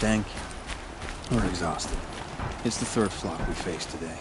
Thank you. We're exhausted. It's the third flock we faced today.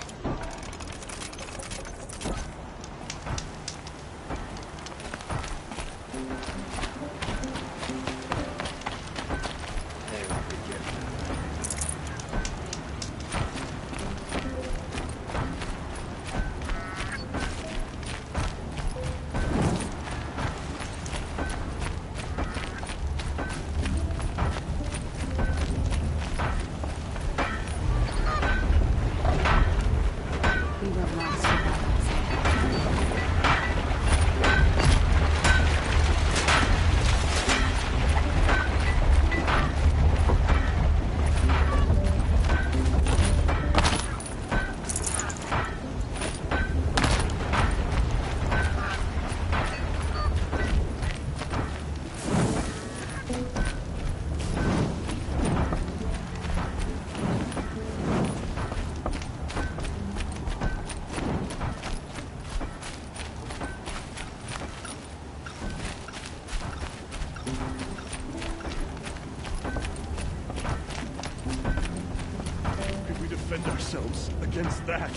Against that.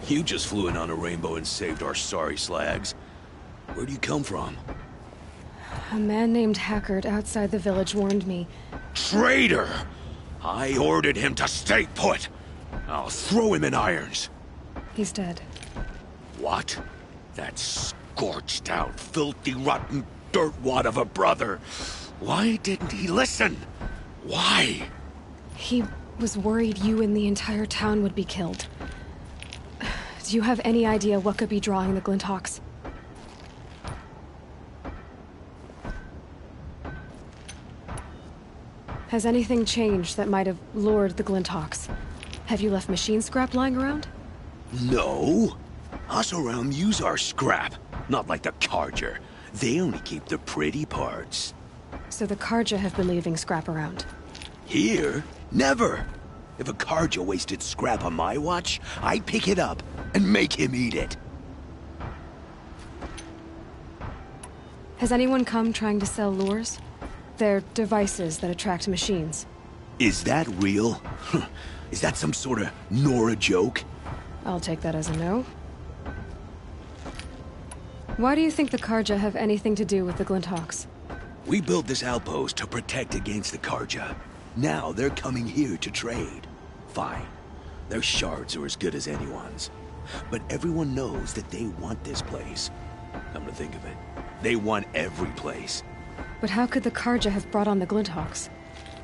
You just flew in on a rainbow and saved our sorry slags. Where do you come from? A man named Hackard outside the village warned me. Traitor! I ordered him to stay put. I'll throw him in irons. He's dead. What? That scorched out, filthy, rotten dirtwad of a brother. Why didn't he listen? Why? He was worried you and the entire town would be killed. Do you have any idea what could be drawing the Glinthawks? Has anything changed that might have lured the Glinthawks? Have you left machine scrap lying around? No. Us around use our scrap. Not like the Carja. They only keep the pretty parts. So the Carja have been leaving scrap around? Here? Never! If a Carja wasted scrap on my watch, I'd pick it up and make him eat it. Has anyone come trying to sell lures? They're devices that attract machines. Is that real? Is that some sort of Nora joke? I'll take that as a no. Why do you think the Carja have anything to do with the Glinthawks? We built this outpost to protect against the Carja. Now they're coming here to trade. Fine. Their shards are as good as anyone's. But everyone knows that they want this place. Come to think of it, they want every place. But how could the Carja have brought on the Glinthawks?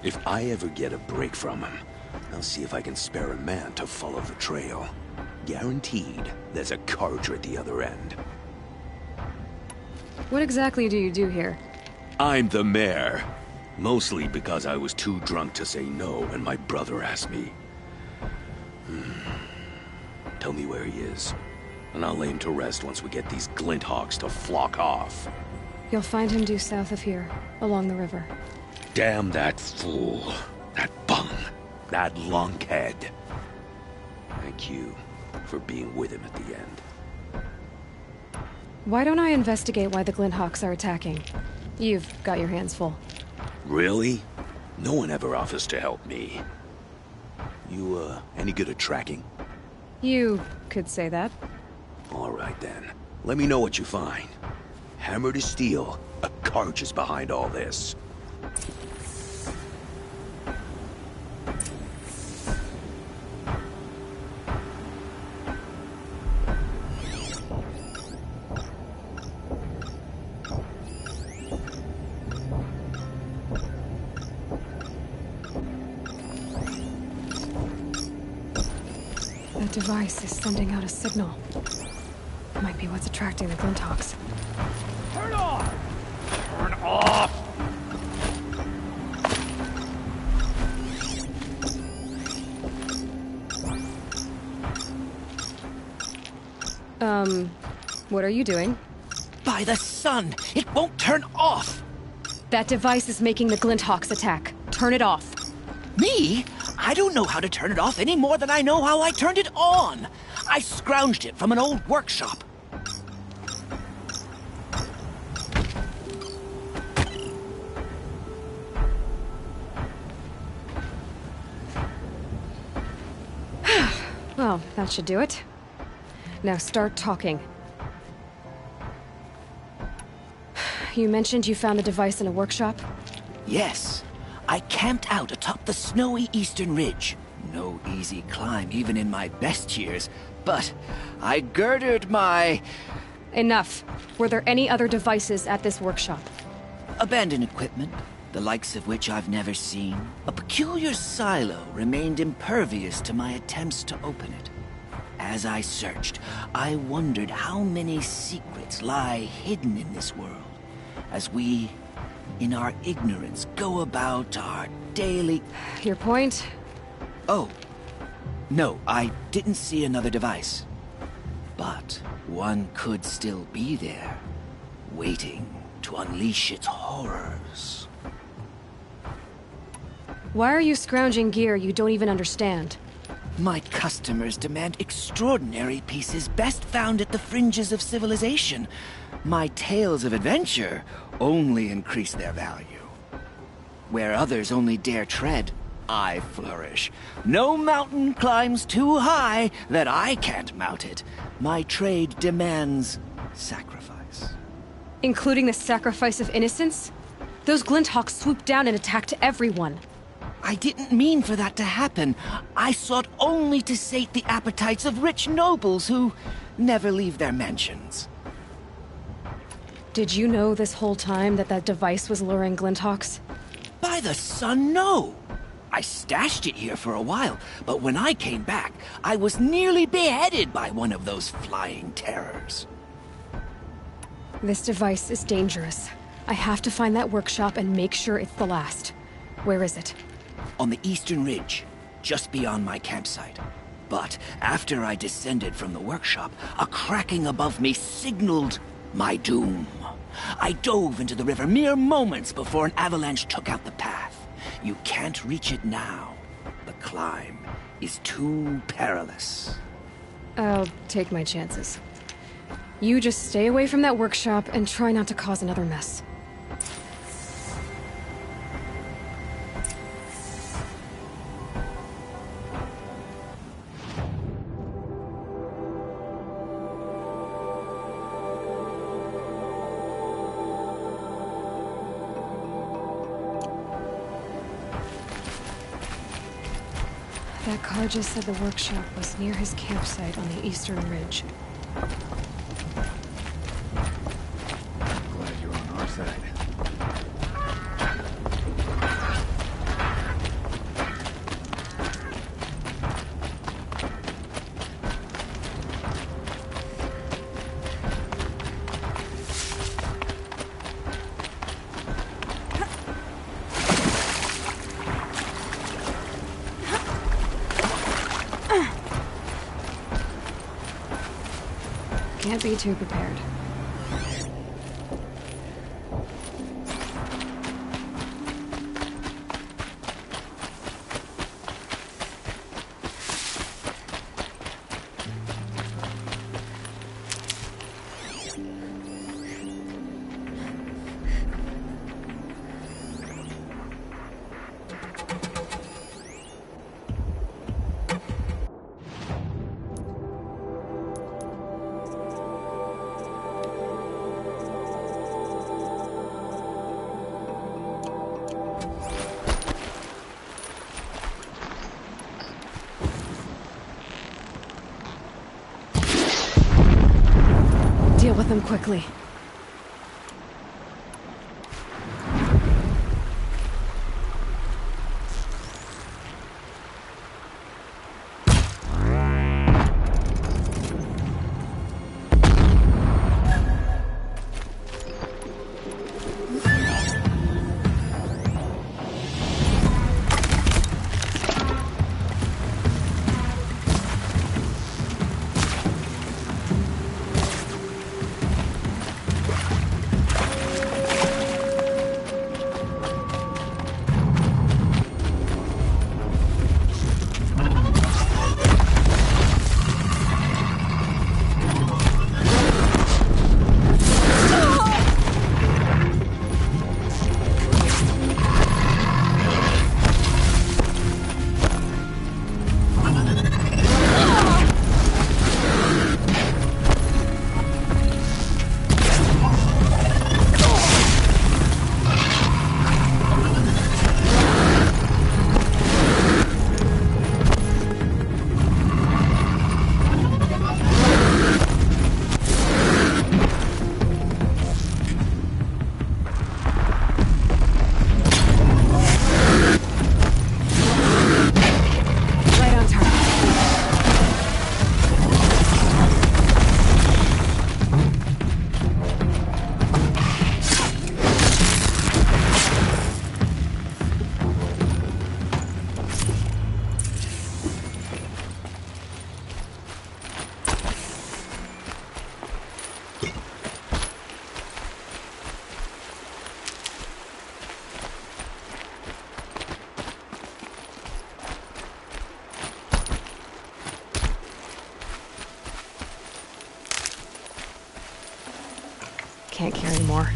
If I ever get a break from him, I'll see if I can spare a man to follow the trail. Guaranteed, there's a Carja at the other end. What exactly do you do here? I'm the mayor. Mostly because I was too drunk to say no when my brother asked me. Tell me where he is, and I'll lay him to rest once we get these Glinthawks to flock off. You'll find him due south of here, along the river. Damn that fool. That bung. That lunkhead. Thank you for being with him at the end. Why don't I investigate why the Glinthawks are attacking? You've got your hands full. Really? No one ever offers to help me. You, any good at tracking? You could say that. All right, then. Let me know what you find. Hammer to steel, a Carja is behind all this. That device is sending out a signal. Might be what's attracting the Glinthawks. Turn off! Turn off! What are you doing? By the sun, it won't turn off! That device is making the Glinthawks attack. Turn it off. Me? I don't know how to turn it off any more than I know how I turned it on. I scrounged it from an old workshop. Well, that should do it. Now start talking. You mentioned you found the device in a workshop? Yes. I camped out atop the snowy eastern ridge. No easy climb even in my best years, but I girded my... Enough. Were there any other devices at this workshop? abandoned equipment, the likes of which I've never seen. A peculiar silo remained impervious to my attempts to open it. As I searched, I wondered how many secrets lie hidden in this world, as we, in our ignorance, go about our daily... Your point? Oh. No, I didn't see another device. But one could still be there, waiting to unleash its horrors. Why are you scrounging gear you don't even understand? My customers demand extraordinary pieces best found at the fringes of civilization. My tales of adventure only increase their value. Where others only dare tread, I flourish. No mountain climbs too high that I can't mount it. My trade demands sacrifice. Including the sacrifice of innocence? Those Glinthawks swooped down and attacked everyone. I didn't mean for that to happen. I sought only to sate the appetites of rich nobles who never leave their mansions. Did you know this whole time that that device was luring Glinthawks? By the sun, no! I stashed it here for a while, but when I came back, I was nearly beheaded by one of those flying terrors. This device is dangerous. I have to find that workshop and make sure it's the last. Where is it? On the eastern ridge, just beyond my campsite. But after I descended from the workshop, a cracking above me signaled my doom. I dove into the river mere moments before an avalanche took out the path. You can't reach it now. The climb is too perilous. I'll take my chances. You just stay away from that workshop and try not to cause another mess. That car just said the workshop was near his campsite on the eastern ridge. Glad you're on our side. Can't be too prepared. Deal with them quickly. can't carry more.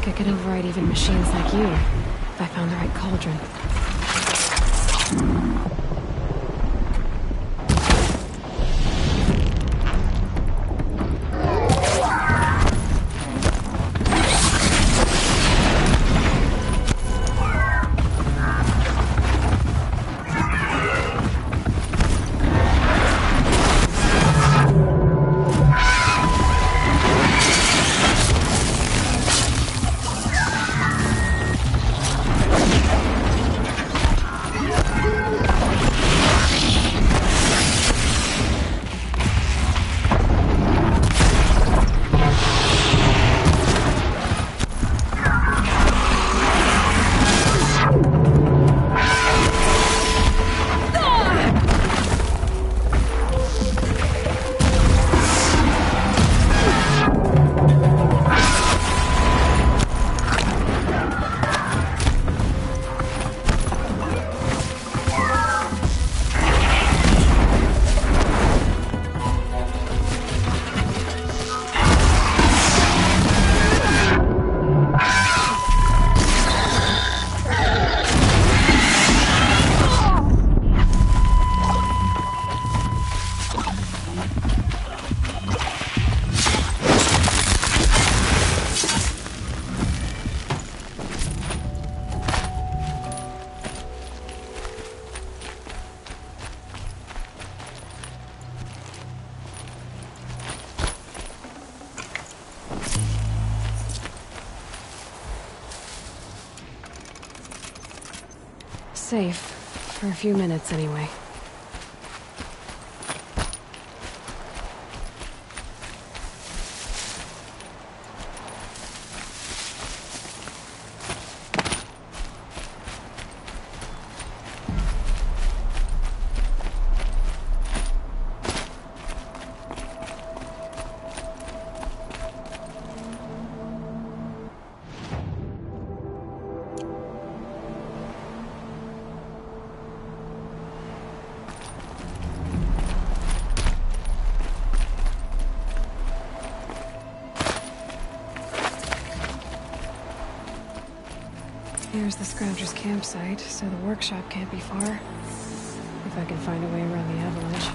I could override even machines like you, if I found the right cauldron. Safe. For a few minutes, anyway. Here's the Scrounger's campsite, so the workshop can't be far. If I can find a way around the avalanche.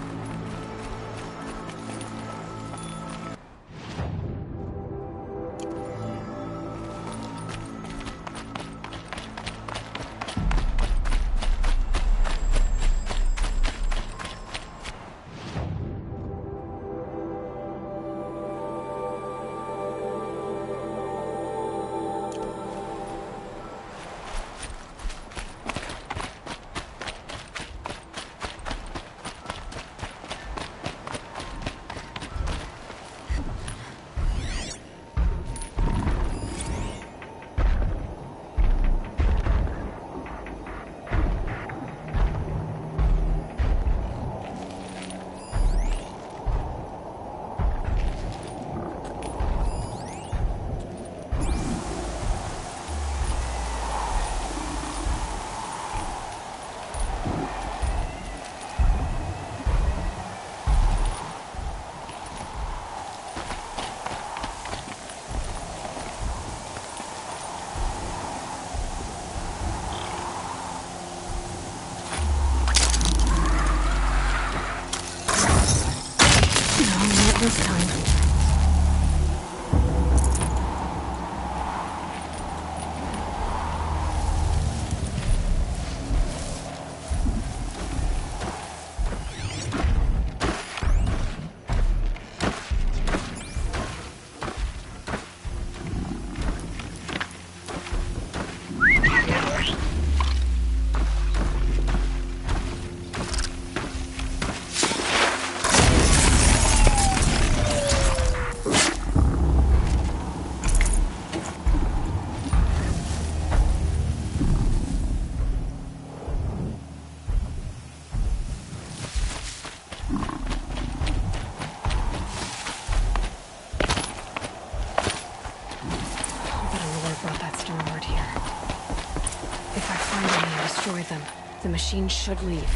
This time. The machine should leave.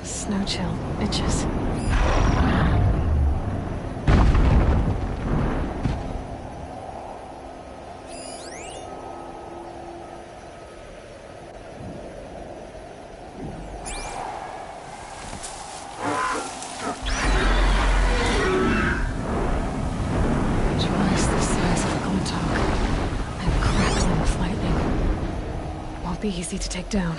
Snow chill. Itches. Twice the size of a Glintok. And crackling with lightning. Won't be easy to take down.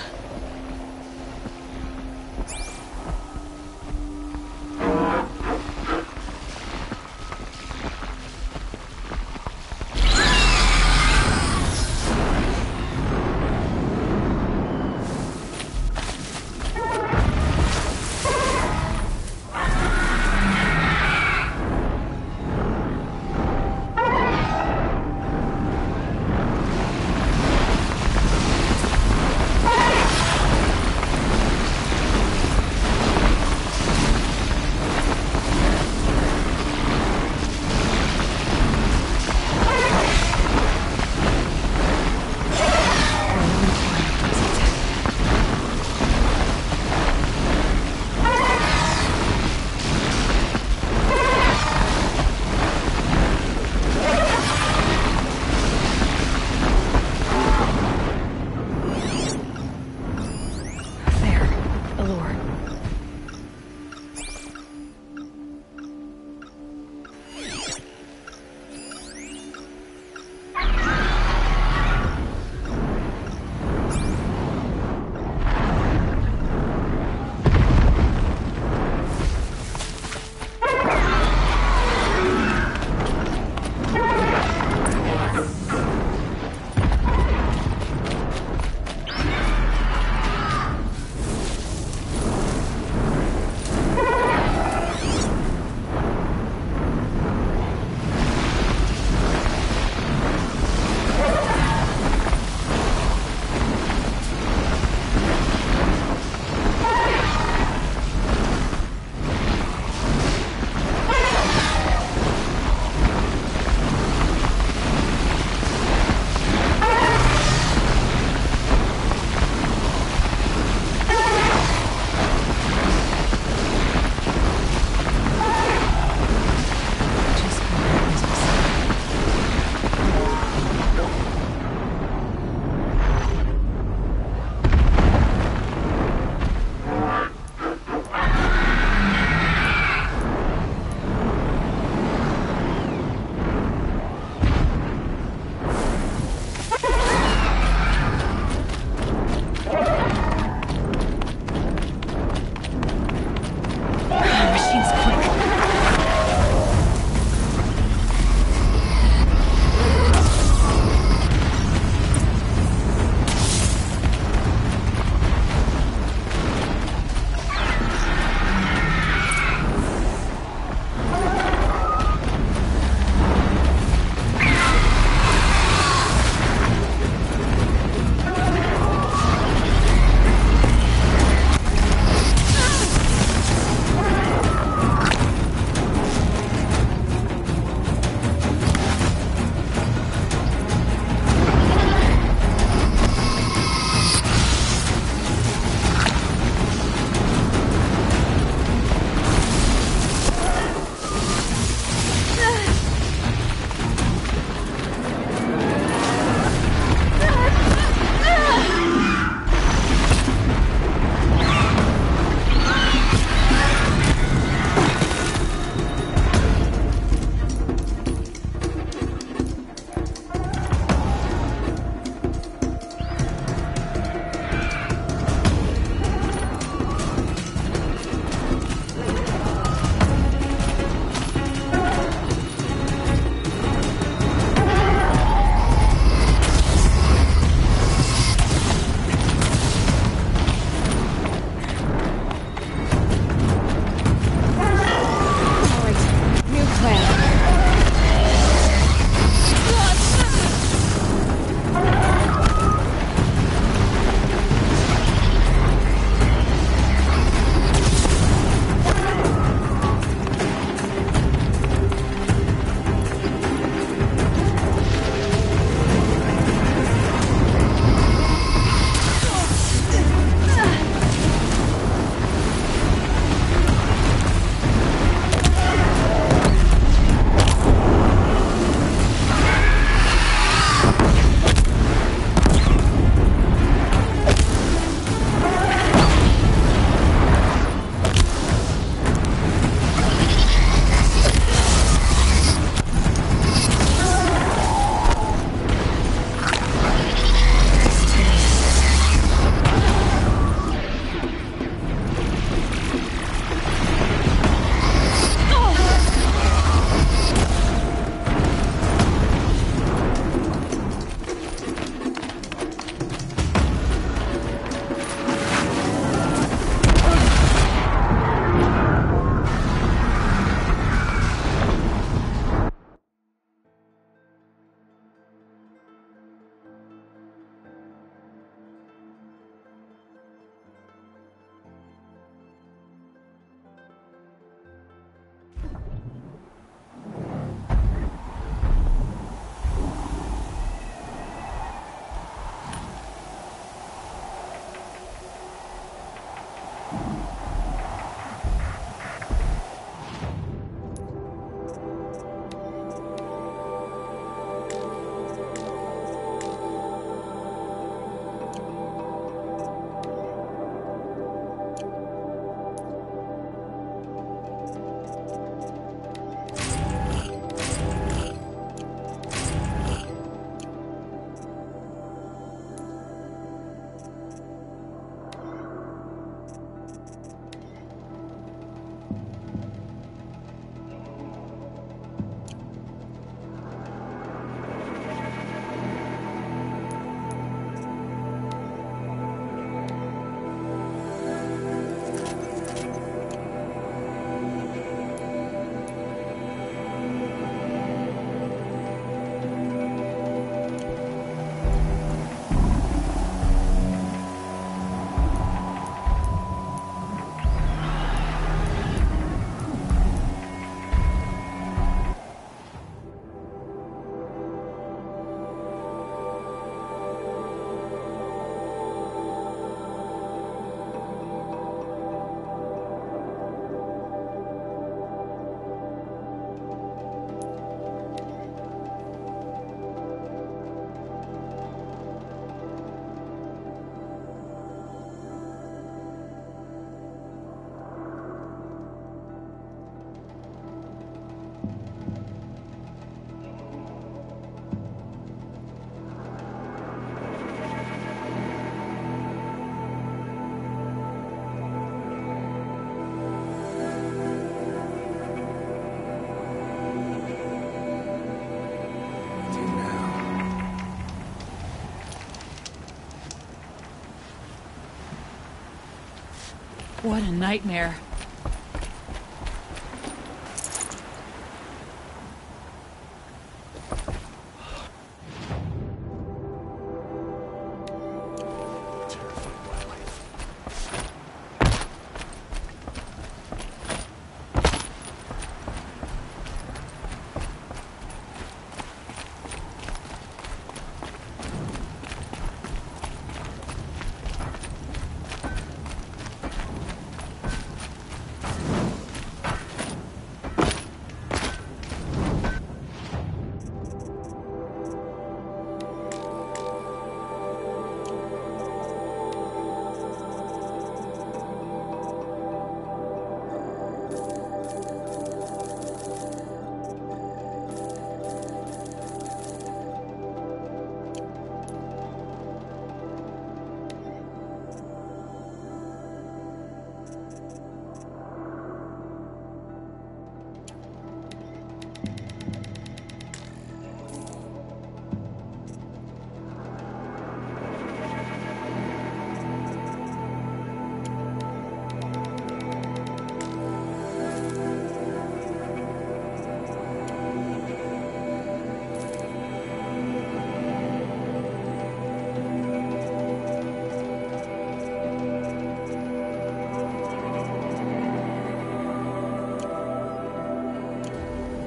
What a nightmare.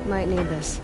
Might need this.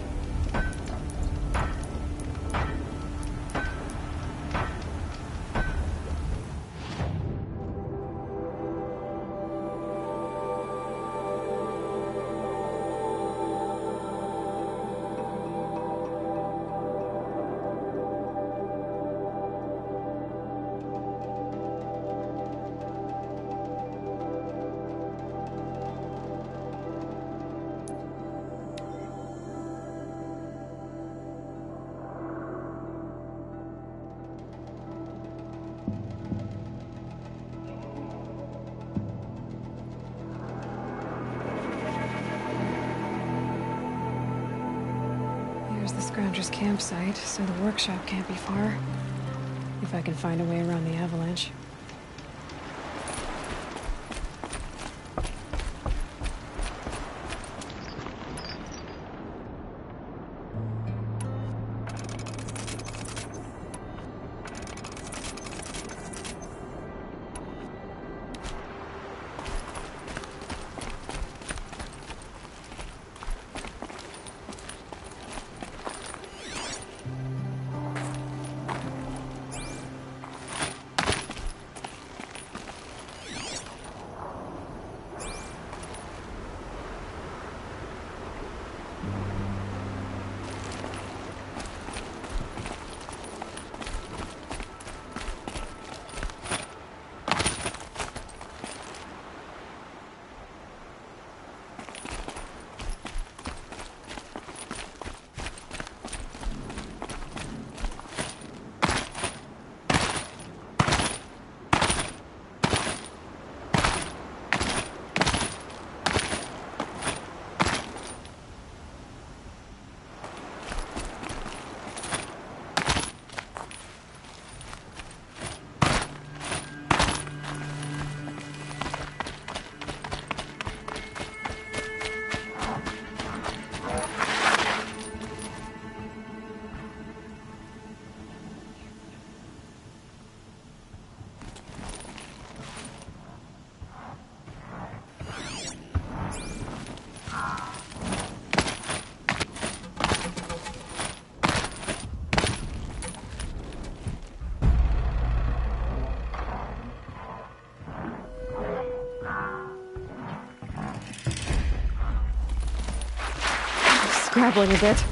Here's the Scrounger's campsite, so the workshop can't be far. If I can find a way around the avalanche. Scrabbling a bit.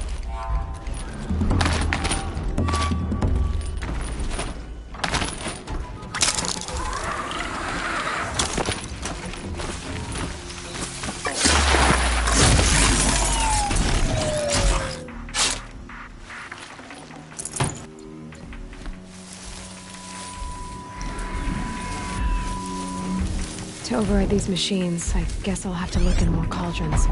To override these machines, I guess I'll have to look in more cauldrons.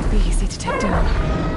won't be easy to take down.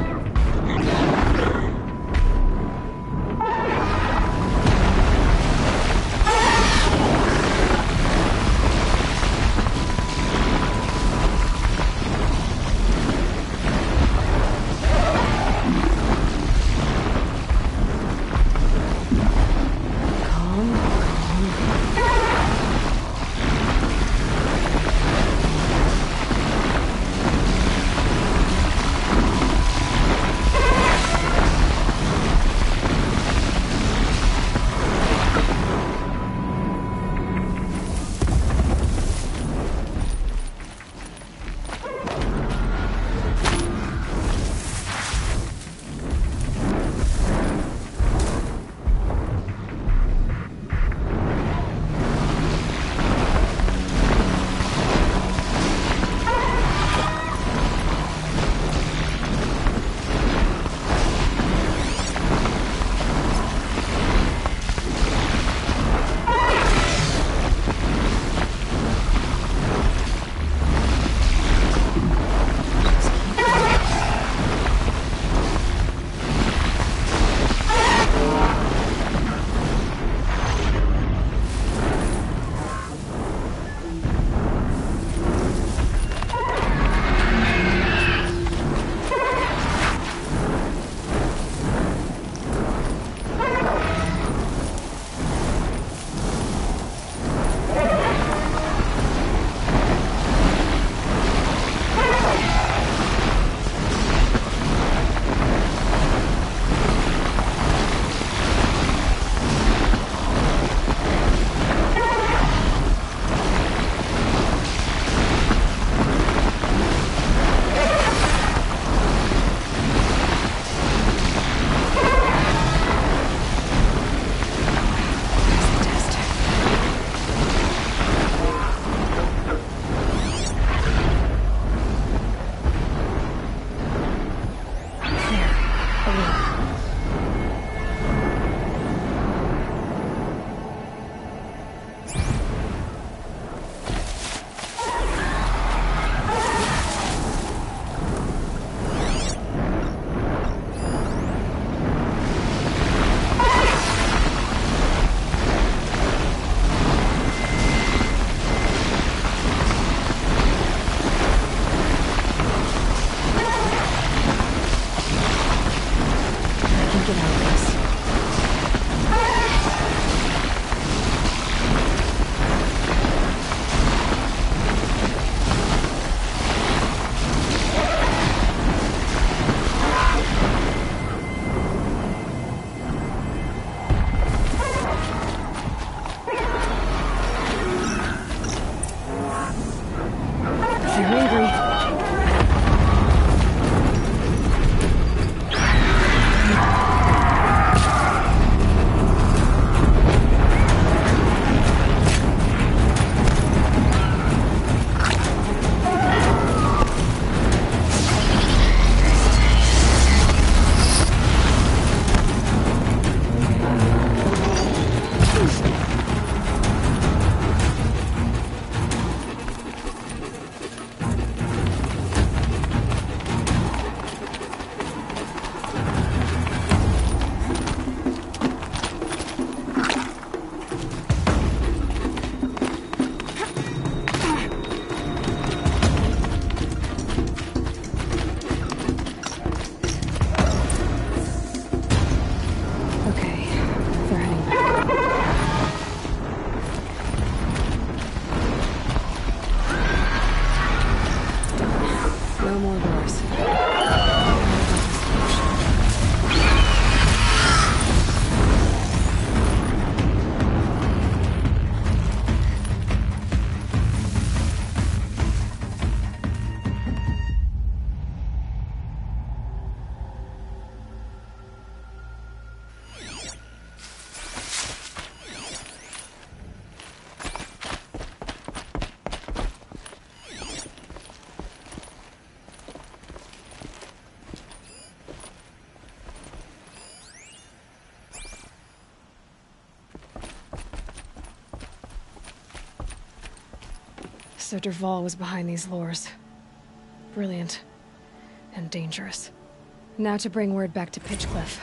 So Dervahl was behind these lures. Brilliant. and dangerous. Now to bring word back to Pitchcliff.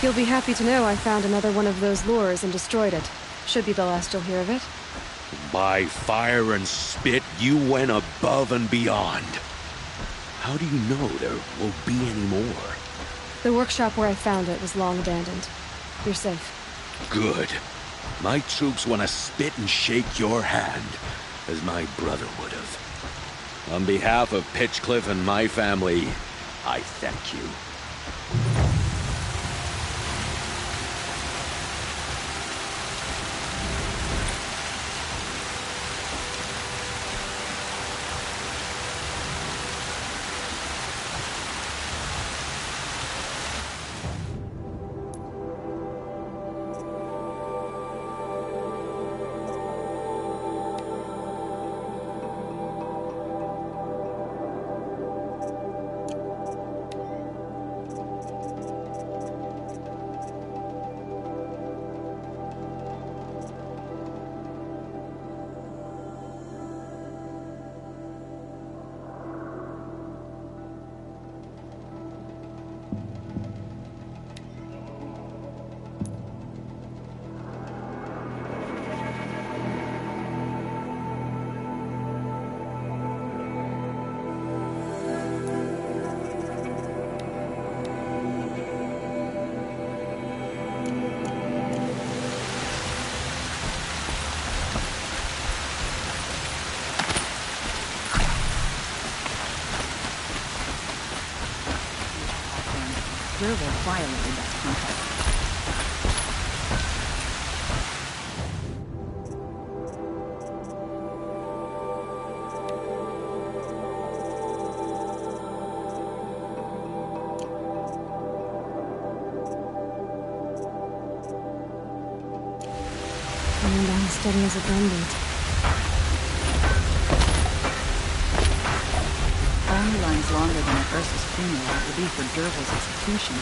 You'll be happy to know I found another one of those lures and destroyed it. Should be the last you'll hear of it. By fire and spit, you went above and beyond. How do you know there won't be any more? The workshop where I found it was long abandoned. You're safe. Good. My troops want to spit and shake your hand, as my brother would have. On behalf of Pitchcliff and my family, I thank you. Observer violated that contract. steady as a drumbeat. Only lines longer than at Ursa's funeral will be for Dervil's execution.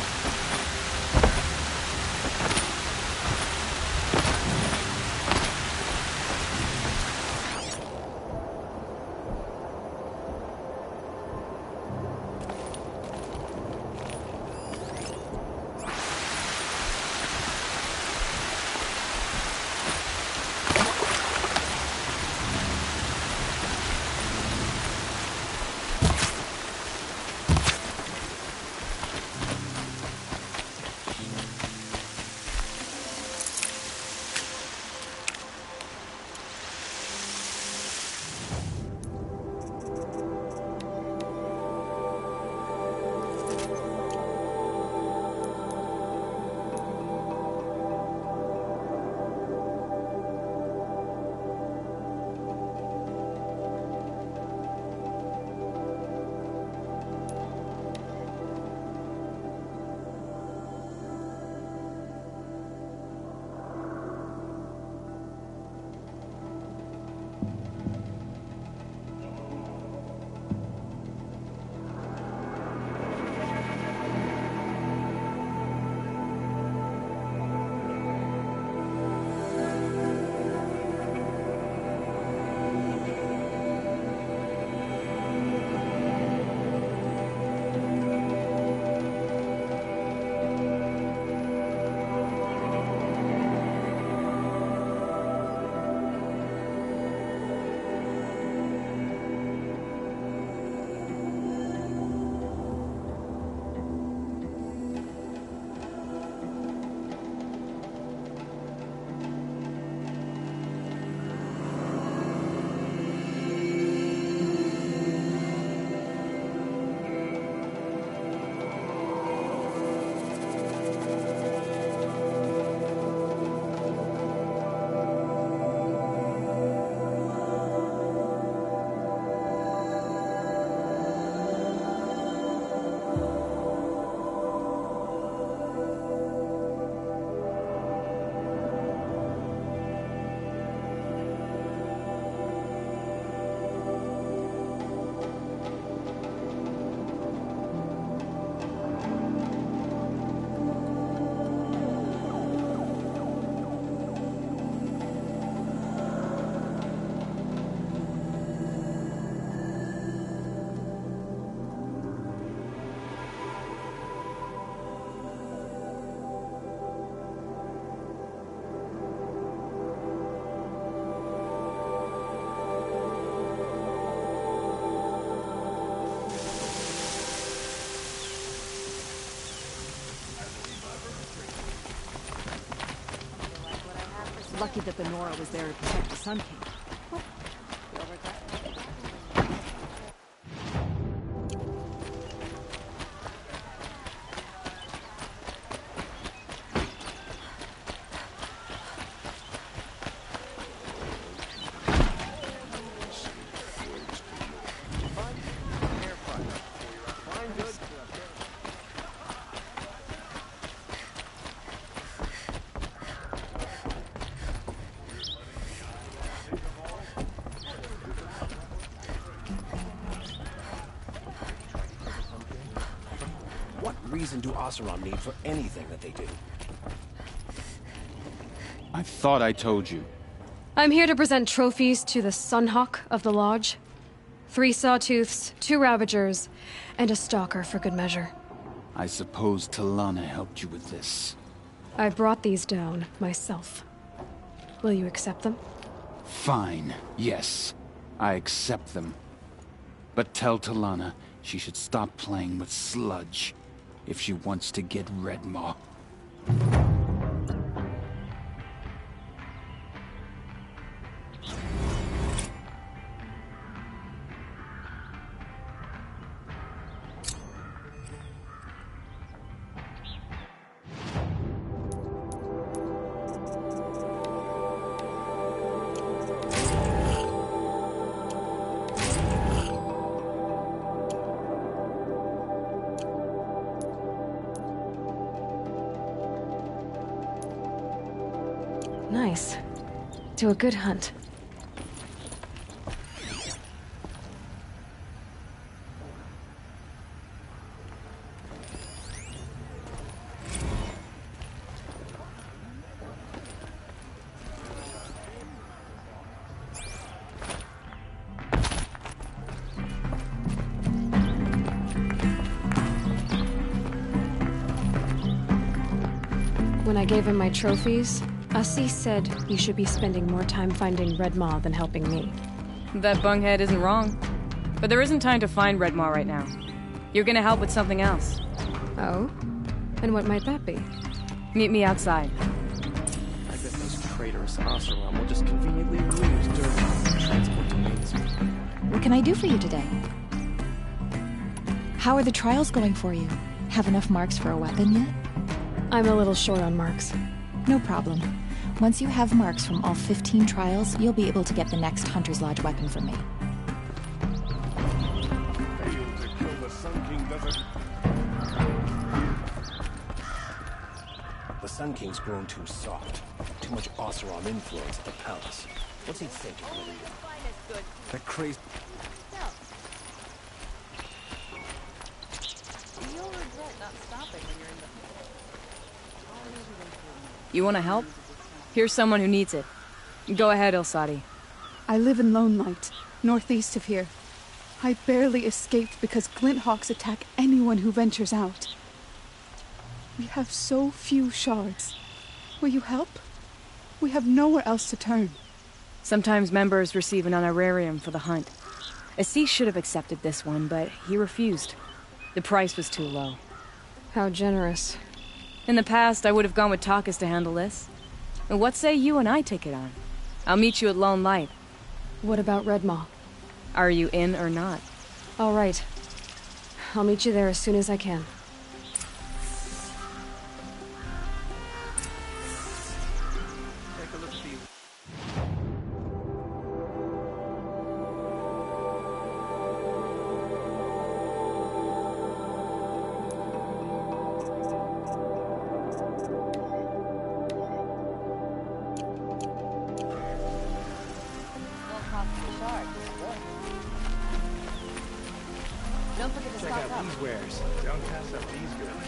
Lucky that the Nora was there to protect the Sun King. What reason do Oseram need for anything that they do? I thought I told you. I'm here to present trophies to the Sunhawk of the Lodge. 3 sawtooths, 2 ravagers, and a stalker for good measure. I suppose Talana helped you with this. I brought these down myself. Will you accept them? Fine, yes. I accept them. But tell Talana she should stop playing with sludge if she wants to get Redmaw. Nice. to a good hunt. When I gave him my trophies, Assis said you should be spending more time finding Red Maw than helping me. That bunghead isn't wrong. But there isn't time to find Red Maw right now. You're gonna help with something else. Oh? And what might that be? Meet me outside. I bet those traitorous Oseram will just conveniently reuse dirt to transport to Mainsmith. What can I do for you today? How are the trials going for you? Have enough marks for a weapon yet? I'm a little short on marks. No problem. Once you have marks from all 15 trials, you'll be able to get the next Hunter's Lodge weapon from me. The Sun King's grown too soft. Too much Oseram influence at the palace. What's he thinking, really? That crazy... You wanna help? Here's someone who needs it. Go ahead, Ilsati. I live in Lone Light, northeast of here. I barely escaped because Glinthawks attack anyone who ventures out. We have so few shards. Will you help? We have nowhere else to turn. Sometimes members receive an honorarium for the hunt. Assis should have accepted this one, but he refused. The price was too low. How generous. In the past, I would have gone with Takas to handle this. And what say you and I take it on? I'll meet you at Lone Light. What about Red Maw? Are you in or not? All right. I'll meet you there as soon as I can. Take a look at these. Check out these wares. Don't pass up these goods.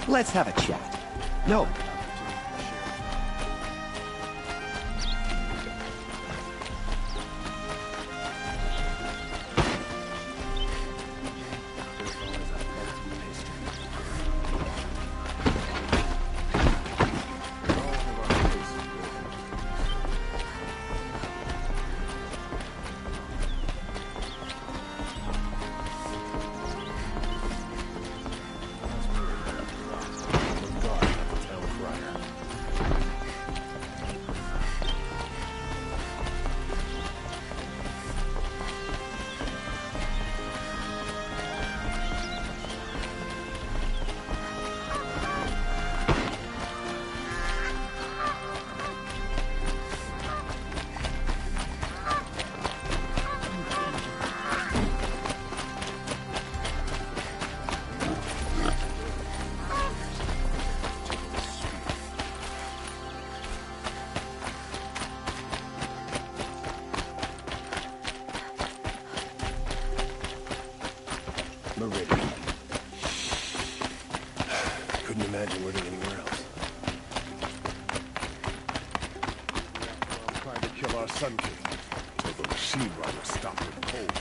Let's have a chat. No. Couldn't imagine living anywhere else. Trying to kill our Sun King. Till the machine runners stop him cold.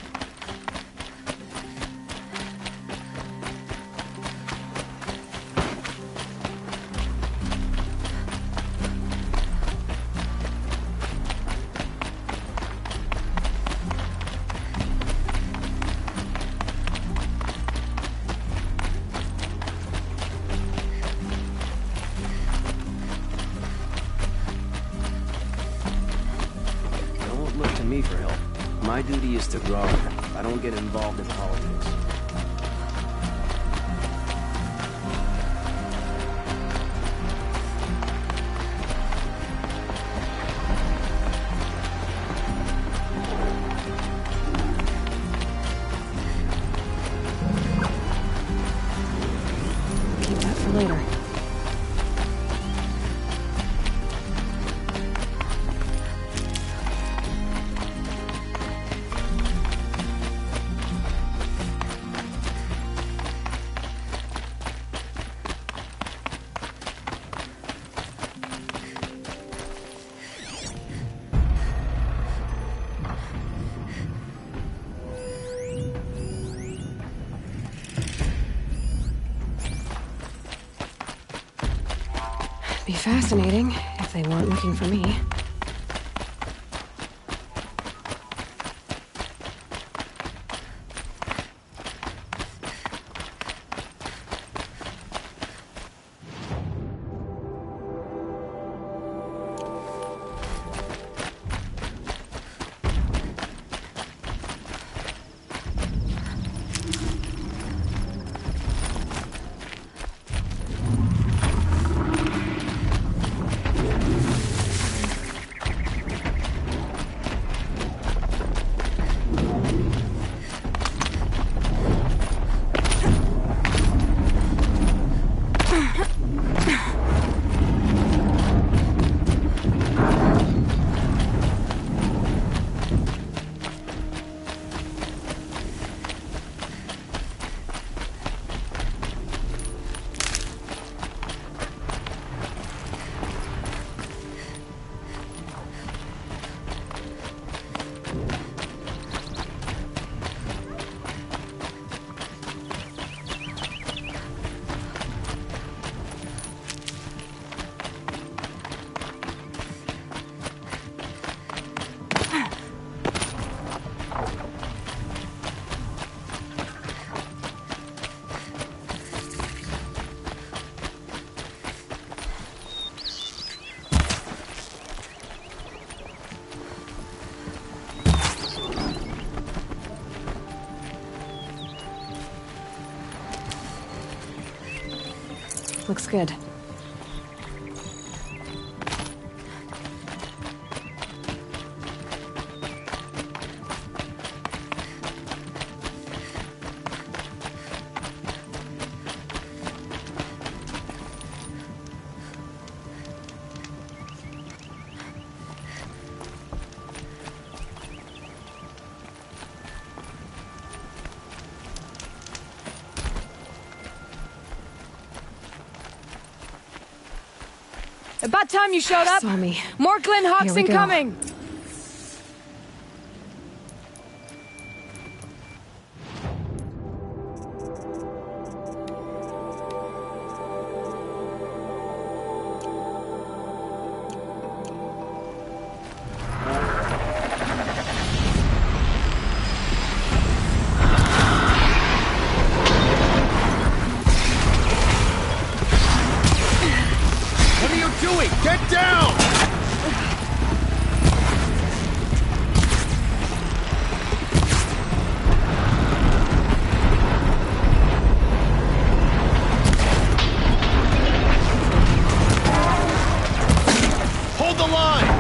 Me for help. My duty is to grow. I don't get involved in politics. Keep that for later. Be fascinating if they weren't looking for me. Looks good. About time you showed up. Saw me. More Glint Hawks Here we go. incoming. Get down! Hold the line!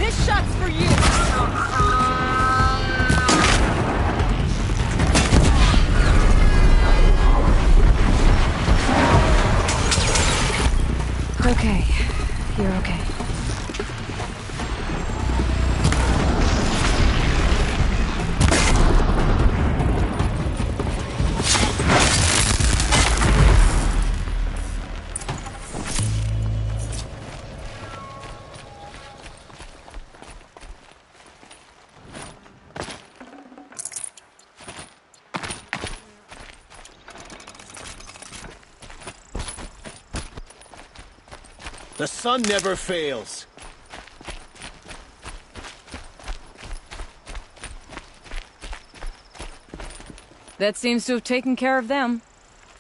This shot's for you! Okay. You're okay. The sun never fails. That seems to have taken care of them.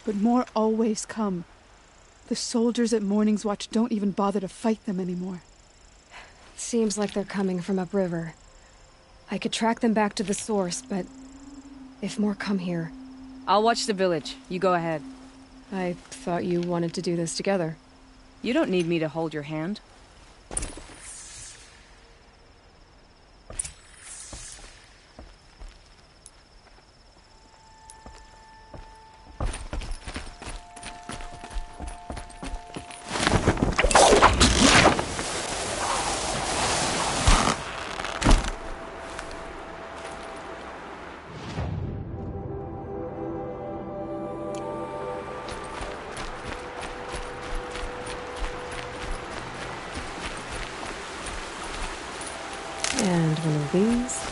But more always come. The soldiers at Morning's Watch don't even bother to fight them anymore. Seems like they're coming from upriver. I could track them back to the source, but if more come here... I'll watch the village. You go ahead. I thought you wanted to do this together. You don't need me to hold your hand. And one of these.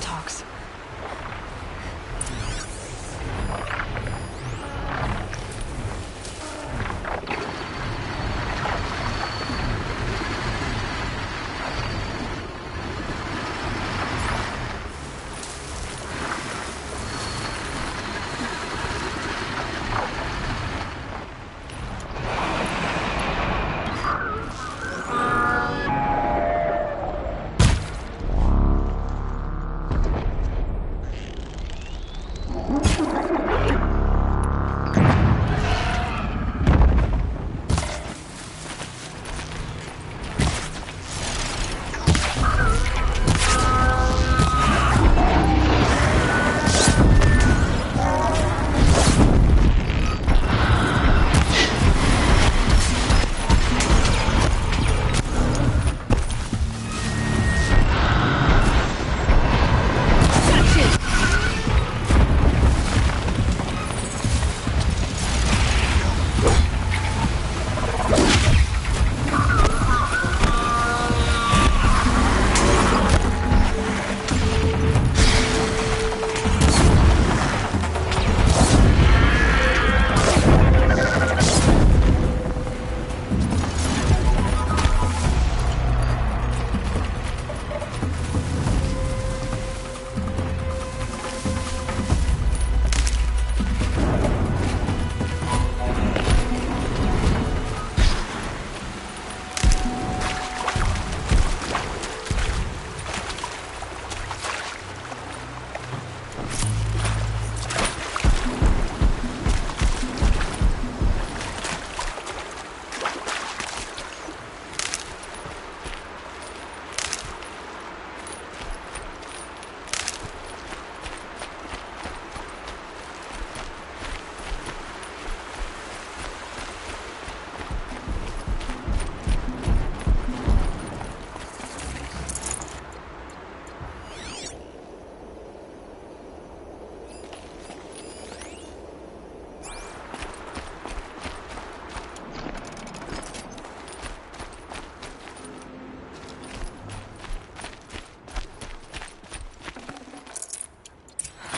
Talks.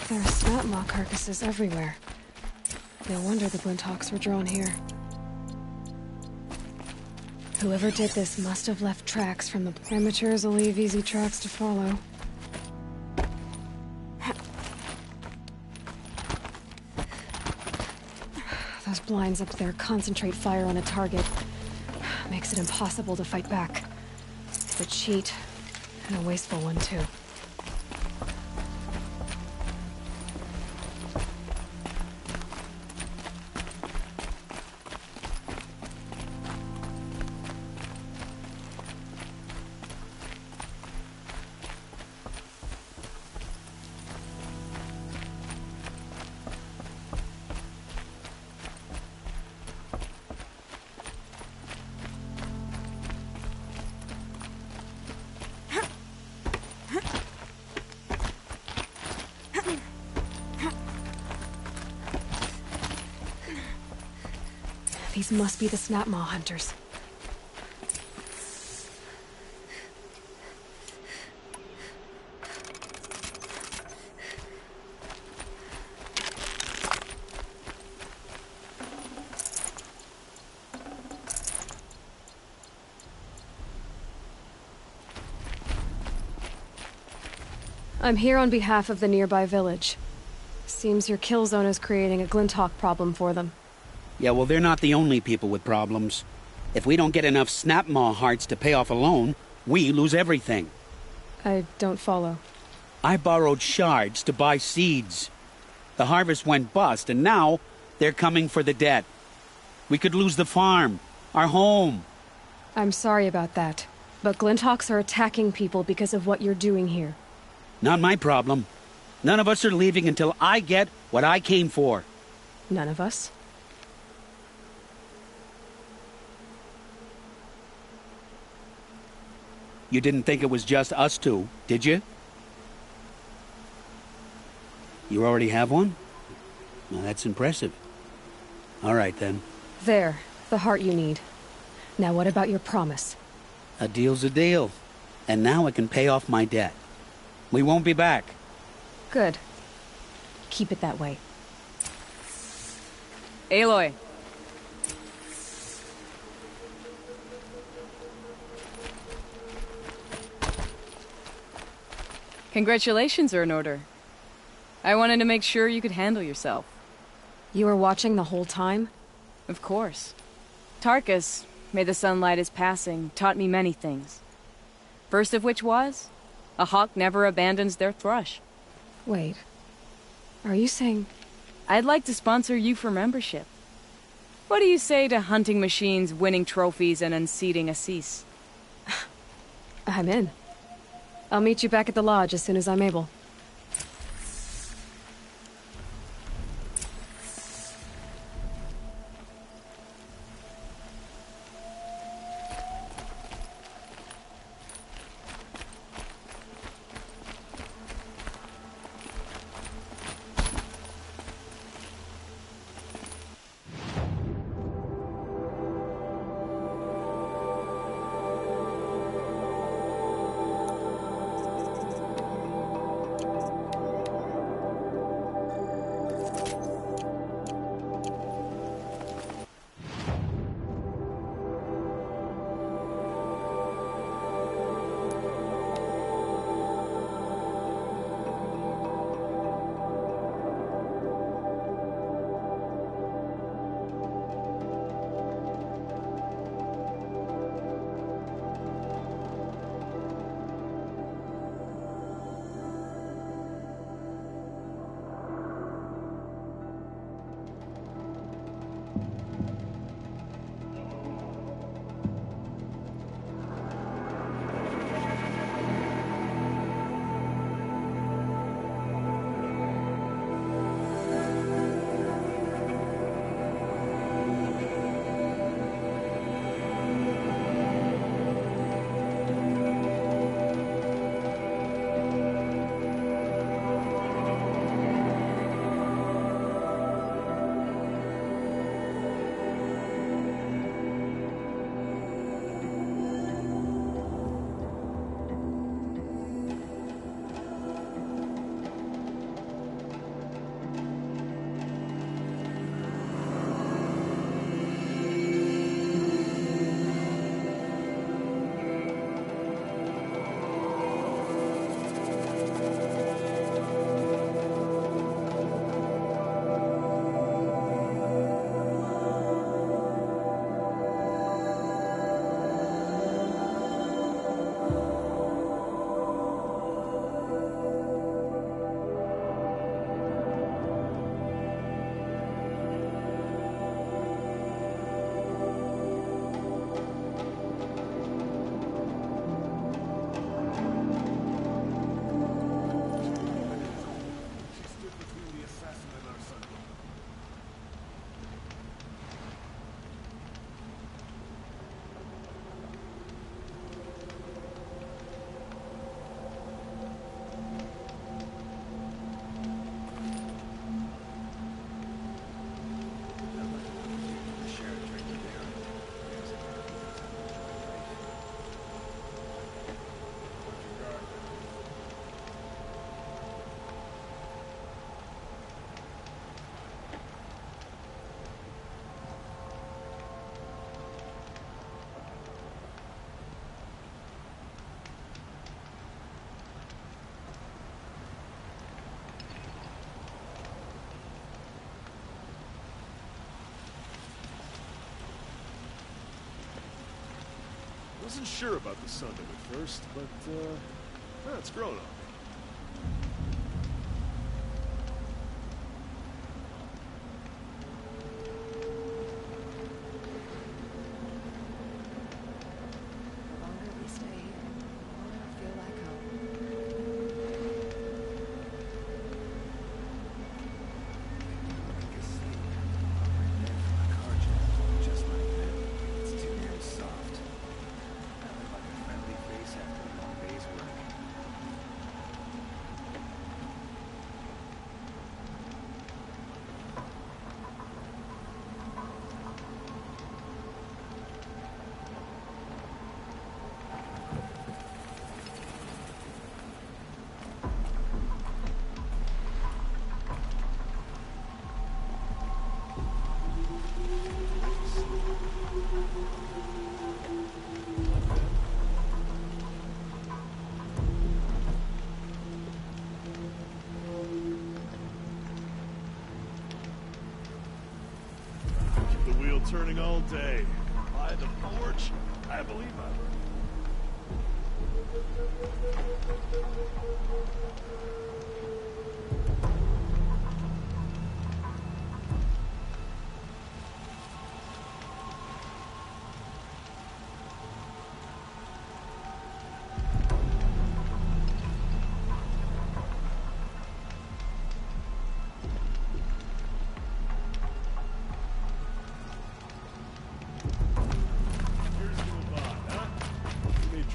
There are snap maw carcasses everywhere. No wonder the Glinthawks were drawn here. Whoever did this must have left tracks from the amateurs will leave easy tracks to follow. Those blinds up there concentrate fire on a target. Makes it impossible to fight back. It's a cheat, and a wasteful one too. These must be the Snapmaw hunters. I'm here on behalf of the nearby village. Seems your kill zone is creating a Glinthawk problem for them. Yeah, well, they're not the only people with problems. If we don't get enough Snapmaw hearts to pay off a loan, we lose everything. I don't follow. I borrowed shards to buy seeds. The harvest went bust, and now they're coming for the debt. We could lose the farm, our home. I'm sorry about that, but Glinthawks are attacking people because of what you're doing here. Not my problem. None of us are leaving until I get what I came for. None of us? You didn't think it was just us two, did you? You already have one? Well, that's impressive. All right, then. There, the heart you need. Now what about your promise? A deal's a deal. And now I can pay off my debt. We won't be back. Good. Keep it that way. Aloy. Congratulations are in order. I wanted to make sure you could handle yourself. You were watching the whole time? Of course. Tarkus, may the sunlight is passing, taught me many things. First of which was, a hawk never abandons their thrush. Wait. Are you saying... I'd like to sponsor you for membership. What do you say to hunting machines, winning trophies, and unseating Assis? I'm in. I'll meet you back at the lodge as soon as I'm able. Wasn't sure about the Sundom at first, but it's grown on me. Turning all day. By the forge, I believe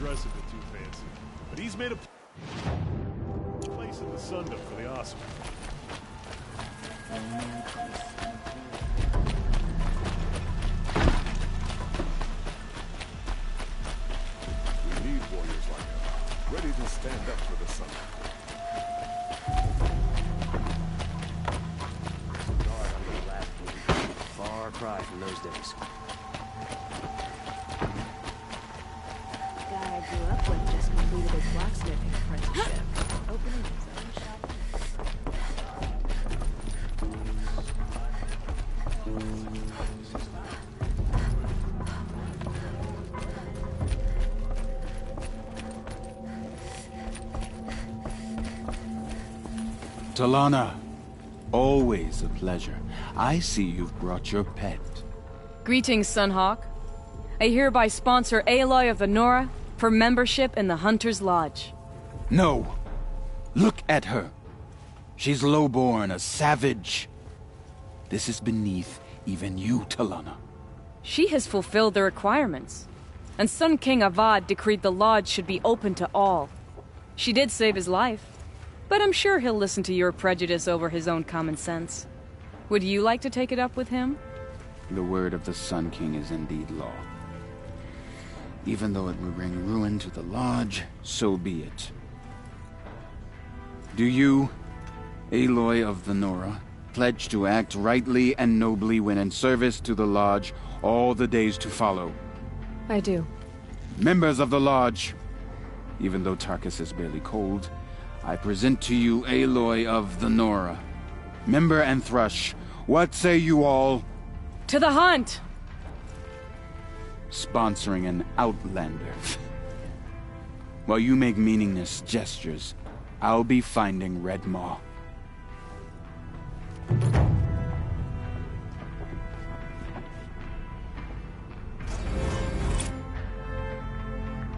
dress a bit too fancy, but he's made a place in the Sundom for the Oscar. We need warriors like him, ready to stand up for the Sundom. Guard under the last king. Far cry from those days. I grew up with just completed his blacksmithing apprenticeship, opening his own shop. Talana, always a pleasure. I see you've brought your pet. Greetings, Sunhawk. I hereby sponsor Aloy of the Nora for membership in the Hunter's Lodge. No. Look at her. She's lowborn, a savage. This is beneath even you, Talana. She has fulfilled the requirements, and Sun King Avad decreed the lodge should be open to all. She did save his life, but I'm sure he'll listen to your prejudice over his own common sense. Would you like to take it up with him? The word of the Sun King is indeed law. Even though it would bring ruin to the lodge, so be it. Do you, Aloy of the Nora, pledge to act rightly and nobly when in service to the lodge all the days to follow? I do. Members of the lodge, even though Tarkus is barely cold, I present to you Aloy of the Nora. Member and Thrush, what say you all? To the hunt! Sponsoring an outlander. While you make meaningless gestures, I'll be finding Red Maw.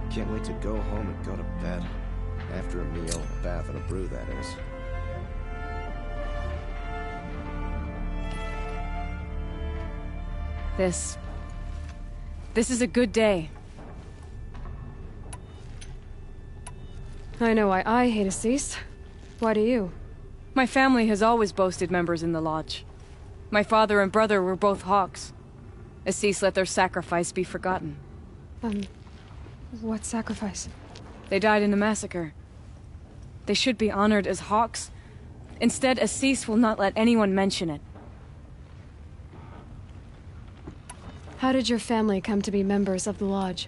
Can't wait to go home and go to bed. After a meal, a bath, and a brew, that is. This is a good day. I know why I hate Assis. Why do you? My family has always boasted members in the lodge. My father and brother were both hawks. Assis let their sacrifice be forgotten. What sacrifice? They died in a massacre. They should be honored as hawks. Instead, Assis will not let anyone mention it. How did your family come to be members of the lodge?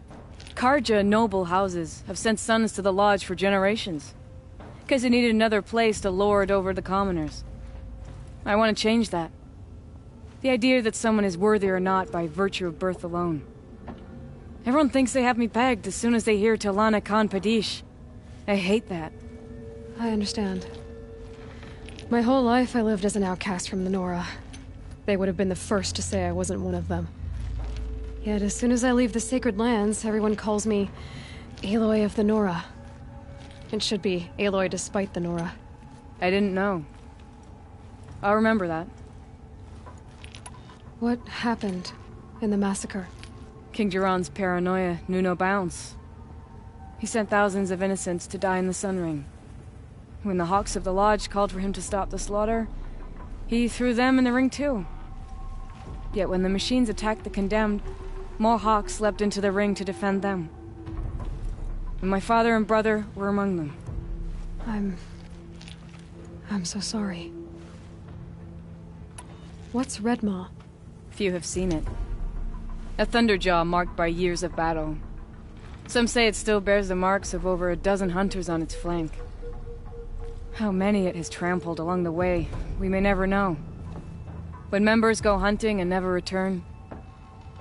Karja noble houses have sent sons to the lodge for generations. Because they needed another place to lord over the commoners. I want to change that. The idea that someone is worthy or not by virtue of birth alone. Everyone thinks they have me pegged as soon as they hear Talana Khan Padish. I hate that. I understand. My whole life I lived as an outcast from the Nora. They would have been the first to say I wasn't one of them. Yet as soon as I leave the sacred lands, everyone calls me Aloy of the Nora. It should be Aloy despite the Nora. I didn't know. I'll remember that. What happened in the massacre? King Jiran's paranoia knew no bounds. He sent thousands of innocents to die in the Sun Ring. When the Hawks of the Lodge called for him to stop the slaughter, he threw them in the ring too. Yet when the machines attacked the condemned, more Hawks leapt into the ring to defend them. And my father and brother were among them. I'm so sorry. What's Redmaw? Few have seen it. A thunderjaw marked by years of battle. Some say it still bears the marks of over a dozen hunters on its flank. How many it has trampled along the way, we may never know. When members go hunting and never return,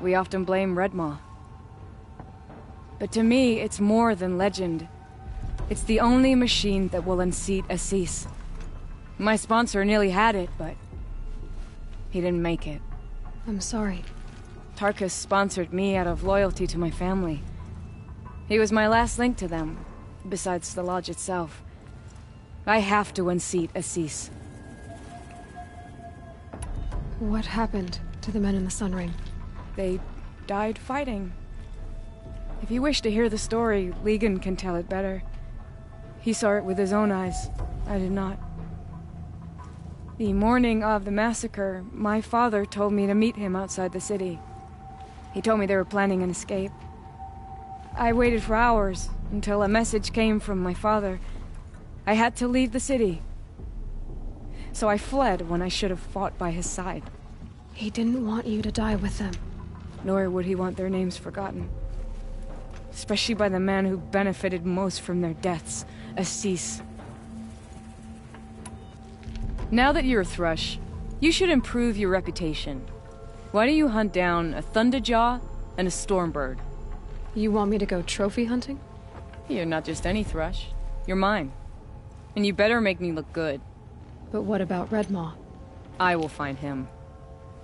we often blame Redmaw. But to me, it's more than legend. It's the only machine that will unseat Assis. My sponsor nearly had it, but he didn't make it. I'm sorry. Tarkus sponsored me out of loyalty to my family. He was my last link to them, besides the lodge itself. I have to unseat Assis. What happened to the men in the Sun Ring? They died fighting. If you wish to hear the story, Legan can tell it better. He saw it with his own eyes. I did not. The morning of the massacre, my father told me to meet him outside the city. He told me they were planning an escape. I waited for hours until a message came from my father. I had to leave the city. So I fled when I should have fought by his side. He didn't want you to die with them. Nor would he want their names forgotten. Especially by the man who benefited most from their deaths, Assis. Now that you're a Thrush, you should improve your reputation. Why don't you hunt down a Thunderjaw and a Stormbird? You want me to go trophy hunting? You're not just any Thrush. You're mine. And you better make me look good. But what about Redmaw? I will find him.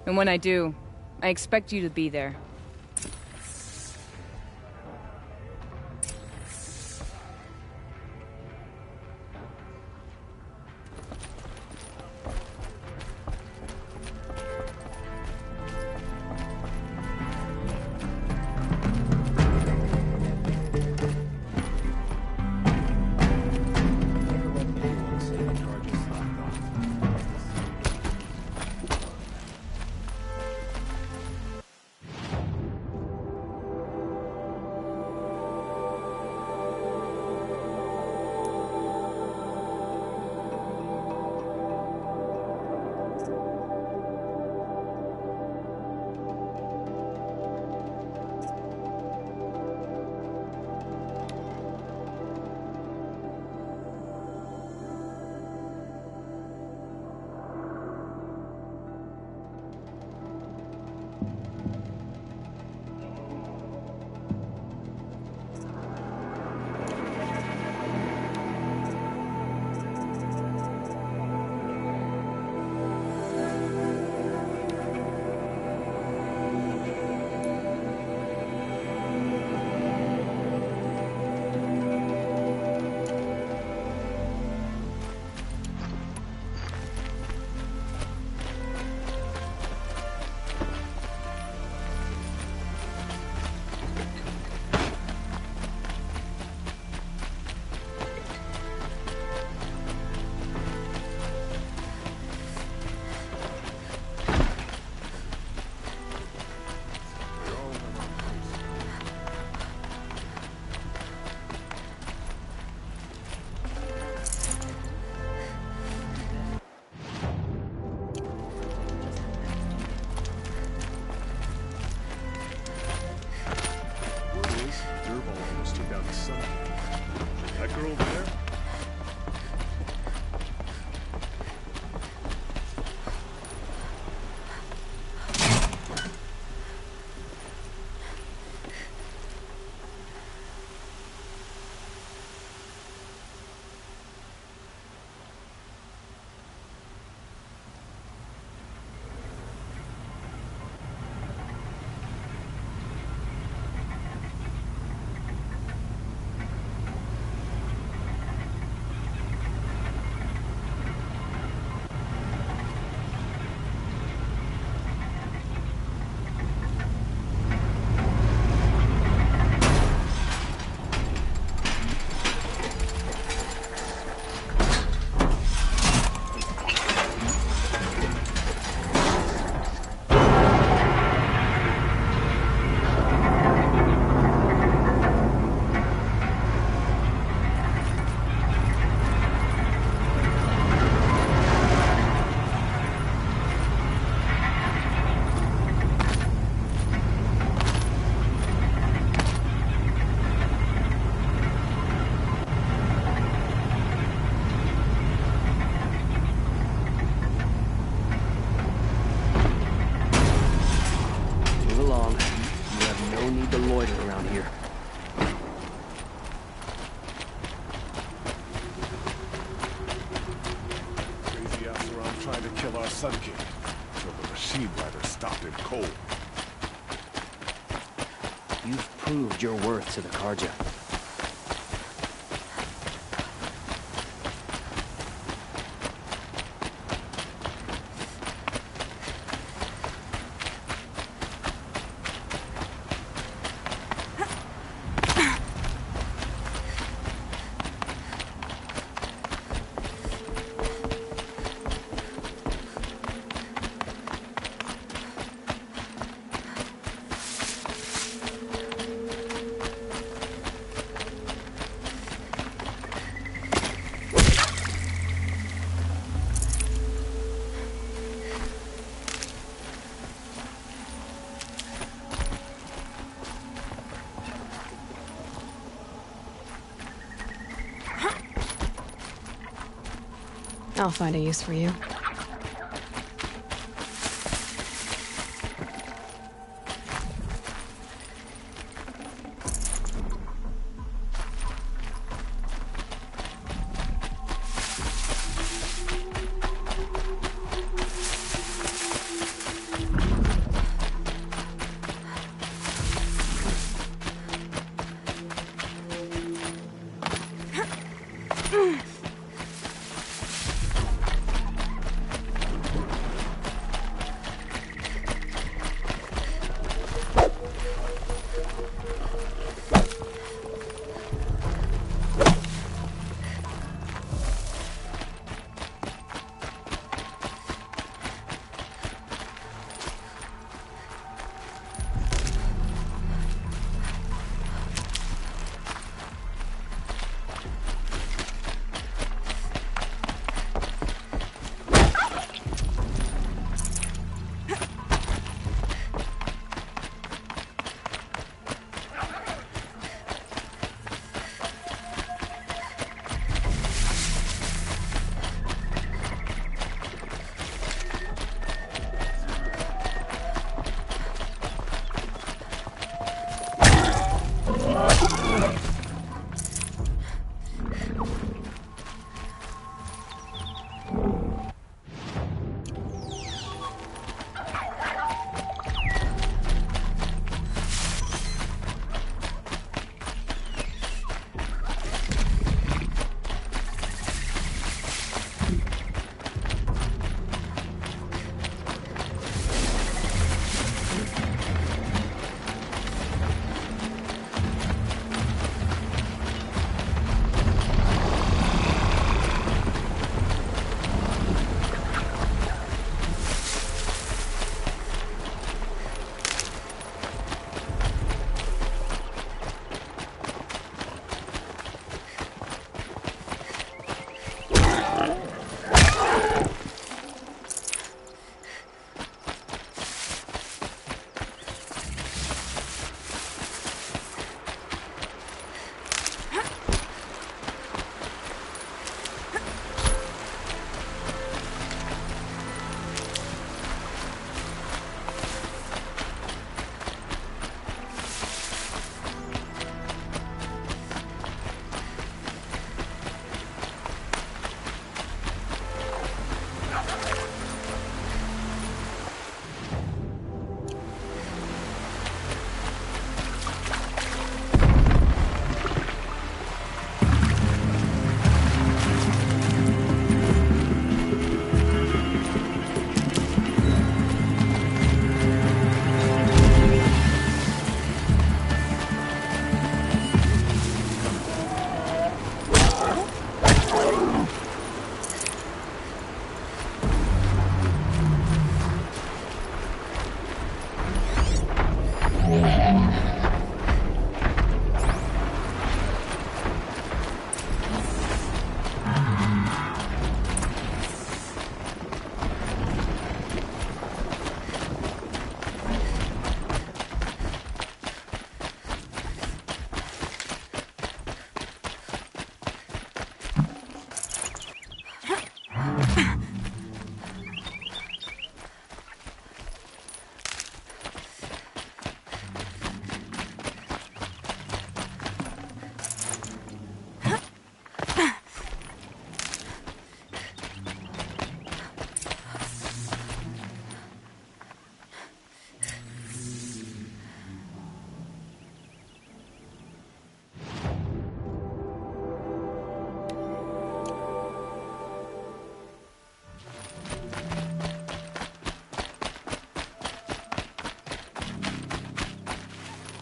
And when I do, I expect you to be there. our Sun King, till the machine rider stopped him cold. You've proved your worth to the Karja. I'll find a use for you.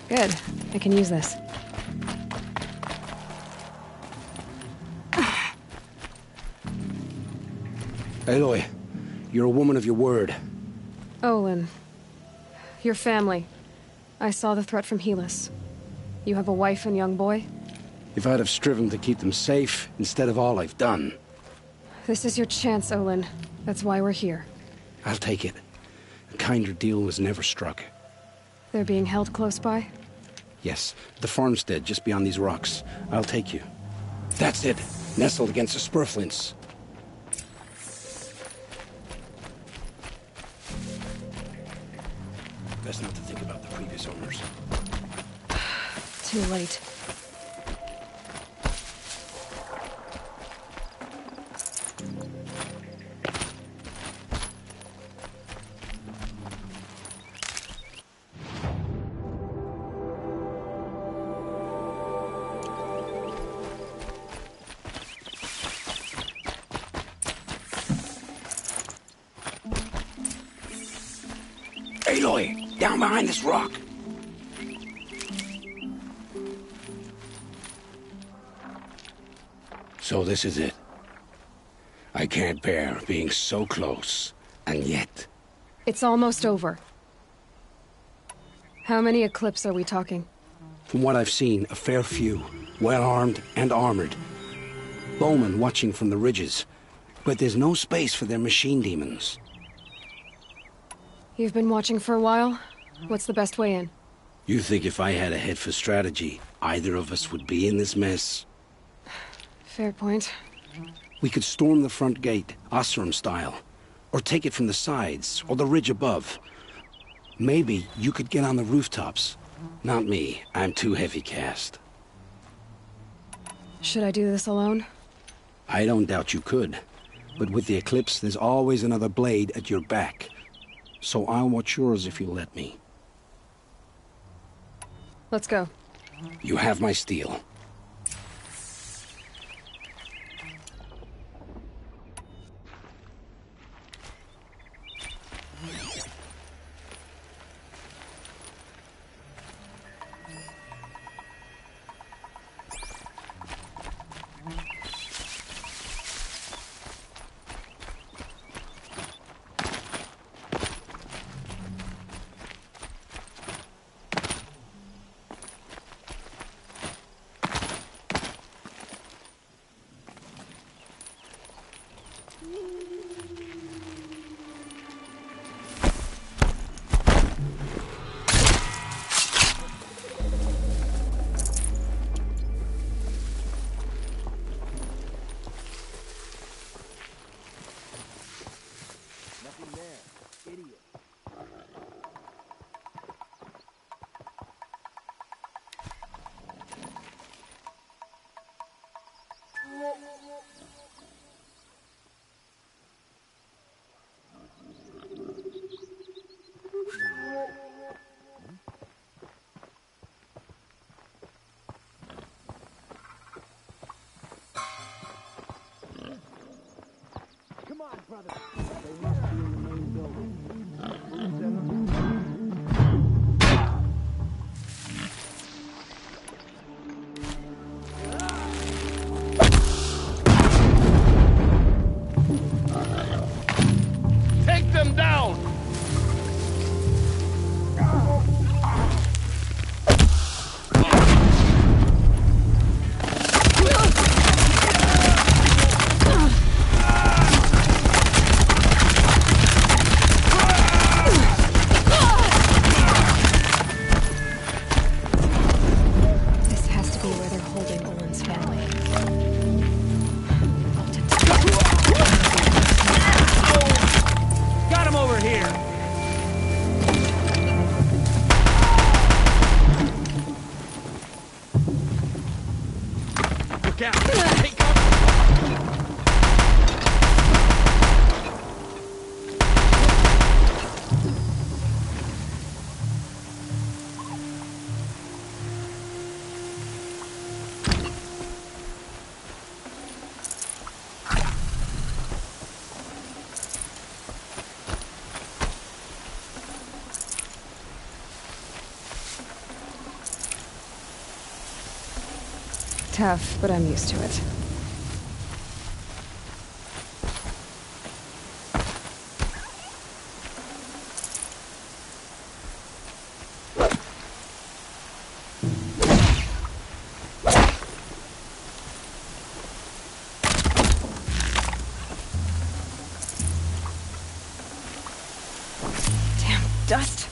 Good. I can use this. Aloy, you're a woman of your word. Olin. Your family. I saw the threat from Helis. You have a wife and young boy? If I'd have striven to keep them safe, instead of all I've done. This is your chance, Olin. That's why we're here. I'll take it. A kinder deal was never struck. They're being held close by? Yes, the farmstead just beyond these rocks. I'll take you. That's it. Nestled against the spurflints. Best not to think about the previous owners. Too late. Aloy, down behind this rock. So this is it. I can't bear being so close, and yet... It's almost over. How many Eclipse are we talking? From what I've seen, a fair few. Well-armed and armored. Bowmen watching from the ridges. But there's no space for their machine demons. You've been watching for a while? What's the best way in? You think if I had a head for strategy, either of us would be in this mess? Fair point. We could storm the front gate, Osram style. Or take it from the sides, or the ridge above. Maybe you could get on the rooftops. Not me. I'm too heavy cast. Should I do this alone? I don't doubt you could. But with the Eclipse, there's always another blade at your back. So I'll watch yours if you'll let me. Let's go. You have my steel. tough, but I'm used to it. Dust.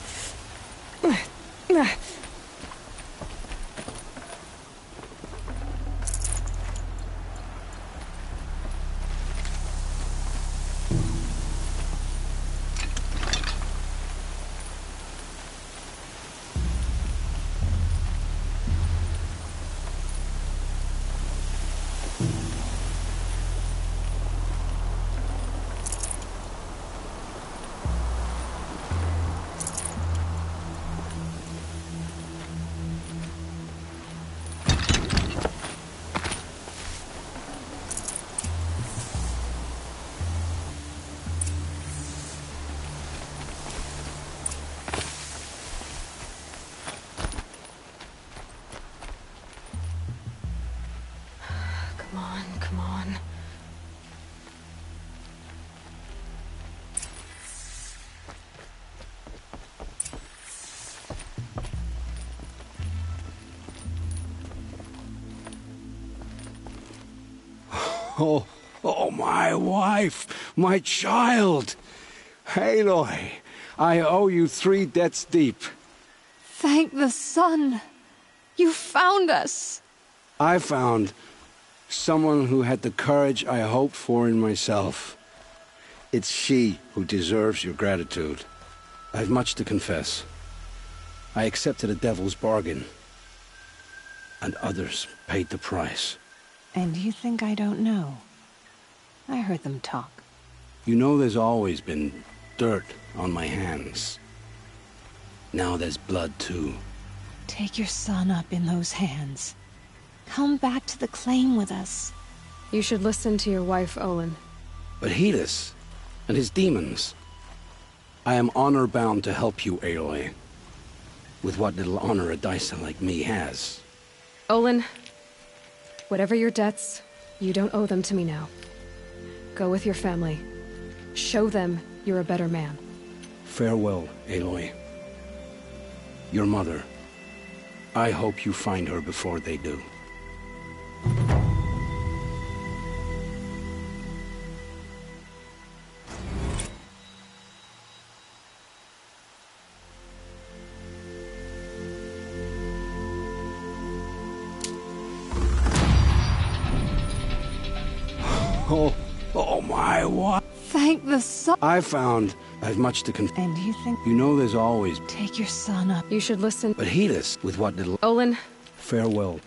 Come on. Oh, my wife, my child. Aloy, I owe you 3 debts deep. Thank the sun. You found us. I found someone who had the courage I hoped for in myself. It's she who deserves your gratitude. I've much to confess. I accepted a devil's bargain, and others paid the price. And you think I don't know? I heard them talk. You know there's always been dirt on my hands. Now there's blood, too. Take your son up in those hands. Come back to the claim with us. You should listen to your wife, Olin. But Helis and his demons. I am honor-bound to help you, Aloy. With what little honor a dicer like me has. Olin, whatever your debts, you don't owe them to me now. Go with your family. Show them you're a better man. Farewell, Aloy. Your mother. I hope you find her before they do. Oh my, what? Thank the sun. I've much to confess. And you think... You know there's always... Take your son up. You should listen. But Helis, with what little... Olin. Farewell.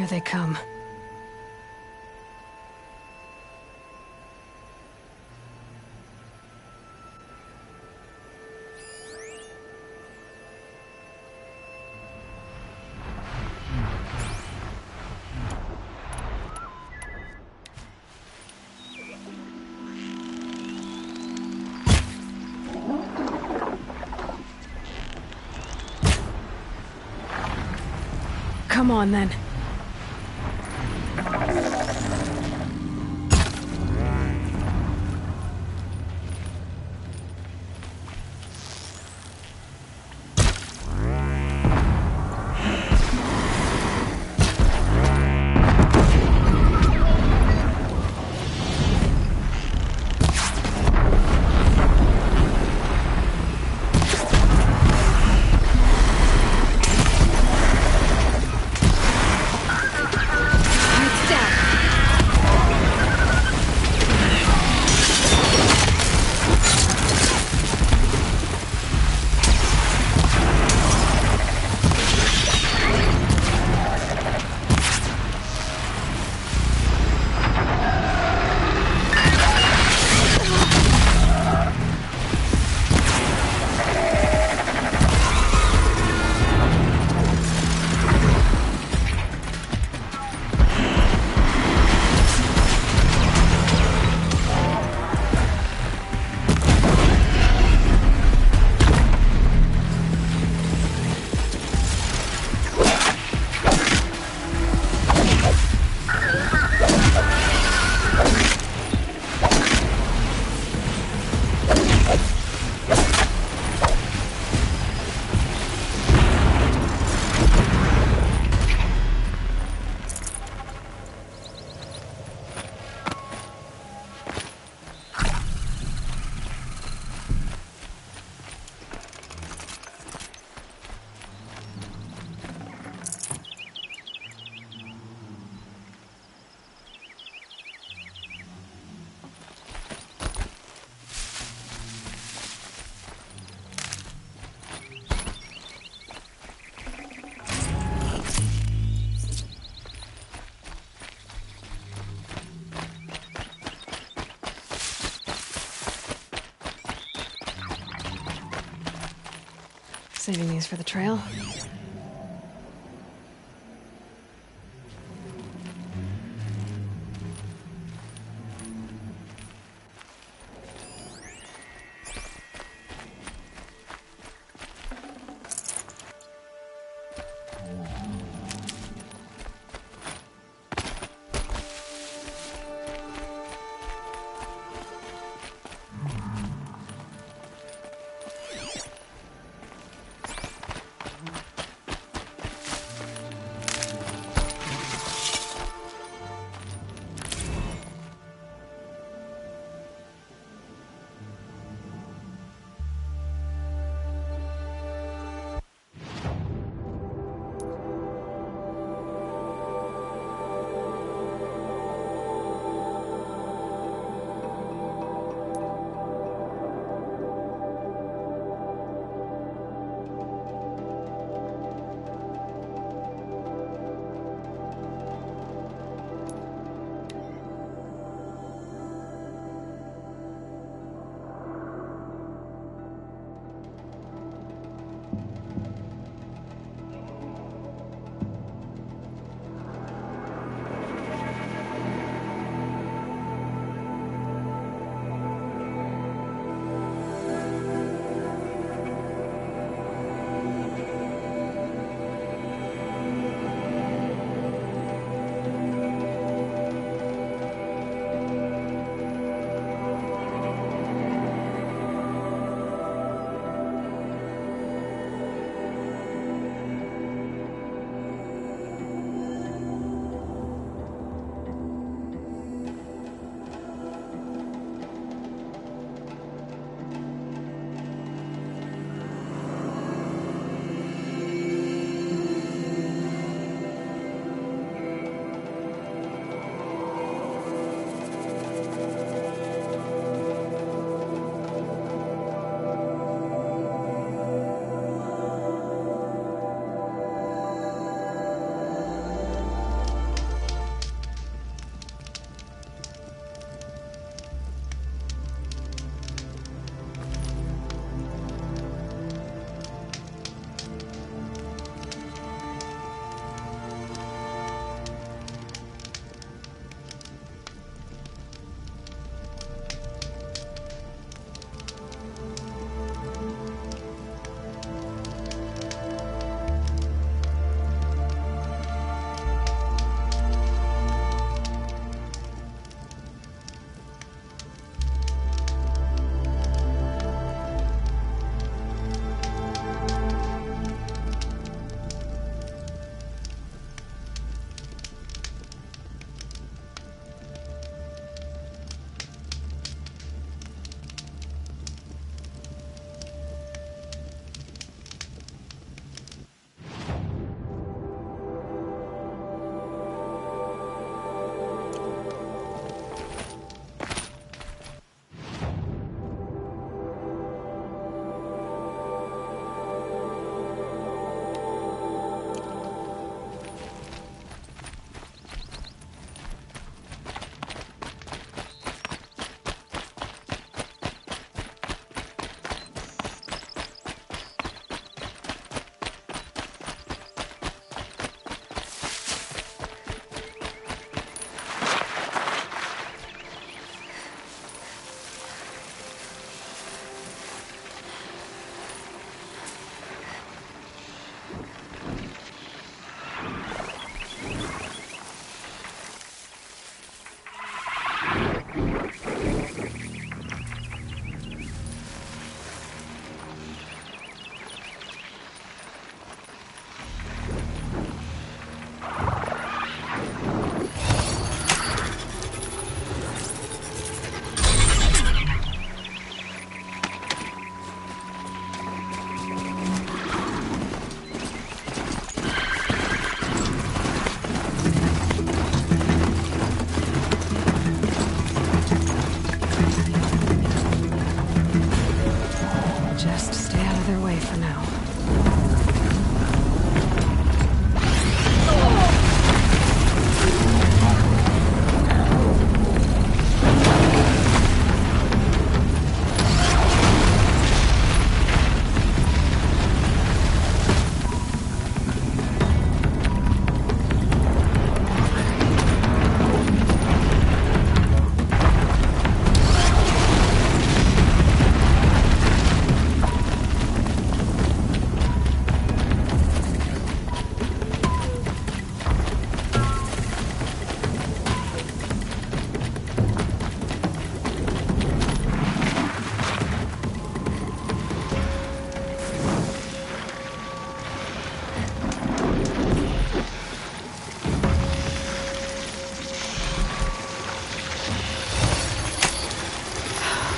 Here they come. Come on, then. Saving these for the trail.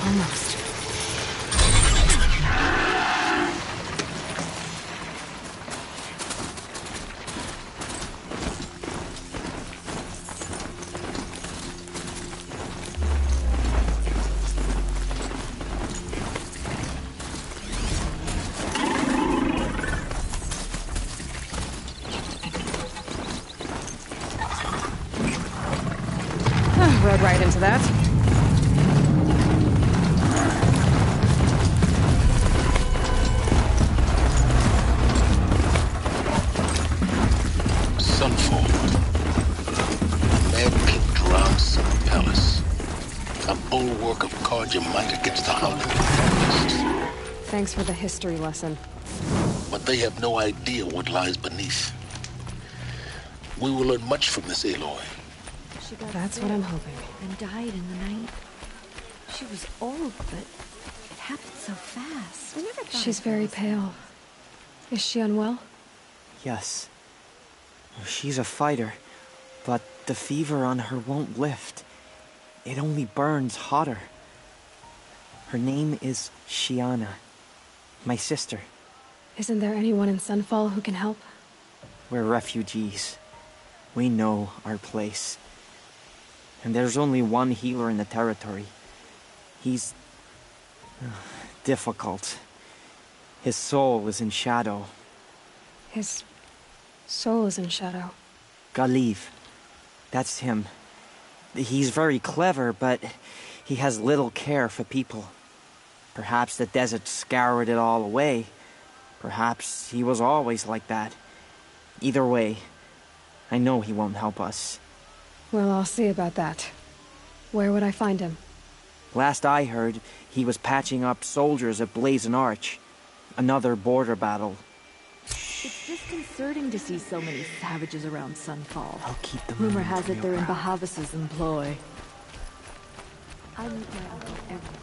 Almost. Rode right into that. Sunfall. Mad King drowns some palace. A bulwark of Karja might against the howling prophets. Thanks for the history lesson. But they have no idea what lies beneath. We will learn much from this Aloy. That's what I'm hoping. And died in the night. She was old, but it happened so fast. I never thought She's very pale. Is she unwell? Yes. She's a fighter, but the fever on her won't lift. It only burns hotter. Her name is Shiana, my sister. Isn't there anyone in Sunfall who can help? We're refugees. We know our place. And there's only one healer in the territory. He's difficult. His soul is in shadow. His soul is in shadow. Galiv. That's him. He's very clever, but he has little care for people. Perhaps the desert scoured it all away. Perhaps he was always like that. Either way, I know he won't help us. Well, I'll see about that. Where would I find him? Last I heard, he was patching up soldiers at Blazon Arch. Another border battle. It's disconcerting to see so many savages around Sunfall. I'll keep them. Rumor has it they're in Bahavas' employ. I meet my uncle every week.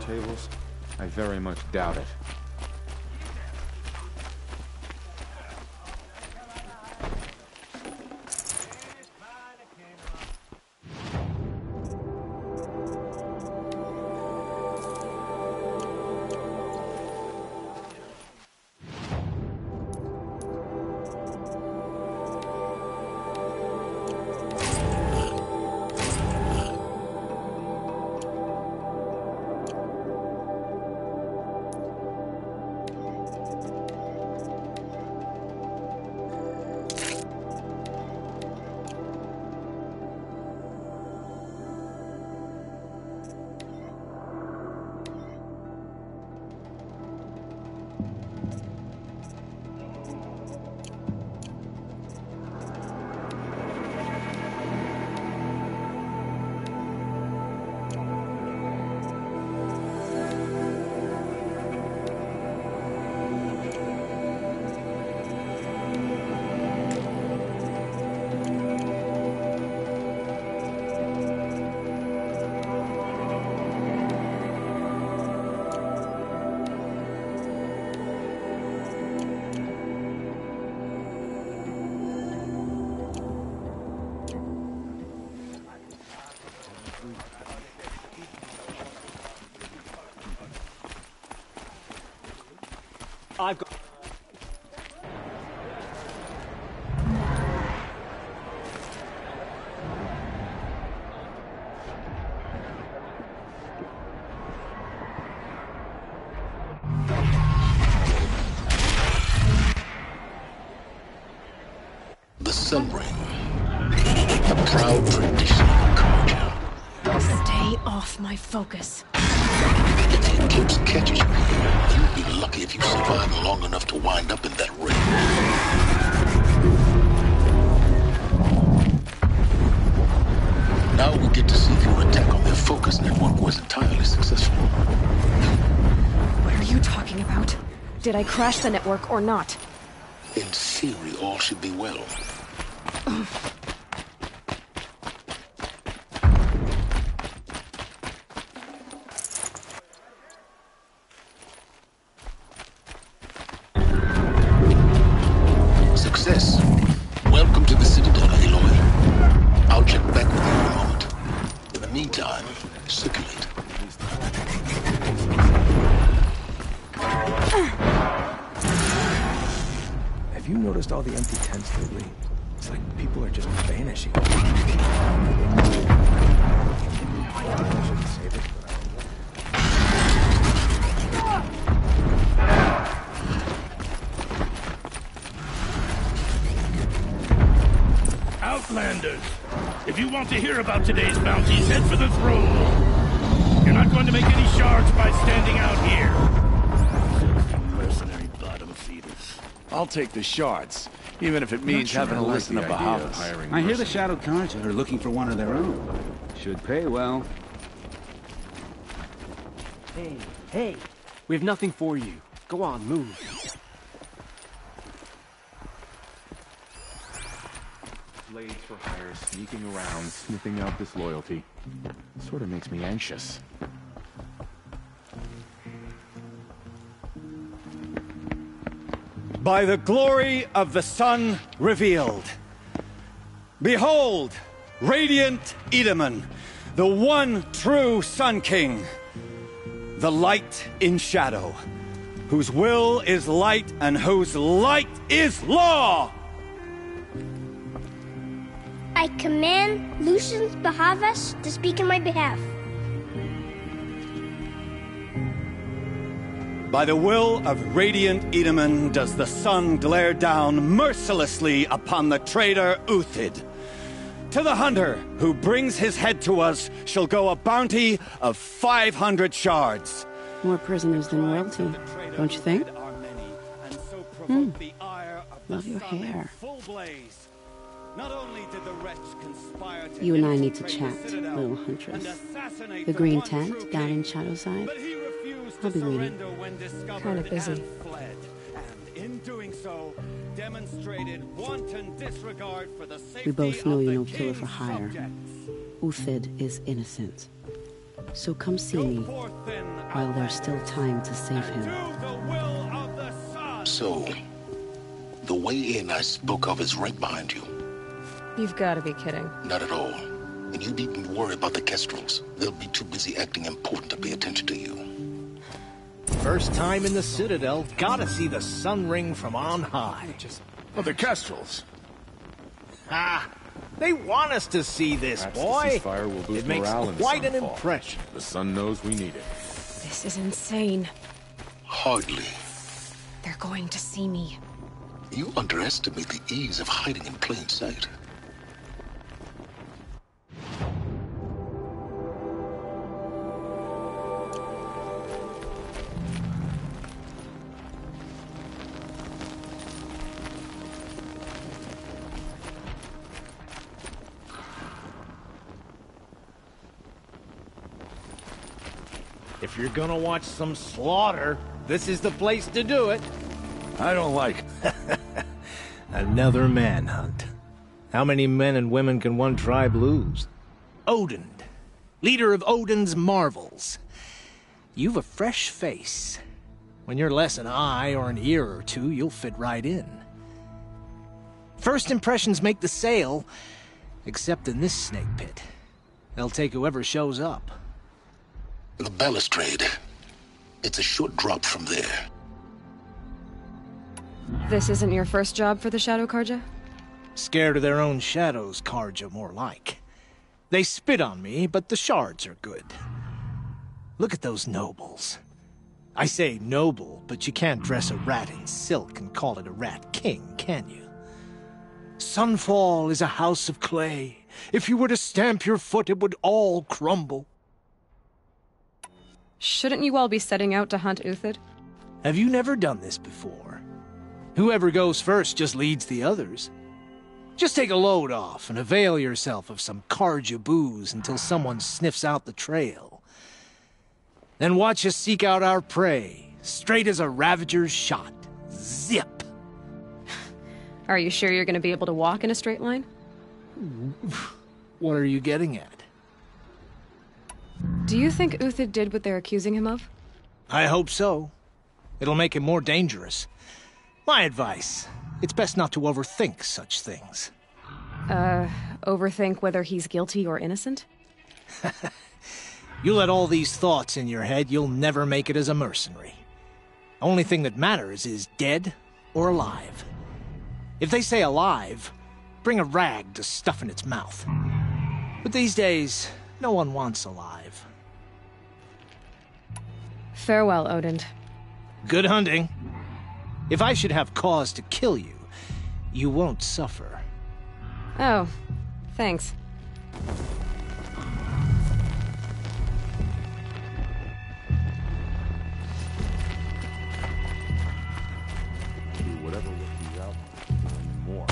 Tables? I very much doubt it. I've got... The Sun Ring. A proud tradition of Karja. Stay off my focus. If the eclipse catches you here, you'll be lucky if you survive long enough to wind up in that ring. Now we get to see if your attack on their focus network was entirely successful. Where are you you talking about? Did I crash the network or not? In theory, all should be well. Success. Welcome to the Citadel, Aloy. I'll check back with you in a moment. In the meantime, circulate. Have you noticed all the empty tents lately? It's like people are just vanishing. I shouldn't say this, but Outlanders, if you want to hear about today's bounties, head for the throne room. You're not going to make any shards by standing out here. Mercenary bottom feeders. I'll take the shards, even if it means having to listen to Bahavas. I hear the Shadow Carja are looking for one of their own. Should pay well. Hey, we have nothing for you. Go on, move. Blades for hire sneaking around, sniffing out disloyalty. Sort of makes me anxious. By the glory of the sun revealed. Behold, radiant Edaman, the one true Sun King, the light in shadow, whose will is light and whose light is law! I command Lucius Bahavas to speak in my behalf. By the will of radiant Edaman does the sun glare down mercilessly upon the traitor Uthid. To the hunter who brings his head to us shall go a bounty of 500 shards. More prisoners than royalty, don't you think? Love your hair. You and I need to chat, little huntress. The green tent down in Shadowside. I'll be waiting. Kind of busy. We both know you're no killer for hire. Uthid is innocent. So come see me while there's still time to save him. So, the way in I spoke of is right behind you. You've got to be kidding. Not at all. And you needn't worry about the Kestrels. They'll be too busy acting important to pay attention to you. First time in the Citadel, gotta see the sun ring from on high. Oh, the Kestrels. Ah, they want us to see this, Perhaps boy. The ceasefire will boost It makes morale in the quite an Sunfall. impression. The sun knows we need it. This is insane. Hardly. They're going to see me. You underestimate the ease of hiding in plain sight. If you're gonna watch some slaughter, this is the place to do it. I don't like Another manhunt. How many men and women can one tribe lose? Odin, leader of Odin's marvels. You've a fresh face. When you're less an eye or an ear or two, you'll fit right in. First impressions make the sale, except in this snake pit. They'll take whoever shows up. The balustrade. It's a short drop from there. This isn't your first job for the Shadow Carja? Scared of their own shadows, Carja, more like. They spit on me, but the shards are good. Look at those nobles. I say noble, but you can't dress a rat in silk and call it a rat king, can you? Sunfall is a house of clay. If you were to stamp your foot, it would all crumble. Shouldn't you all be setting out to hunt Uthid? Have you never done this before? Whoever goes first just leads the others. Just take a load off and avail yourself of some Carja booze until someone sniffs out the trail. Then watch us seek out our prey, Straight as a Ravager's shot. Zip! Are you sure you're gonna be able to walk in a straight line? What are you getting at? Do you think Uthid did what they're accusing him of? I hope so. It'll make him more dangerous. My advice, it's best not to overthink such things. Overthink whether he's guilty or innocent? You let all these thoughts in your head, you'll never make it as a mercenary. Only thing that matters is dead or alive. If they say alive, bring a rag to stuff in its mouth. But these days, no one wants alive. Farewell, Odin. Good hunting. If I should have cause to kill you, you won't suffer. Oh, thanks. Do whatever works you out more.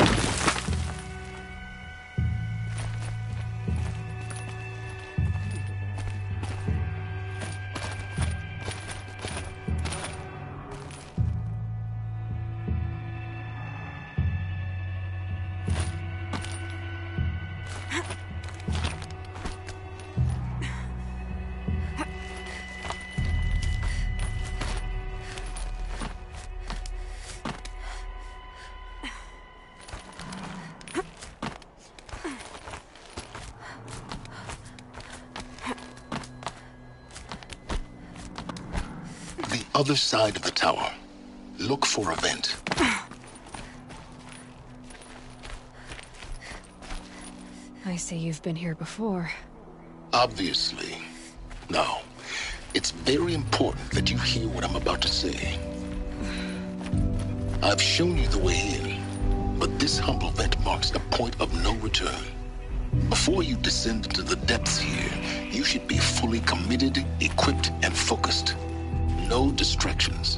Other side of the tower. Look for a vent. I see you've been here before. Obviously. Now, it's very important that you hear what I'm about to say. I've shown you the way in, but this humble vent marks a point of no return. Before you descend into the depths here, you should be fully committed, equipped, and focused. No distractions.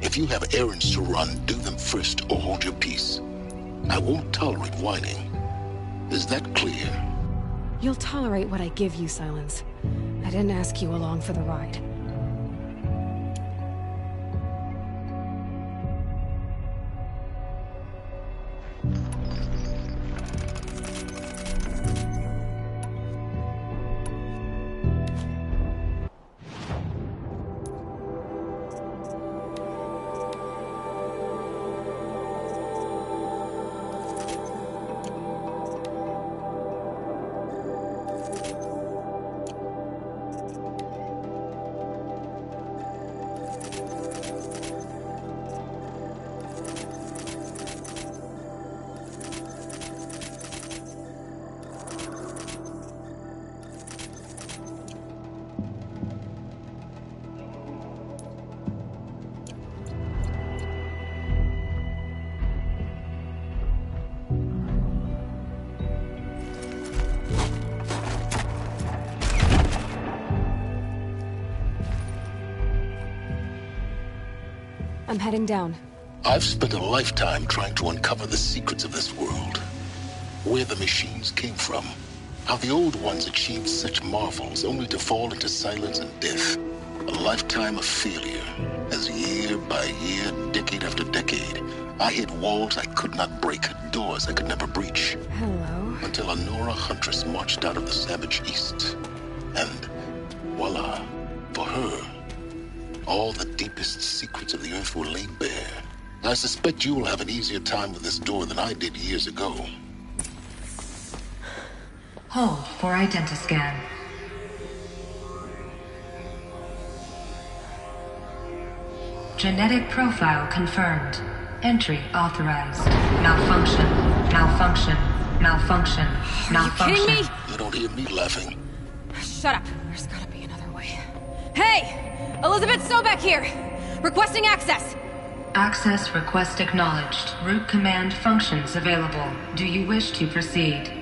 If you have errands to run, do them first or hold your peace. I won't tolerate whining. Is that clear? You'll tolerate what I give you, Silence. I didn't ask you along for the ride. I'm heading down. I've spent a lifetime trying to uncover the secrets of this world. Where the machines came from. How the old ones achieved such marvels only to fall into silence and death. A lifetime of failure. As year by year, decade after decade, I hit walls I could not break, doors I could never breach. Hello. Until a Nora huntress marched out of the savage east. And voila, for her, all the deepest secrets of the earth were laid bare. I suspect you will have an easier time with this door than I did years ago. Hold for identiscan. Genetic profile confirmed. Entry authorized. Malfunction. Malfunction. Malfunction. Malfunction. Are you kidding me? You don't hear me laughing. Shut up. There's gotta be another way. Hey! Elizabeth Sobek here! Requesting access! Access request acknowledged. Root command functions available. Do you wish to proceed?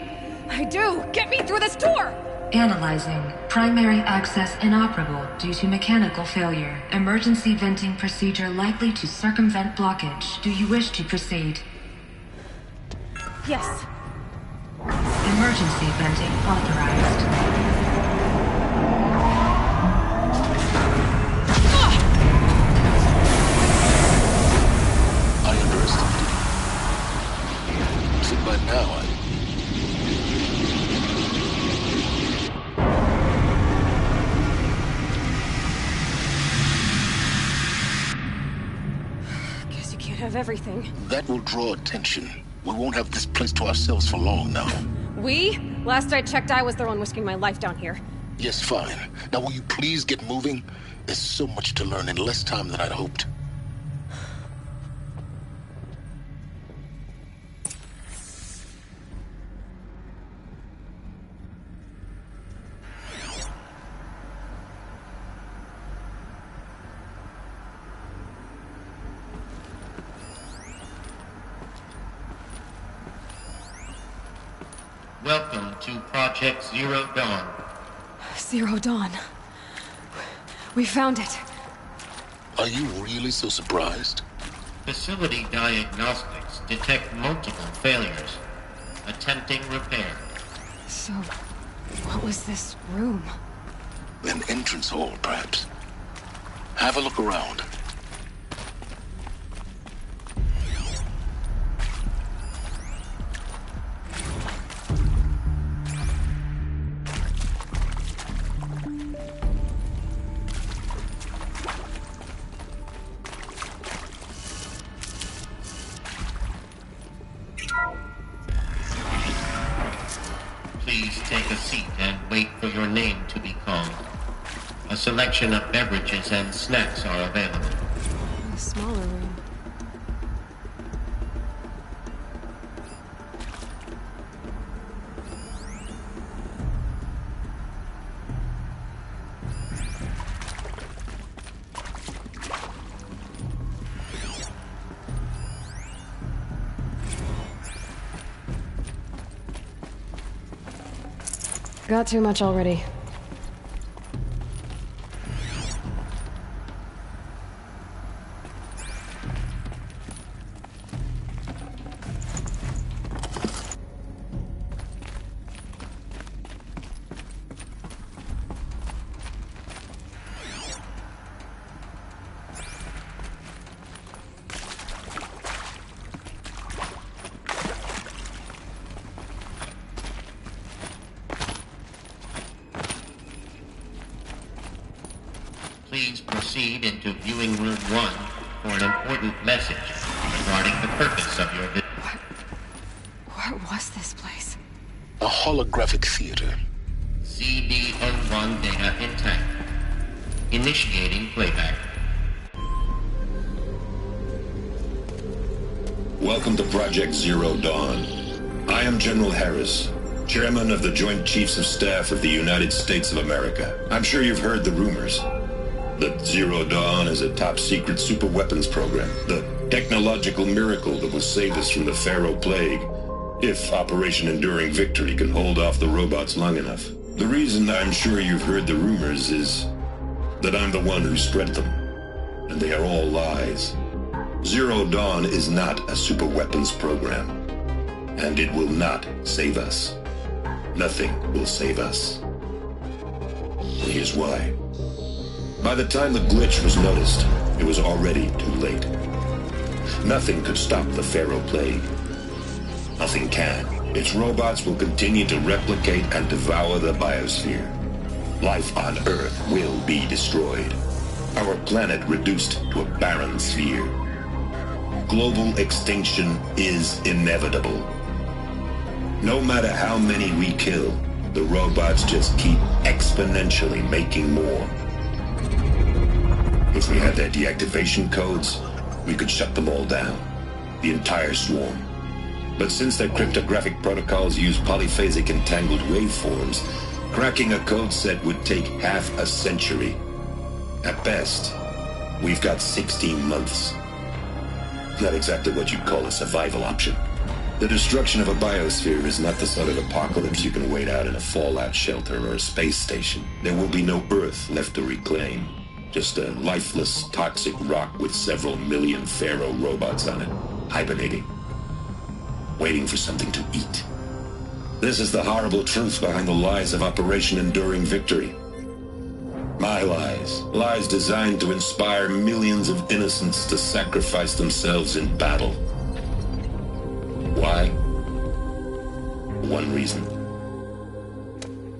I do! Get me through this door! Analyzing. Primary access inoperable due to mechanical failure. Emergency venting procedure likely to circumvent blockage. Do you wish to proceed? Yes. Emergency venting authorized. have everything. That will draw attention. We won't have this place to ourselves for long now. We? Last I checked, I was the one risking my life down here. Yes, fine. Now will you please get moving? There's so much to learn in less time than I'd hoped. Welcome to Project Zero Dawn. Zero Dawn. We found it. Are you really so surprised? Facility diagnostics detect multiple failures. Attempting repair. So, what was this room? An entrance hall, perhaps. Have a look around. Please take a seat and wait for your name to be called. A selection of beverages and snacks are available. A smaller room. Got too much already. Please proceed into viewing room 1 for an important message regarding the purpose of your visit. What was this place? A holographic theater. CD01 data intact. Initiating playback. Welcome to Project Zero Dawn. I am General Harris, Chairman of the Joint Chiefs of Staff of the United States of America. I'm sure you've heard the rumors that Zero Dawn is a top-secret super-weapons program, the technological miracle that will save us from the Pharaoh Plague, if Operation Enduring Victory can hold off the robots long enough. The reason I'm sure you've heard the rumors is that I'm the one who spread them, and they are all lies. Zero Dawn is not a super-weapons program, and it will not save us. Nothing will save us. Here's why. By the time the glitch was noticed, it was already too late. Nothing could stop the Pharaoh Plague. Nothing can. Its robots will continue to replicate and devour the biosphere. Life on Earth will be destroyed. Our planet reduced to a barren sphere. Global extinction is inevitable. No matter how many we kill, the robots just keep exponentially making more. If we had their deactivation codes, we could shut them all down. The entire swarm. But since their cryptographic protocols use polyphasic entangled waveforms, cracking a code set would take half a century. At best, we've got 16 months. Not exactly what you'd call a survival option. The destruction of a biosphere is not the sort of apocalypse you can wait out in a fallout shelter or a space station. There will be no Earth left to reclaim. Just a lifeless, toxic rock with several million Pharaoh robots on it, hibernating, waiting for something to eat. This is the horrible truth behind the lies of Operation Enduring Victory. My lies. Lies designed to inspire millions of innocents to sacrifice themselves in battle. Why? One reason.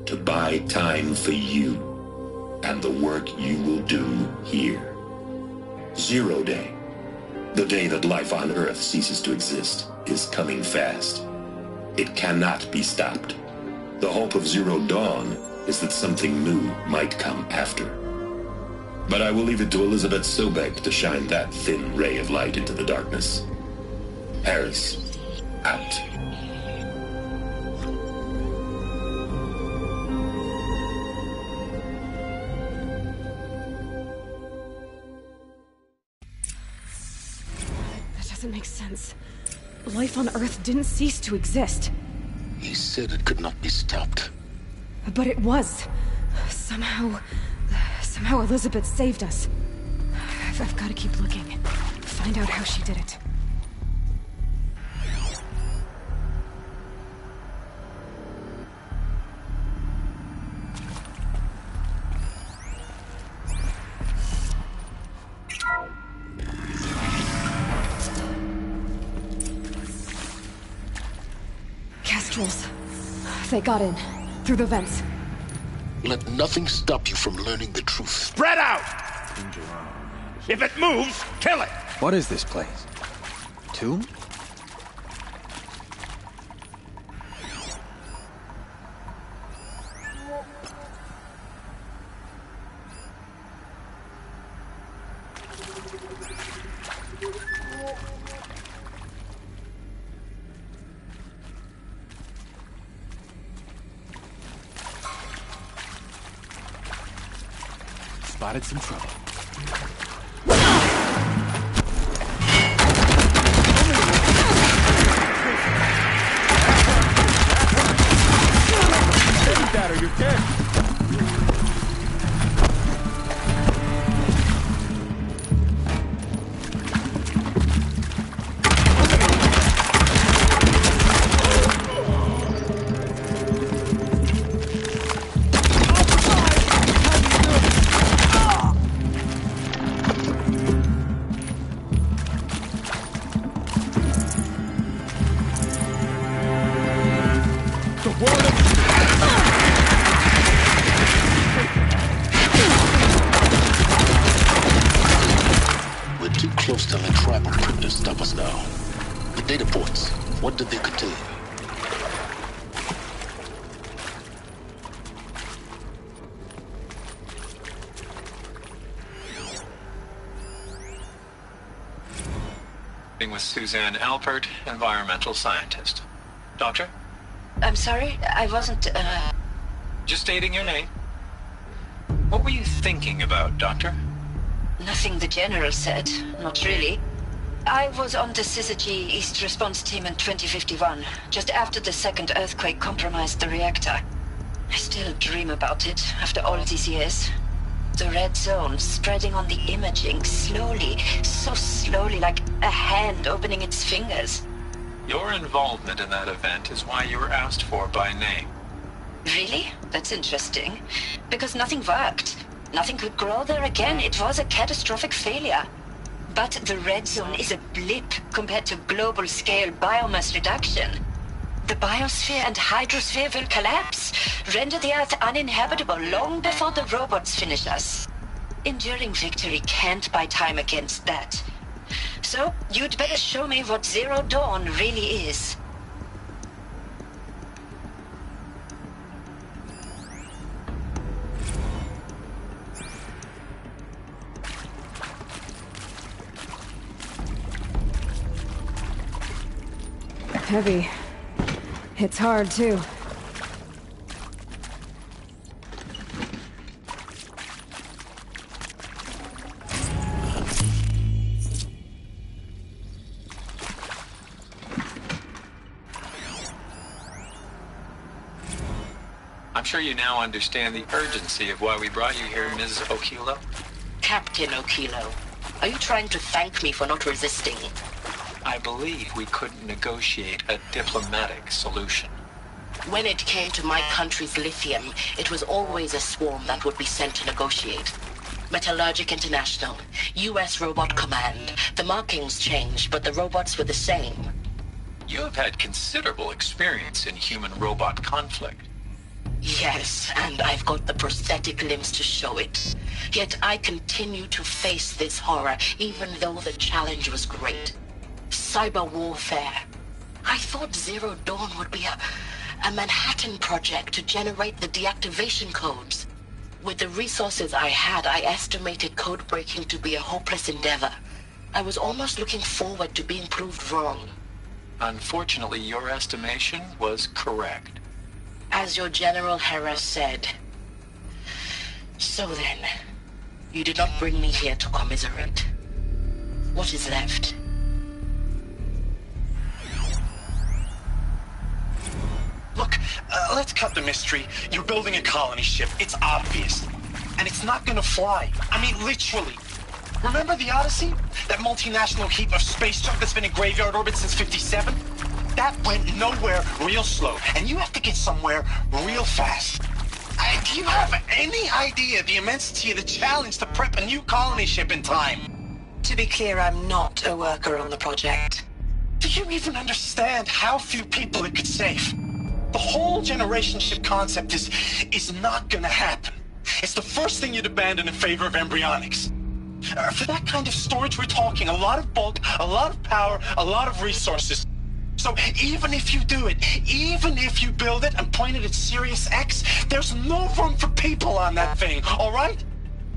To buy time for you and the work you will do here. Zero Day. The day that life on Earth ceases to exist is coming fast. It cannot be stopped. The hope of Zero Dawn is that something new might come after. But I will leave it to Elizabeth Sobek to shine that thin ray of light into the darkness. Harris, out. That doesn't make sense. Life on Earth didn't cease to exist. He said it could not be stopped. But it was. Somehow Elizabeth saved us. I've got to keep looking. Find out how she did it. Kestrels. They got in. Through the vents. Let nothing stop you from learning the truth. Spread out! If it moves, kill it! What is this place? Tomb? Spotted some trouble. Take that or you're dead. What did they contain? With Suzanne Alpert, environmental scientist. Doctor? I'm sorry, I wasn't, Just stating your name. What were you thinking about, Doctor? Nothing the General said, not really. I was on the Syzygy East Response Team in 2051, just after the second earthquake compromised the reactor. I still dream about it, after all these years. The red zone spreading on the imaging, slowly, so slowly, like a hand opening its fingers. Your involvement in that event is why you were asked for by name. Really? That's interesting. Because nothing worked. Nothing could grow there again. It was a catastrophic failure. But the red zone is a blip compared to global-scale biomass reduction. The biosphere and hydrosphere will collapse, render the Earth uninhabitable long before the robots finish us. Enduring victory can't buy time against that. So, you'd better show me what Zero Dawn really is. Heavy. It's hard, too. I'm sure you now understand the urgency of why we brought you here, Ms. Okilo. Captain Okilo, are you trying to thank me for not resisting? I believe we couldn't negotiate a diplomatic solution. When it came to my country's lithium, it was always a swarm that would be sent to negotiate. Metallurgic International, U.S. Robot Command. The markings changed, but the robots were the same. You have had considerable experience in human-robot conflict. Yes, and I've got the prosthetic limbs to show it. Yet I continue to face this horror, even though the challenge was great. Cyber warfare. I thought Zero Dawn would be a Manhattan project to generate the deactivation codes. With the resources I had, I estimated code breaking to be a hopeless endeavor. I was almost looking forward to being proved wrong. Unfortunately, your estimation was correct. As your General Hera said. So then, you did not bring me here to commiserate. What is left? Look, let's cut the mystery. You're building a colony ship. It's obvious. And it's not gonna fly. I mean, literally. Remember the Odyssey? That multinational heap of space junk that's been in graveyard orbit since '57? That went nowhere real slow. And you have to get somewhere real fast. Do you have any idea the immensity of the challenge to prep a new colony ship in time? To be clear, I'm not a worker on the project. Do you even understand how few people it could save? The whole generation ship concept is not gonna happen. It's the first thing you'd abandon in favor of embryonics. For that kind of storage, we're talking a lot of bulk, a lot of power, a lot of resources. So even if you do it, even if you build it and point it at Sirius X, there's no room for people on that thing, all right?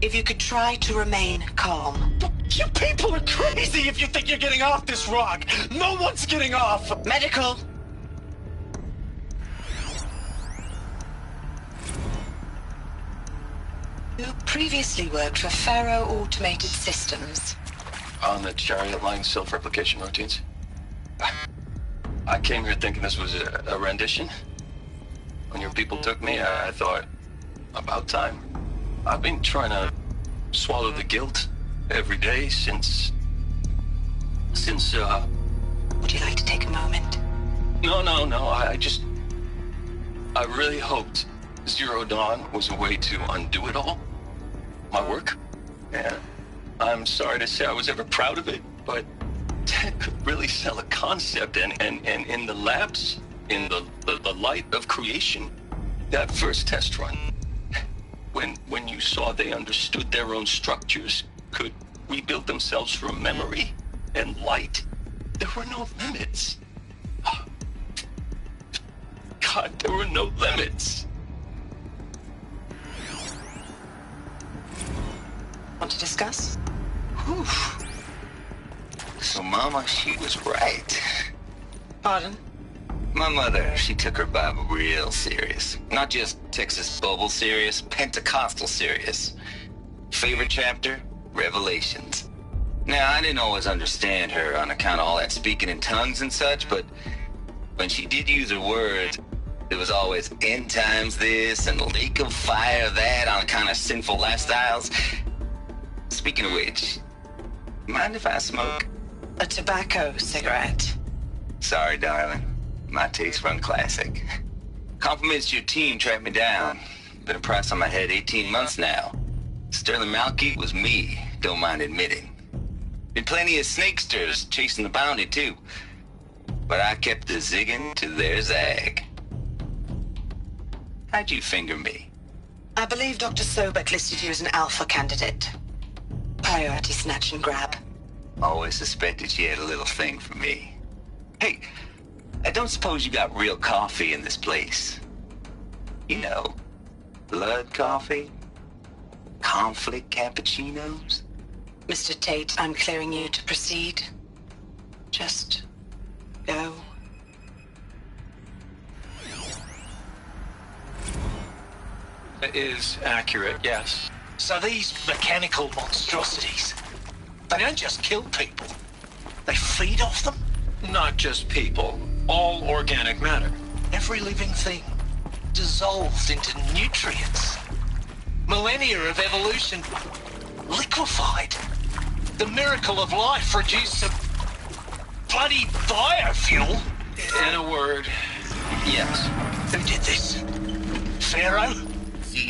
If you could try to remain calm. You people are crazy if you think you're getting off this rock. No one's getting off. Medical. You previously worked for Faro Automated Systems. On the Chariot Line self-replication routines? I came here thinking this was a rendition. When your people took me, I thought, about time. I've been trying to swallow the guilt every day since... Would you like to take a moment? No, I really hoped Zero Dawn was a way to undo it all. My work. And I'm sorry to say I was ever proud of it, but Ted could really sell a concept, and in the labs, in the light of creation, that first test run, when you saw they understood their own structures, could rebuild themselves from memory and light, there were no limits. God, there were no limits. Want to discuss? Whew. So Mama, she was right. Pardon? My mother, she took her Bible real serious. Not just Texas Bible serious, Pentecostal serious. Favorite chapter? Revelations. Now, I didn't always understand her on account of all that speaking in tongues and such, but when she did use her words, it was always end times this and lake of fire that on account of sinful lifestyles. Speaking of which, mind if I smoke? A tobacco cigarette. Sorry, darling. My taste run classic. Compliments to your team tracked me down. Been a price on my head 18 months now. Sterling Malky was me, don't mind admitting. Been plenty of snakesters chasing the bounty, too. But I kept the zigging to their zag. How'd you finger me? I believe Dr. Sobek listed you as an alpha candidate. Priority snatch and grab. Always suspected she had a little thing for me. Hey, I don't suppose you got real coffee in this place. You know, blood coffee? Conflict cappuccinos? Mr. Tate, I'm clearing you to proceed. Just go. It is accurate, yes. So these mechanical monstrosities, they don't just kill people. They feed off them? Not just people. All organic matter. Every living thing dissolved into nutrients. Millennia of evolution liquefied. The miracle of life reduced to bloody biofuel. In a word, yes. Who did this? Pharaoh?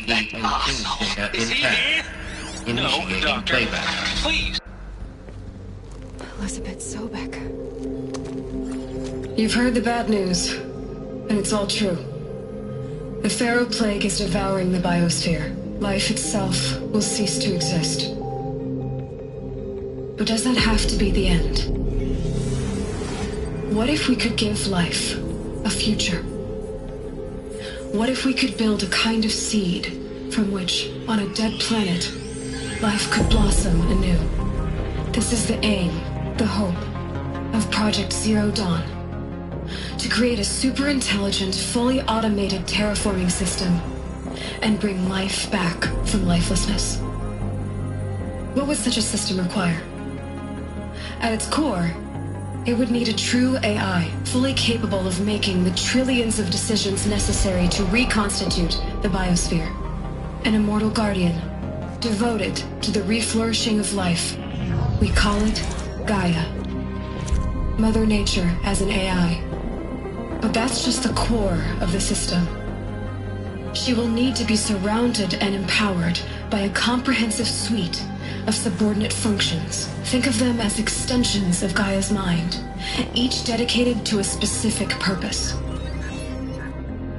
That arsehole. Is he here? No, Doctor. Please. Elizabeth Sobek. You've heard the bad news, and it's all true. The Pharaoh Plague is devouring the biosphere. Life itself will cease to exist. But does that have to be the end? What if we could give life a future? What if we could build a kind of seed from which, on a dead planet, life could blossom anew? This is the aim, the hope, of Project Zero Dawn. To create a super-intelligent, fully automated terraforming system and bring life back from lifelessness. What would such a system require? At its core, it would need a true AI, fully capable of making the trillions of decisions necessary to reconstitute the biosphere. An immortal guardian, devoted to the reflourishing of life. We call it Gaia. Mother Nature as an AI. But that's just the core of the system. She will need to be surrounded and empowered by a comprehensive suite of subordinate functions. Think of them as extensions of Gaia's mind, each dedicated to a specific purpose.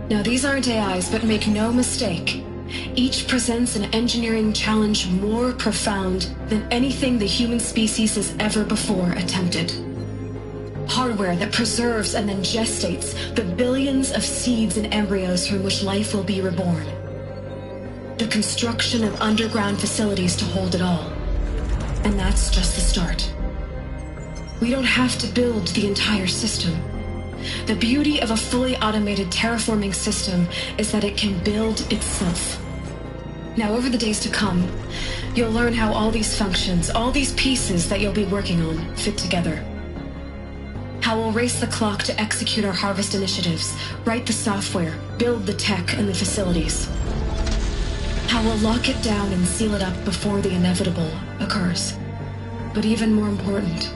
Now, these aren't AIs, but make no mistake, each presents an engineering challenge more profound than anything the human species has ever before attempted. Hardware that preserves and then gestates the billions of seeds and embryos from which life will be reborn. The construction of underground facilities to hold it all. And that's just the start. We don't have to build the entire system. The beauty of a fully automated terraforming system is that it can build itself. Now, over the days to come, you'll learn how all these functions, all these pieces that you'll be working on, fit together. How we'll race the clock to execute our harvest initiatives, write the software, build the tech and the facilities. How we'll lock it down and seal it up before the inevitable occurs. But even more important,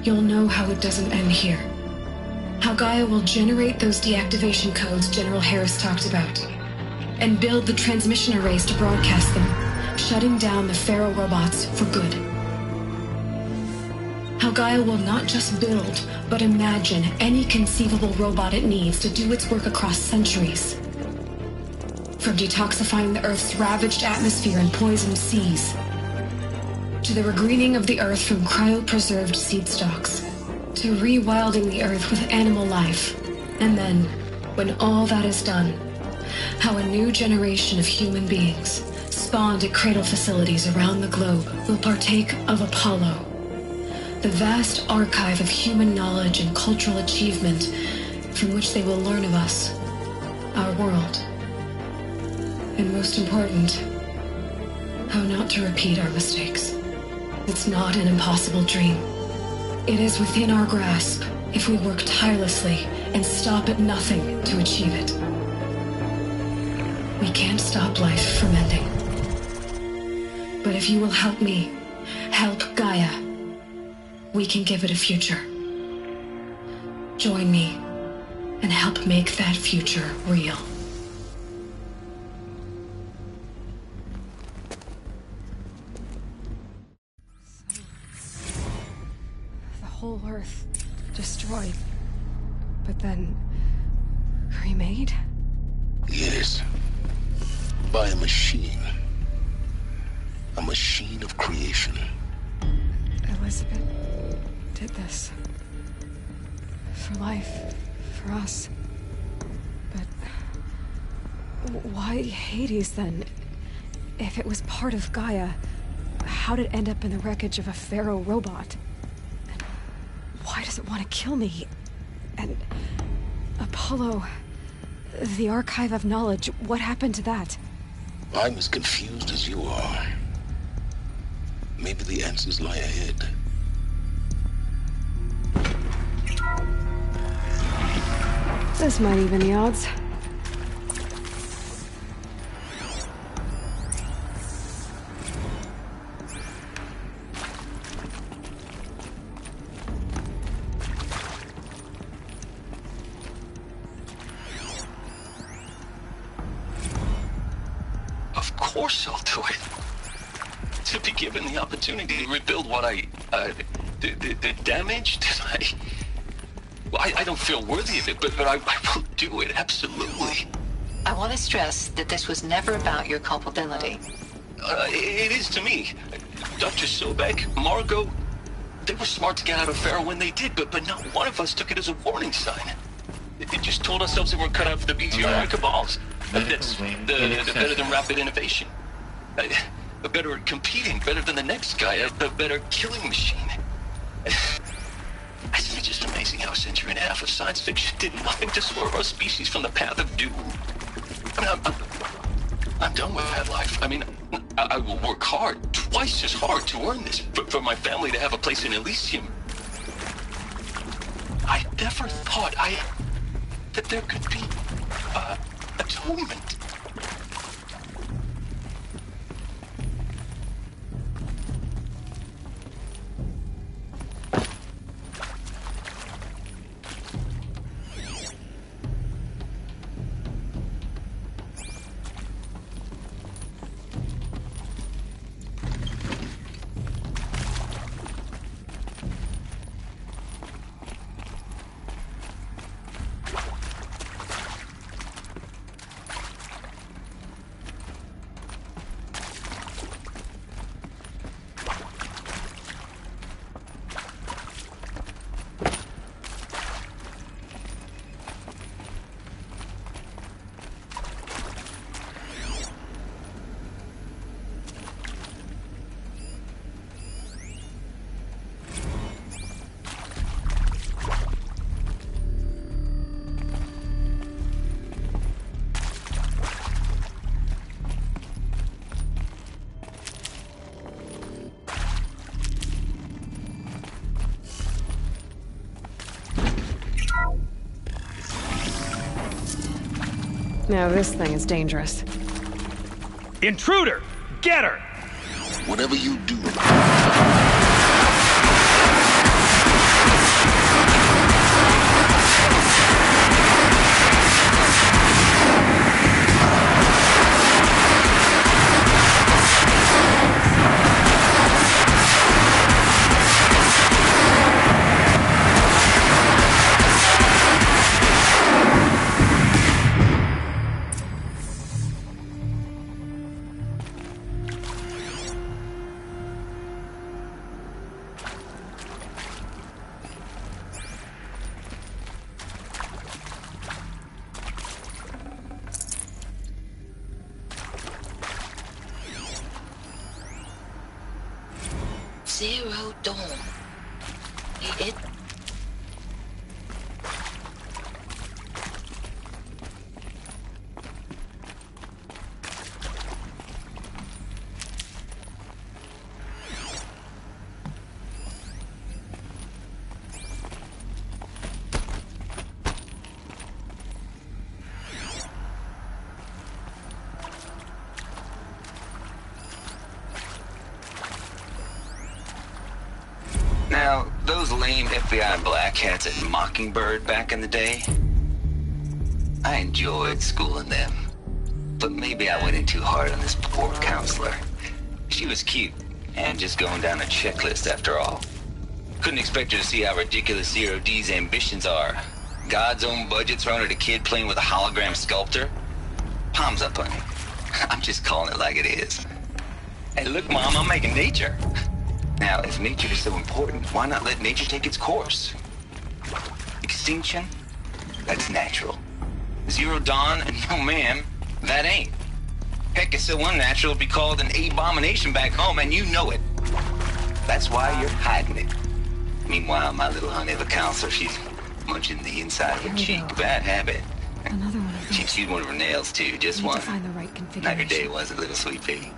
you'll know how it doesn't end here. How Gaia will generate those deactivation codes General Harris talked about, and build the transmission arrays to broadcast them, shutting down the Pharaoh robots for good. How Gaia will not just build, but imagine any conceivable robot it needs to do its work across centuries. From detoxifying the Earth's ravaged atmosphere and poisoned seas, to the regreening of the Earth from cryopreserved seed stalks, to rewilding the Earth with animal life. And then, when all that is done, how a new generation of human beings, spawned at cradle facilities around the globe, will partake of Apollo, the vast archive of human knowledge and cultural achievement from which they will learn of us, our world. And most important, how not to repeat our mistakes. It's not an impossible dream. It is within our grasp if we work tirelessly and stop at nothing to achieve it. We can't stop life from ending. But if you will help me, help Gaia, we can give it a future. Join me and help make that future real. The whole Earth destroyed, but then remade? Yes. By a machine. A machine of creation. Elizabeth did this. For life. For us. But why Hades then? If it was part of Gaia, how'd it end up in the wreckage of a Pharaoh robot? And why does it want to kill me? And Apollo, the archive of knowledge, what happened to that? I'm as confused as you are. Maybe the answers lie ahead. This might even the odds. Of course I'll do it. To be given the opportunity to rebuild what the damage that I don't feel worthy of it, but I will do it, absolutely. I want to stress that this was never about your culpability. It is to me. Dr. Sobek, Margot, they were smart to get out of Pharaoh when they did, but not one of us took it as a warning sign. They just told ourselves they weren't cut out for the BTR cabals. That's better than rapid innovation. Better at competing, better than the next guy, a better killing machine. It's just amazing how a century and a half of science fiction did nothing to swerve our species from the path of doom. I mean, I'm done with that life. I mean, I will work hard, twice as hard to earn this, for my family to have a place in Elysium. I never thought that there could be atonement. Now this thing is dangerous. Intruder! Get her! Whatever you do... Zero Dawn. It... Now, those lame FBI black hats at Mockingbird back in the day, I enjoyed schooling them. But maybe I went in too hard on this poor counselor. She was cute, and just going down a checklist after all. Couldn't expect her to see how ridiculous Zero D's ambitions are. God's own budget thrown at a kid playing with a hologram sculptor? Palms up on you. I'm just calling it like it is. Hey, look, Mom, I'm making nature. Now, if nature is so important, why not let nature take its course? Extinction? That's natural. Zero Dawn? No, ma'am, that ain't. Heck, it's so unnatural to be called an abomination back home, and you know it. That's why you're hiding it. Meanwhile, my little honey of a counselor, she's munching the inside of her cheek. Bad habit. Another one of those. She chewed one of her nails, too, just one. To find the right configuration. Not your day, was it, little sweet pea?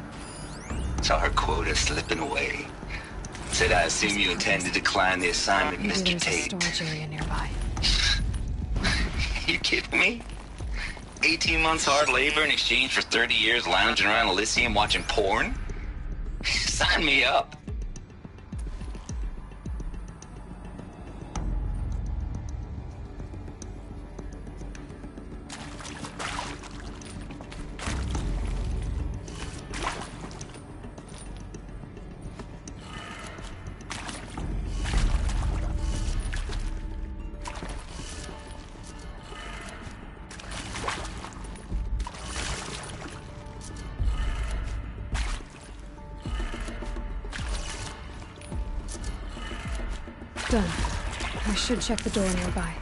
Saw her quota slipping away. Said, I assume you intend to decline the assignment, Maybe Mr. there's Tate. a storage area nearby. You kidding me? 18 months hard labor in exchange for 30 years lounging around Elysium watching porn? Sign me up. Done. I should check the door nearby.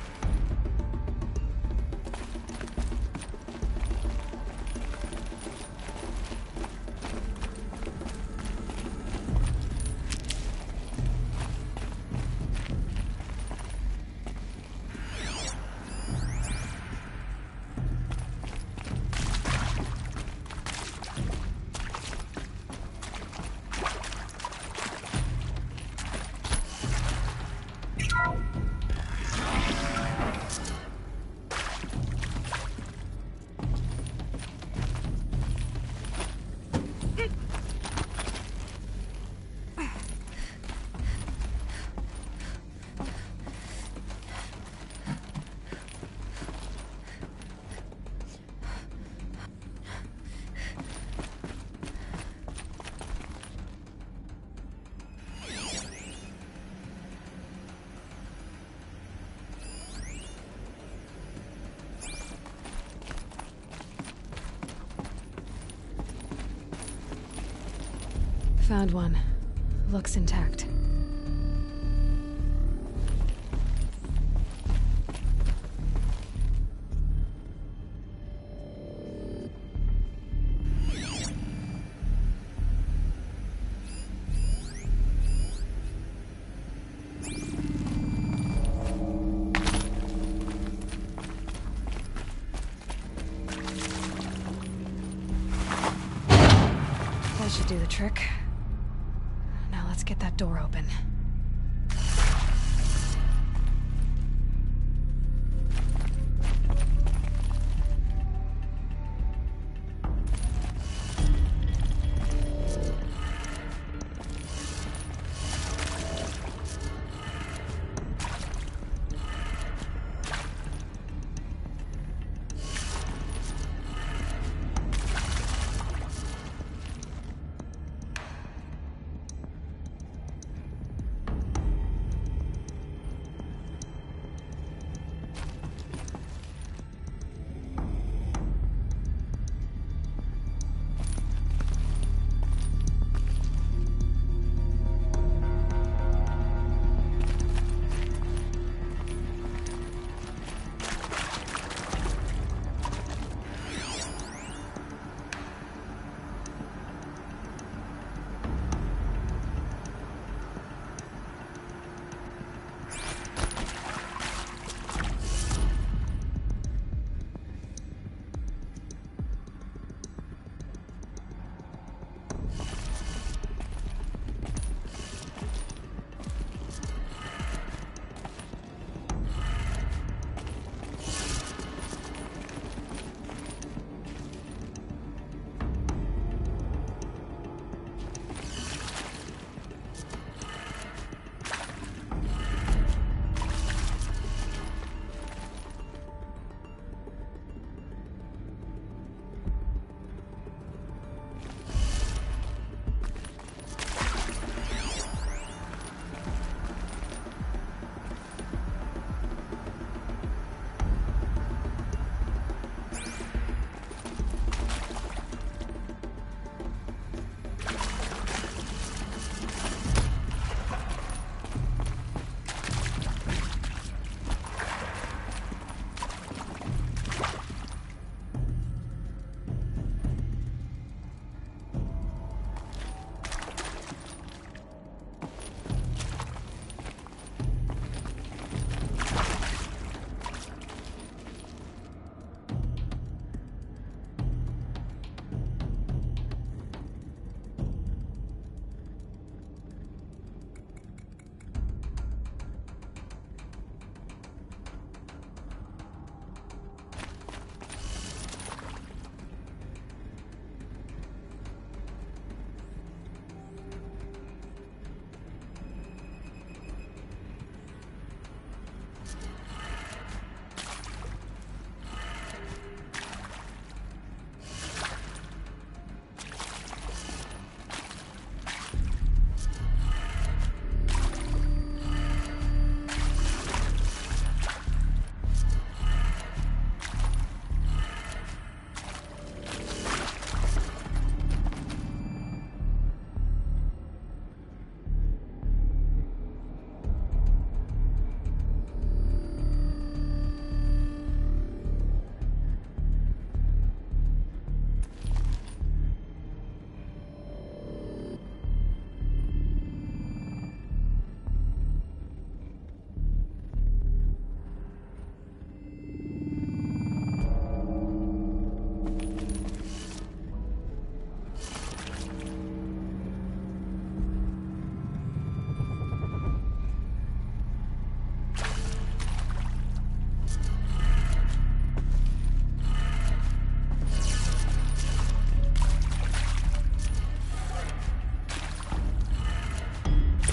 Found one. Looks intact. That should do the trick. Now let's get that door open.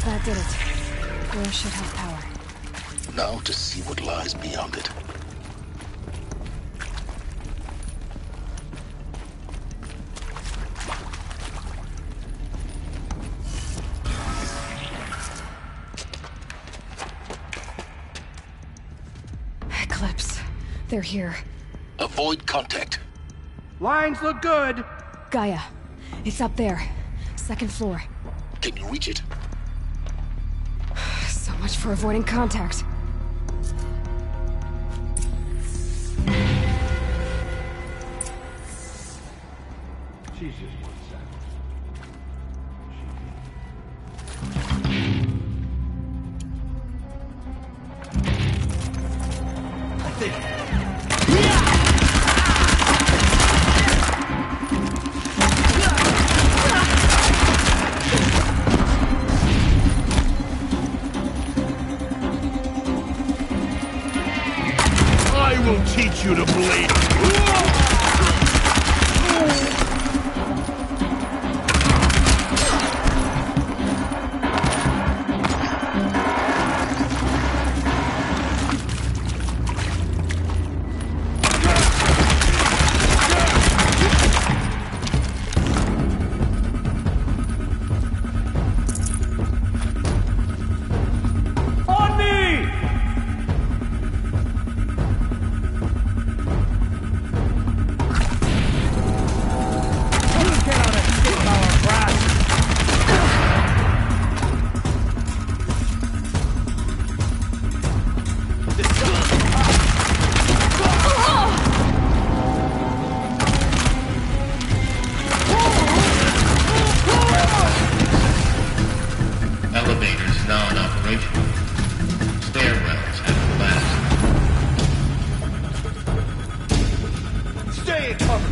That did it. Door should have power. Now to see what lies beyond it. Eclipse. They're here. Avoid contact. Lines look good. Gaia. It's up there. Second floor. Can you reach it? So much for avoiding contact. She's just one second. I think. I will teach you to bleed. On me! Get on it, stick power crash. Elevators now in operation. Stairwells have collapsed. Stay in cover.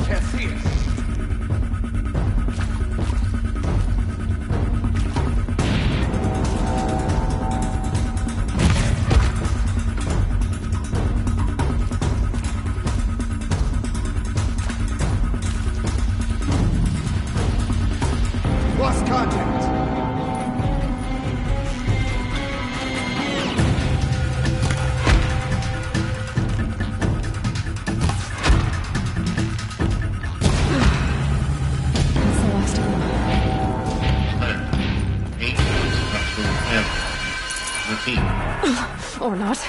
Can't see us. Lost contact. That's the last of them. Alert. 8 structural failure. Repeat. Or not.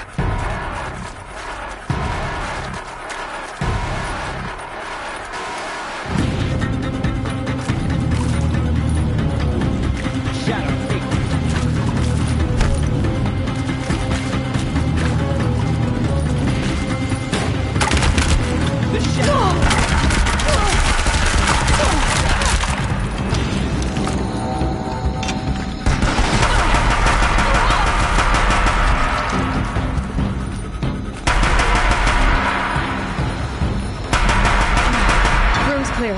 Room's clear.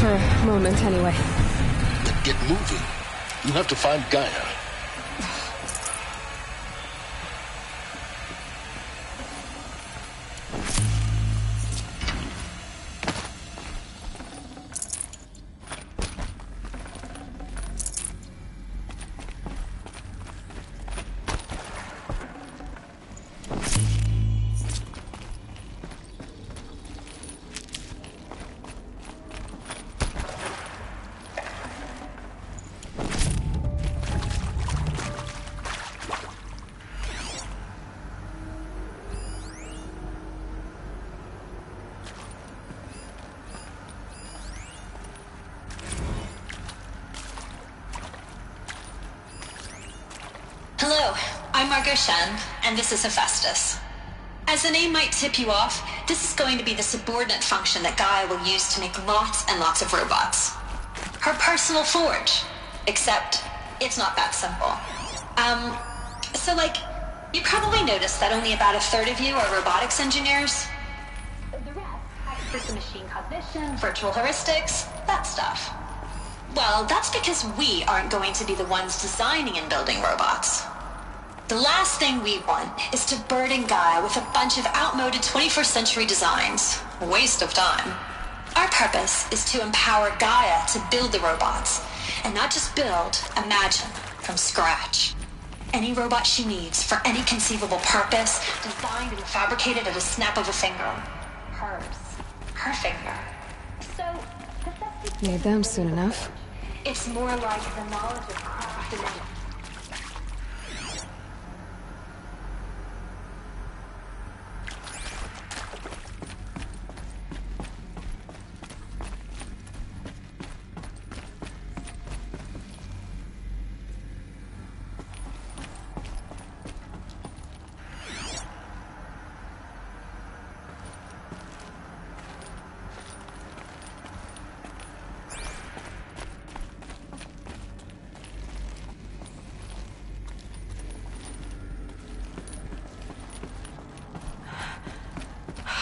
For a moment, anyway. Then get moving. You have to find Gaia. Hello, I'm Margot Shen, and this is Hephaestus. As the name might tip you off, this is going to be the subordinate function that Gaia will use to make lots and lots of robots. Her personal forge. Except, it's not that simple. You probably noticed that only about a third of you are robotics engineers. The rest, experts in machine cognition, virtual heuristics, that stuff. Well, that's because we aren't going to be the ones designing and building robots. The last thing we want is to burden Gaia with a bunch of outmoded 21st century designs. A waste of time. Our purpose is to empower Gaia to build the robots, and not just build, imagine, from scratch. Any robot she needs, for any conceivable purpose, designed and fabricated at a snap of a finger. Hers. Her finger. So, Need them soon enough. it's more like the knowledge of craft and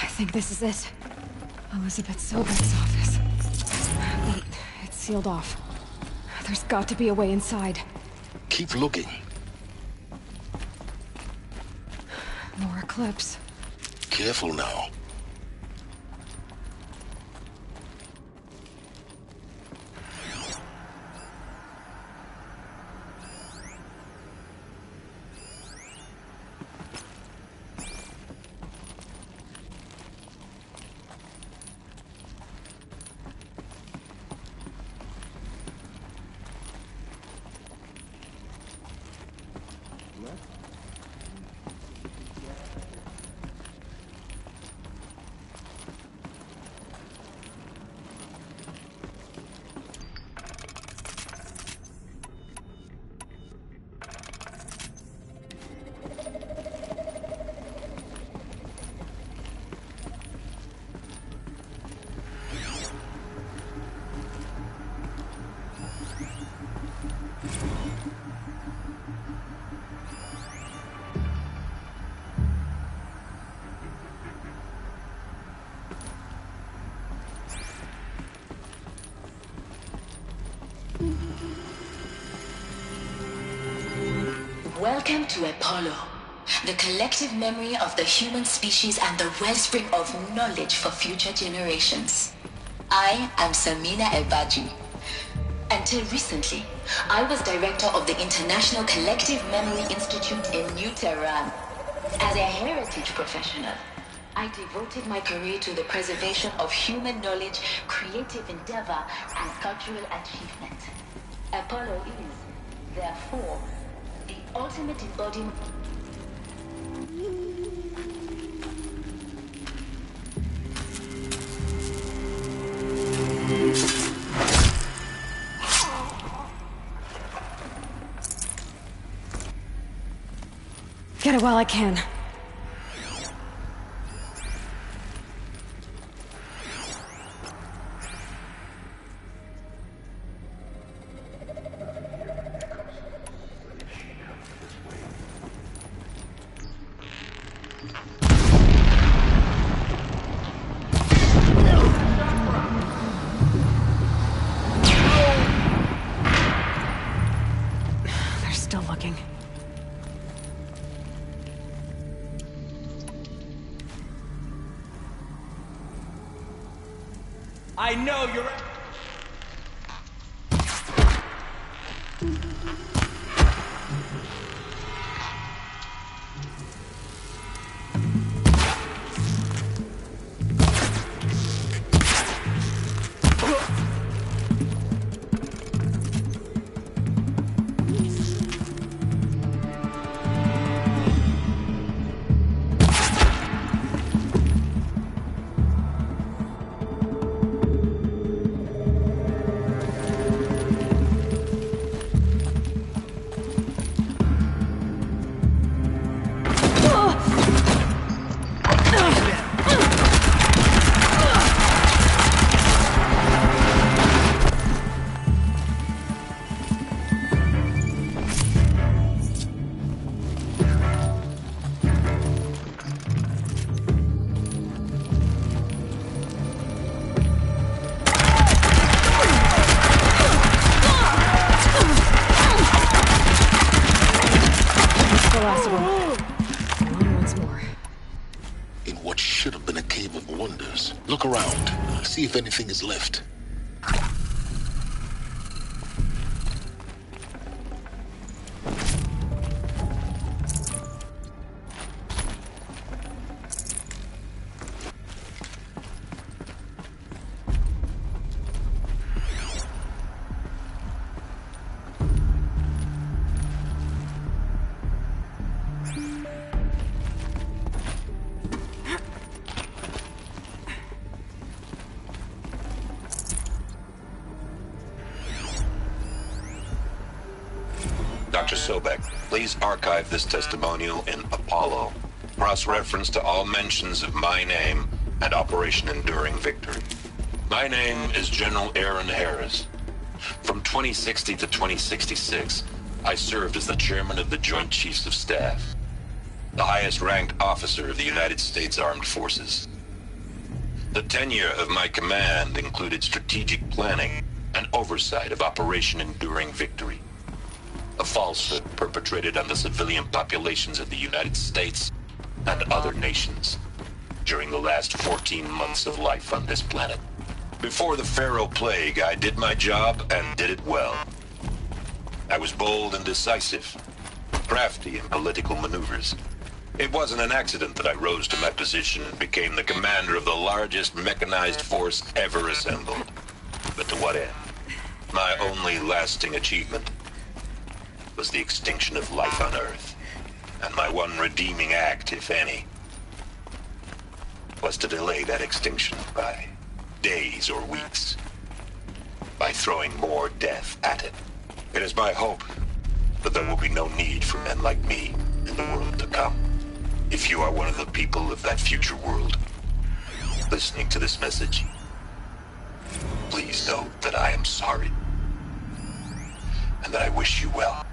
I think this is it. Elizabeth Sobek's office. Wait, it's sealed off. There's got to be a way inside. Keep looking. More eclipse. Careful now. Welcome to Apollo, the collective memory of the human species and the wellspring of knowledge for future generations. I am Samina Ebaji. Until recently, I was director of the International Collective Memory Institute in New Tehran. As a heritage professional, I devoted my career to the preservation of human knowledge, creative endeavor, and cultural achievement. Apollo is, therefore, the ultimate embodiment. Get it while I can. I know you're... Look around. See if anything is left. Dr. Sobek, please archive this testimonial in Apollo. Cross-reference to all mentions of my name and Operation Enduring Victory. My name is General Aaron Harris. From 2060 to 2066, I served as the chairman of the Joint Chiefs of Staff, the highest-ranked officer of the United States Armed Forces. The tenure of my command included strategic planning and oversight of Operation Enduring Victory, a falsehood perpetrated on the civilian populations of the United States and other nations during the last 14 months of life on this planet. Before the Pharaoh Plague, I did my job and did it well. I was bold and decisive, crafty in political maneuvers. It wasn't an accident that I rose to my position and became the commander of the largest mechanized force ever assembled. But to what end? My only lasting achievement was the extinction of life on Earth. And my one redeeming act, if any, was to delay that extinction by days or weeks, by throwing more death at it. It is my hope that there will be no need for men like me in the world to come. If you are one of the people of that future world listening to this message, please know that I am sorry and that I wish you well.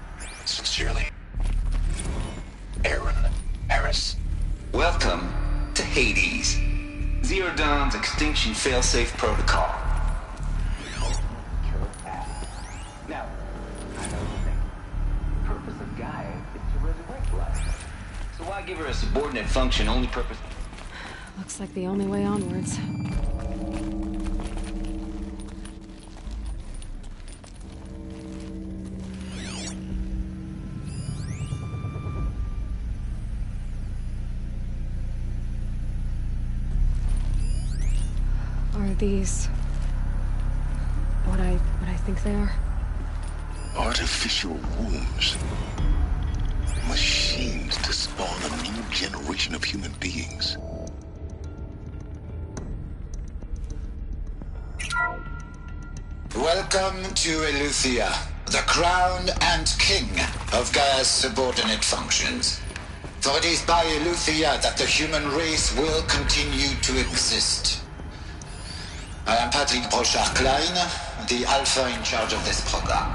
Sincerely, Aaron Harris. Welcome to Hades, Zero Dawn's extinction failsafe protocol. Now, I know you think the purpose of Gaia is to resurrect life. So why give her a subordinate function only purpose? Looks like the only way onwards. Are these what I think they are? Artificial wombs. Machines to spawn a new generation of human beings. Welcome to Eleuthia, the crown and king of Gaia's subordinate functions. For it is by Eleuthia that the human race will continue to exist. I am Patrick Brochard-Klein, the Alpha in charge of this program.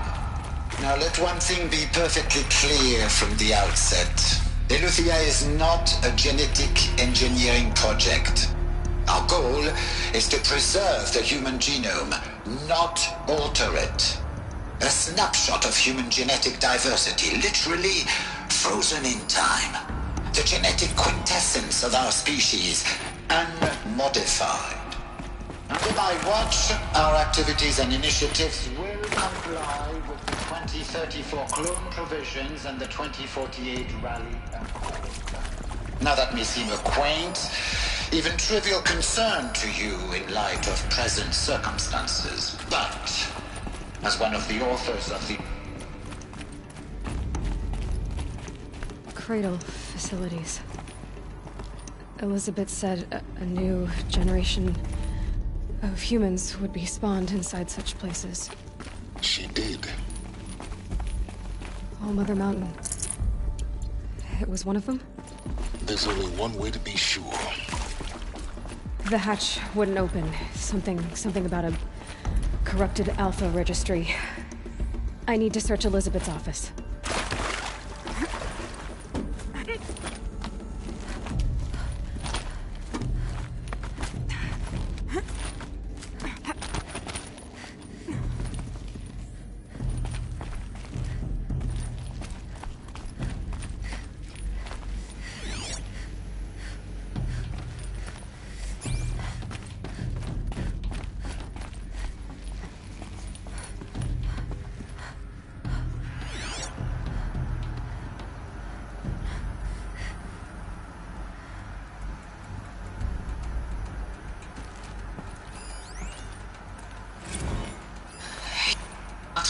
Now let one thing be perfectly clear from the outset. Eleuthia is not a genetic engineering project. Our goal is to preserve the human genome, not alter it. A snapshot of human genetic diversity, literally frozen in time. The genetic quintessence of our species, unmodified. Under my watch, our activities and initiatives will comply with the 2034 clone provisions and the 2048 rally and now that may seem a quaint, even trivial concern to you in light of present circumstances, but as one of the authors of the Cradle facilities. Elizabeth said a new generation of humans would be spawned inside such places. She did. All Mother Mountain. It was one of them? There's only one way to be sure. The hatch wouldn't open. Something about a corrupted Alpha registry. I need to search Elizabeth's office.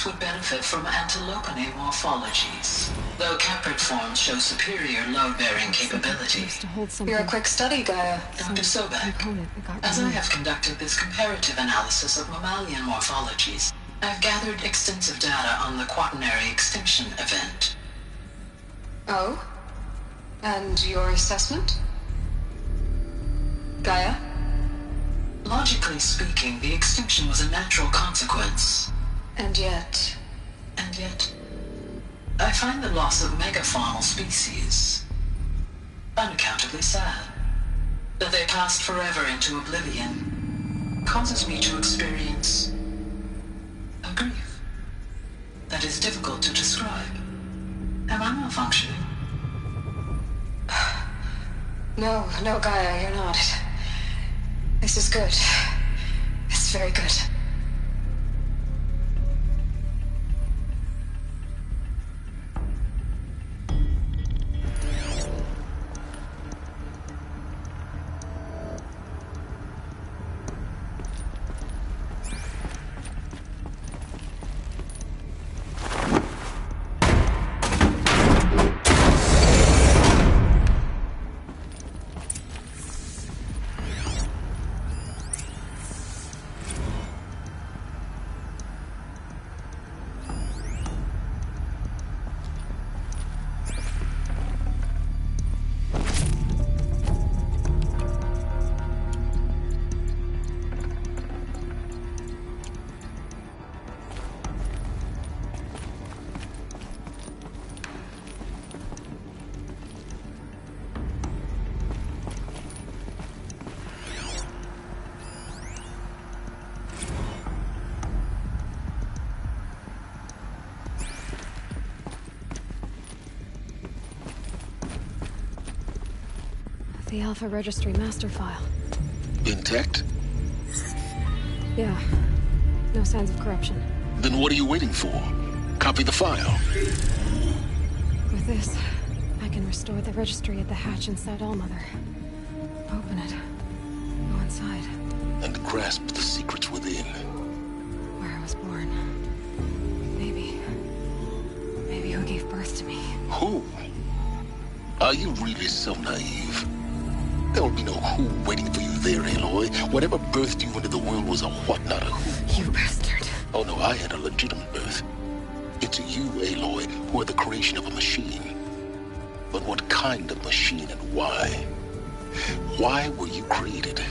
would benefit from antilopine morphologies, though caprid forms show superior load-bearing capability. You're a quick study, Gaia. Dr. Sobek, as I have conducted this comparative analysis of mammalian morphologies, I've gathered extensive data on the quaternary extinction event. Oh? And your assessment? Gaia? Logically speaking, the extinction was a natural consequence. And yet, I find the loss of megafaunal species unaccountably sad. That they passed forever into oblivion causes me to experience a grief that is difficult to describe. Am I malfunctioning? No, Gaia, you're not. This is good. It's very good. The Alpha Registry master file. Intact? Yeah. No signs of corruption. Then what are you waiting for? Copy the file. With this, I can restore the registry at the hatch inside Allmother. Open it. Go inside. And grasp the secrets within. Where I was born. Maybe who gave birth to me. Who? Are you really so naive? There will be no who waiting for you there, Aloy. Whatever birthed you into the world was a what, not a who. You bastard. Oh no, I had a legitimate birth. It's you, Aloy, who are the creation of a machine. But what kind of machine and why? Why were you created?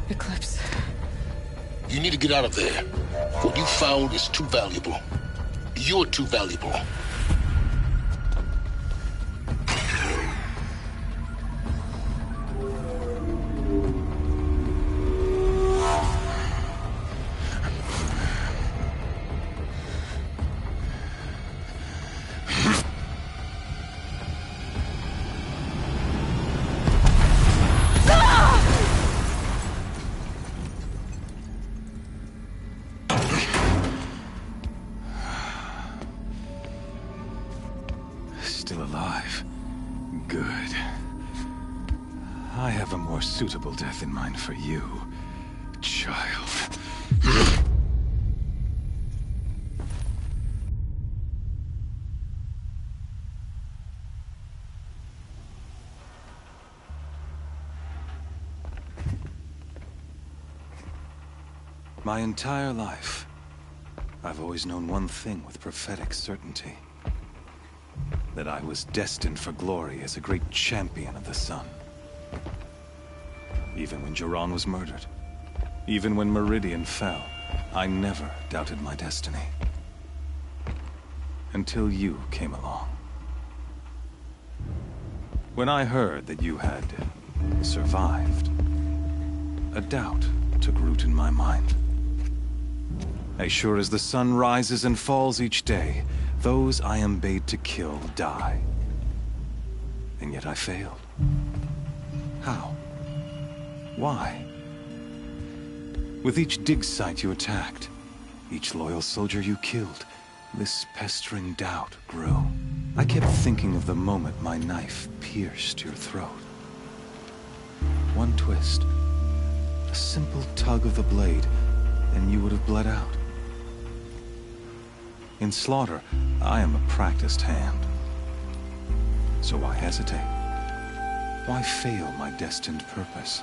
Eclipse. You need to get out of there. What you found is too valuable. You're too valuable. Still alive. Good. I have a more suitable death in mind for you, child. My entire life, I've always known one thing with prophetic certainty. That I was destined for glory as a great champion of the sun. Even when Jiran was murdered, even when Meridian fell, I never doubted my destiny. Until you came along. When I heard that you had survived, a doubt took root in my mind. As sure as the sun rises and falls each day, those I am bade to kill die. And yet I failed. How? Why? With each dig site you attacked, each loyal soldier you killed, this pestering doubt grew. I kept thinking of the moment my knife pierced your throat. One twist. A simple tug of the blade, and you would have bled out. In slaughter, I am a practiced hand. So why hesitate? Why fail my destined purpose?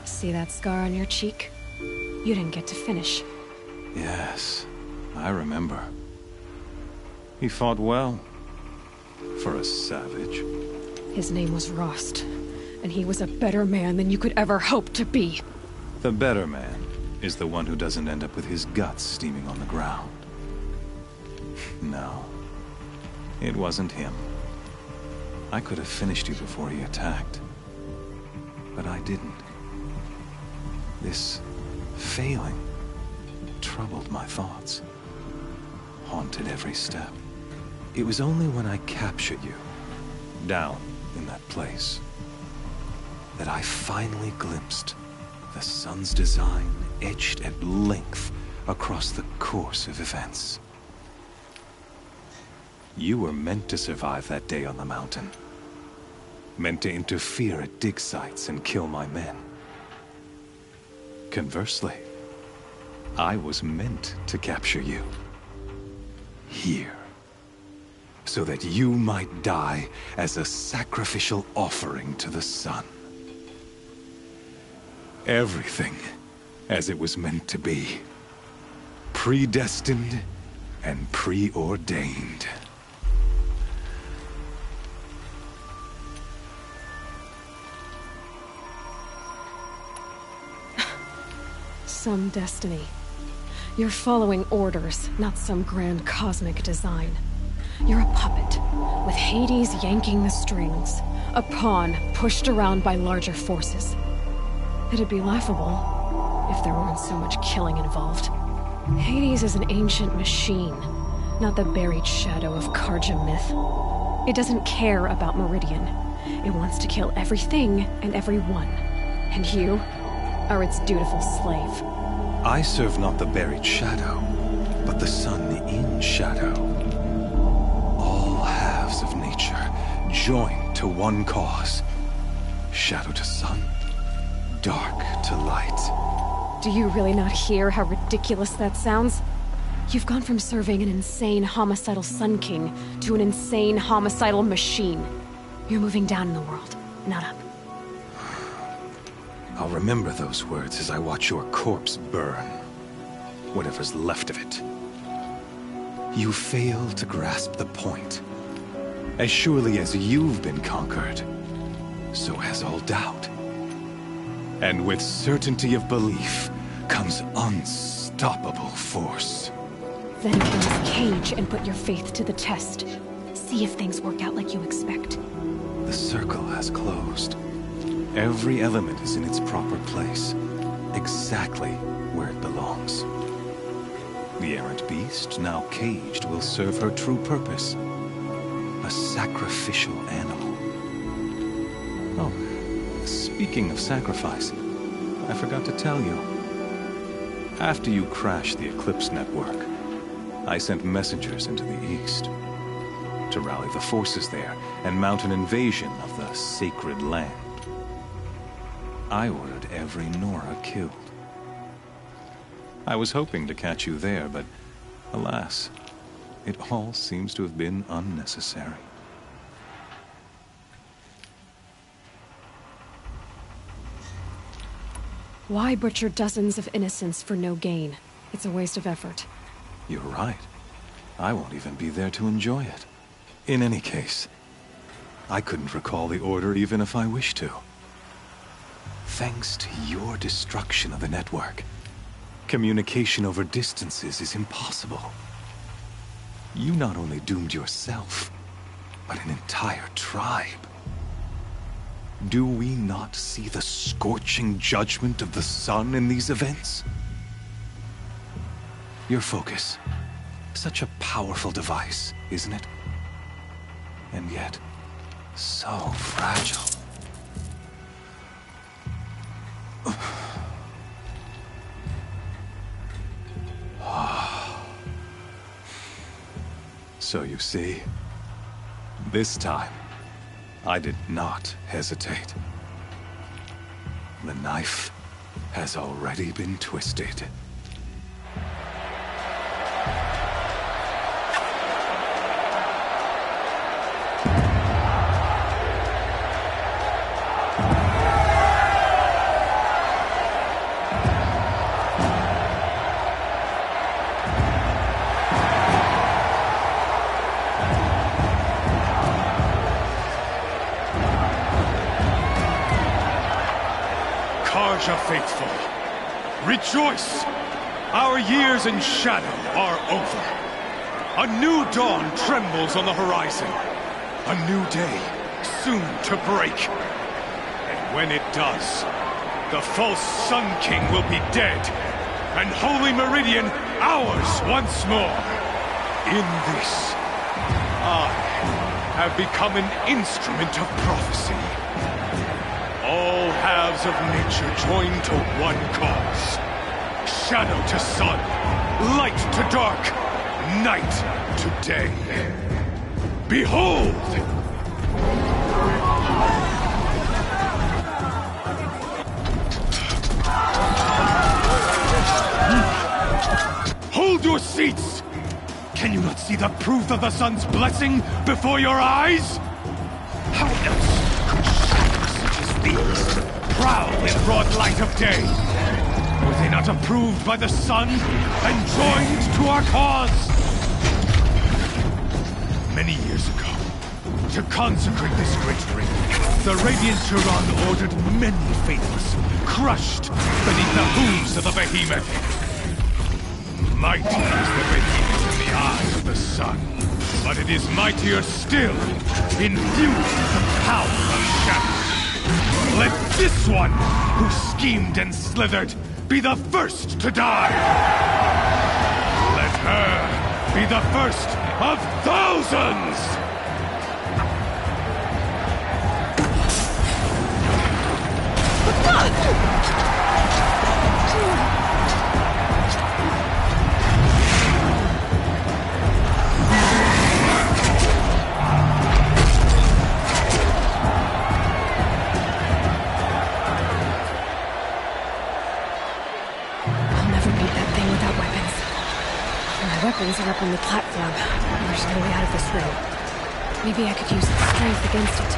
See that scar on your cheek? You didn't get to finish. Yes, I remember. He fought well. For a savage. His name was Rost, and he was a better man than you could ever hope to be. The better man is the one who doesn't end up with his guts steaming on the ground. No, it wasn't him. I could have finished you before he attacked. But I didn't. This failing troubled my thoughts, haunted every step. It was only when I captured you, down in that place, that I finally glimpsed the sun's design etched at length across the course of events. You were meant to survive that day on the mountain. Meant to interfere at dig sites and kill my men. Conversely, I was meant to capture you. Here. So that you might die as a sacrificial offering to the sun. Everything as it was meant to be. Predestined and preordained. Some destiny. You're following orders, not some grand cosmic design. You're a puppet, with Hades yanking the strings. A pawn pushed around by larger forces. It'd be laughable if there weren't so much killing involved. Hades is an ancient machine, not the buried shadow of Karja myth. It doesn't care about Meridian. It wants to kill everything and everyone. And you are its dutiful slave. I serve not the buried shadow, but the sun in shadow. All halves of nature joined to one cause. Shadow to sun, dark to light. Do you really not hear how ridiculous that sounds? You've gone from serving an insane homicidal Sun King to an insane homicidal machine. You're moving down in the world, not up. I'll remember those words as I watch your corpse burn. Whatever's left of it. You fail to grasp the point. As surely as you've been conquered, so has all doubt. And with certainty of belief comes unstoppable force. Then close cage and put your faith to the test. See if things work out like you expect. The circle has closed. Every element is in its proper place, exactly where it belongs. The errant beast, now caged, will serve her true purpose. A sacrificial animal. Oh, speaking of sacrifice, I forgot to tell you. After you crashed the Eclipse network, I sent messengers into the east to rally the forces there and mount an invasion of the sacred land. I ordered every Nora killed. I was hoping to catch you there, but alas, it all seems to have been unnecessary. Why butcher dozens of innocents for no gain? It's a waste of effort. You're right. I won't even be there to enjoy it. In any case, I couldn't recall the order even if I wished to. Thanks to your destruction of the network, communication over distances is impossible. You not only doomed yourself, but an entire tribe. Do we not see the scorching judgment of the sun in these events? Your focus, such a powerful device, isn't it? And yet, so fragile. So you see, This time, I did not hesitate. The knife has already been twisted. Faithful, rejoice! Our years in shadow are over. A new dawn trembles on the horizon. A new day soon to break. And when it does, the false Sun King will be dead, and Holy Meridian ours once more. In this, I have become an instrument of prophecy. All halves of nature join to one cause. Shadow to sun, light to dark, night to day. Behold! Hold your seats! Can you not see the proof of the sun's blessing before your eyes? How else could shadows such as these prowl in broad light of day? Were they not approved by the sun and joined to our cause? Many years ago, to consecrate this great ring, the Radiant Turan ordered many faithless, crushed beneath the hooves of the behemoth. Mighty is the behemoth in the eyes of the sun, but it is mightier still, infused with the power of shadow. Let this one, who schemed and slithered, be the first to die! Let her be the first of thousands! Weapons are up on the platform. There's no way out of this room. Maybe I could use strength against it.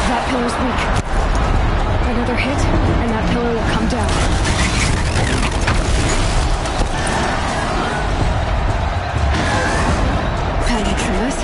That pillar's weak. Another hit, and that pillar will come down. Panic from this.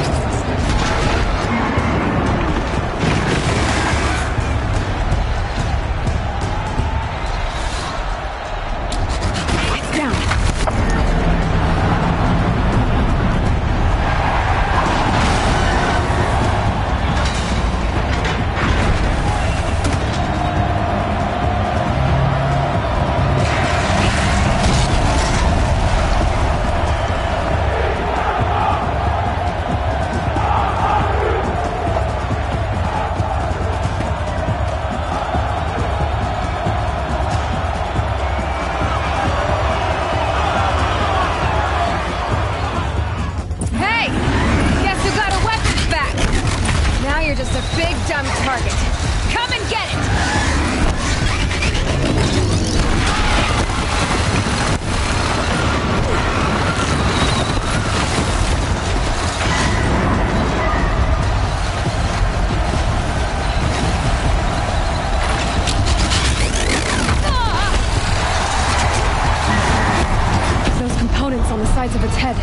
Of its head.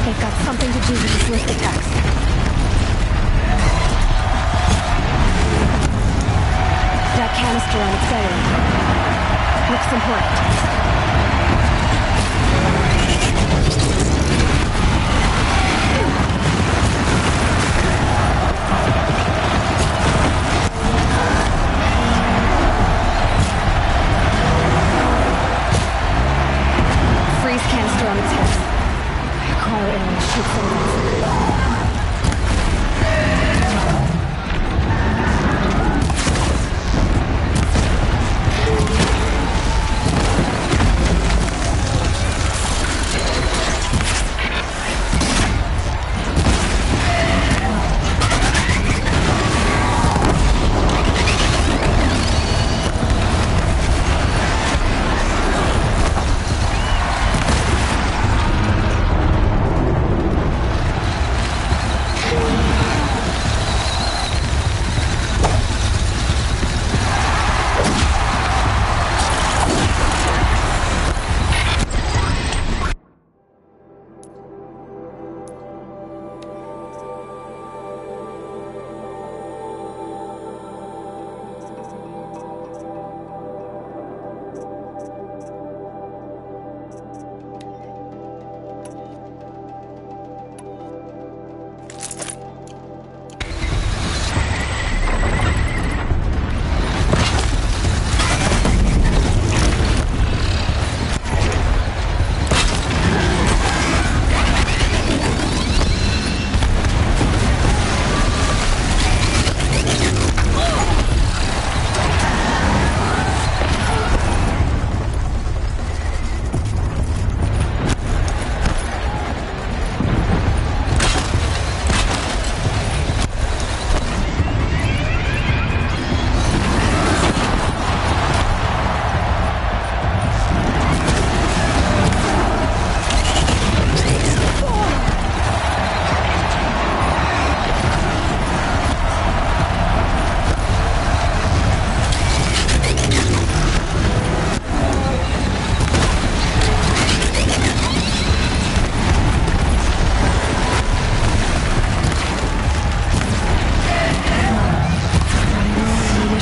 They've got something to do with its lift attacks. That canister on its belly looks important. Canister on its head. Cryo arrow shoots some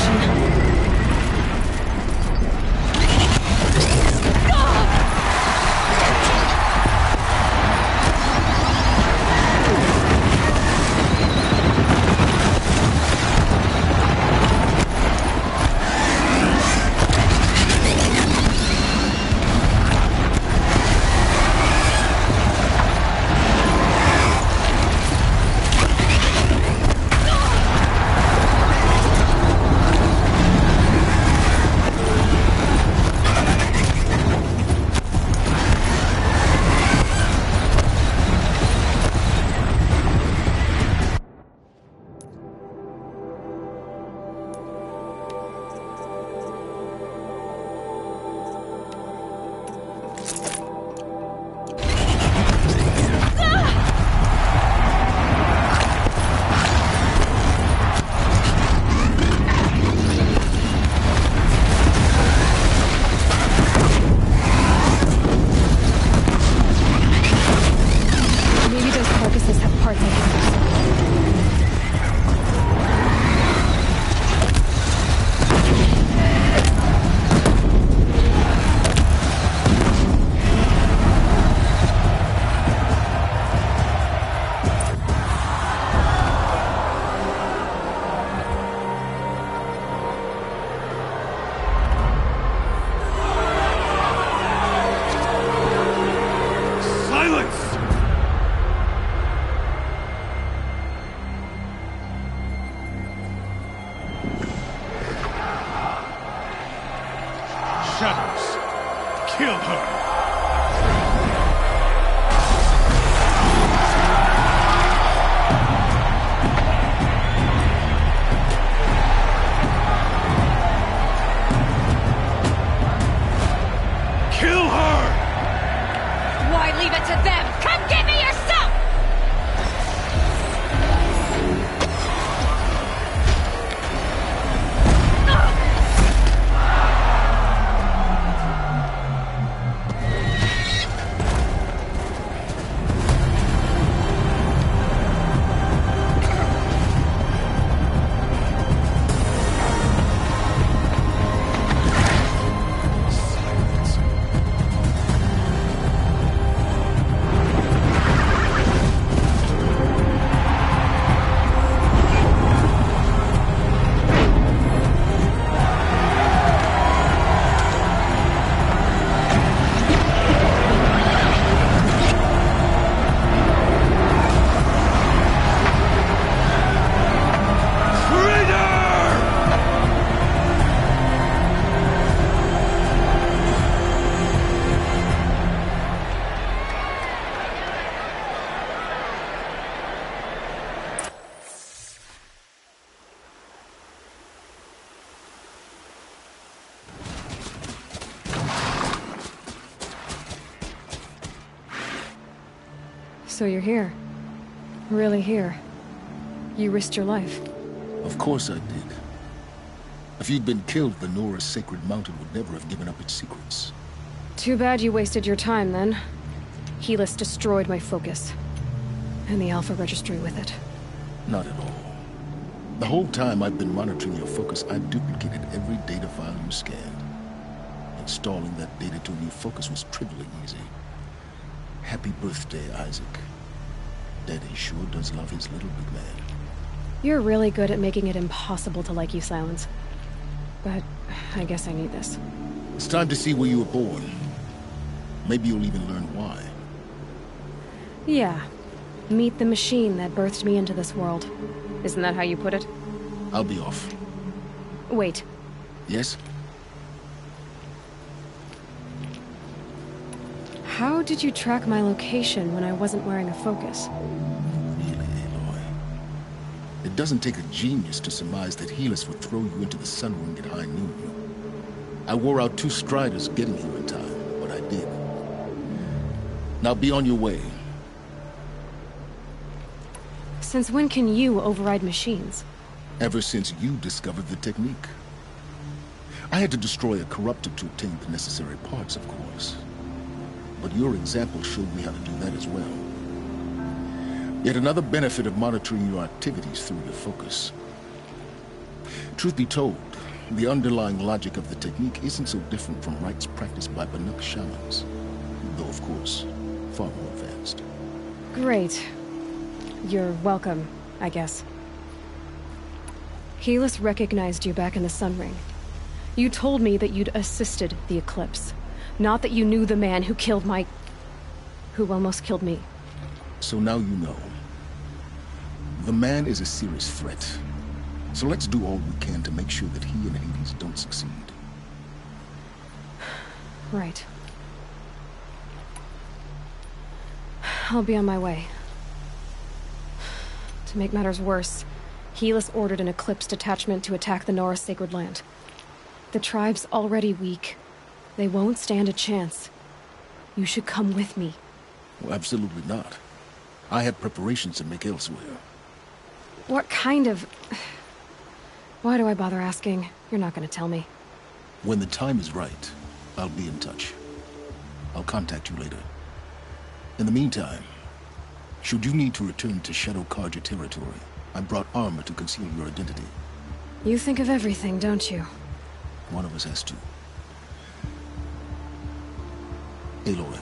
mission. So you're here. Really here. You risked your life. Of course I did. If you'd been killed, the Nora's sacred mountain would never have given up its secrets. Too bad you wasted your time, then. Helis destroyed my focus. And the Alpha Registry with it. Not at all. The whole time I've been monitoring your focus, I've duplicated every data file you scanned. Installing that data to a new focus was trivially easy. Happy birthday, Isaac. Daddy sure does love his little big man. You're really good at making it impossible to like you, Silence. But I guess I need this. It's time to see where you were born. Maybe you'll even learn why. Yeah. Meet the machine that birthed me into this world. Isn't that how you put it? I'll be off. Wait. Yes? How did you track my location when I wasn't wearing a focus? Really, Aloy? It doesn't take a genius to surmise that Helis would throw you into the sun ring at high noon. I wore out 2 striders getting here in time, but I did. Now be on your way. Since when can you override machines? Ever since you discovered the technique. I had to destroy a corruptor to obtain the necessary parts, of course. But your example showed me how to do that as well. Yet another benefit of monitoring your activities through your focus. Truth be told, The underlying logic of the technique isn't so different from rites practiced by Banuk shamans, though of course, far more advanced. Great. You're welcome, I guess. Helis recognized you back in the Sun Ring. You told me that you'd assisted the eclipse, not that you knew the man who killed who almost killed me. So now you know. The man is a serious threat. So let's do all we can to make sure that he and Hades don't succeed. Right. I'll be on my way. To make matters worse, Helis ordered an Eclipse detachment to attack the Nora Sacred Land. The tribe's already weak. They won't stand a chance. You should come with me. Well, absolutely not. I have preparations to make elsewhere. What kind of... Why do I bother asking? You're not gonna tell me. When the time is right, I'll be in touch. I'll contact you later. In the meantime, should you need to return to Shadow Karja territory, I brought armor to conceal your identity. You think of everything, don't you? One of us has to. Aloy,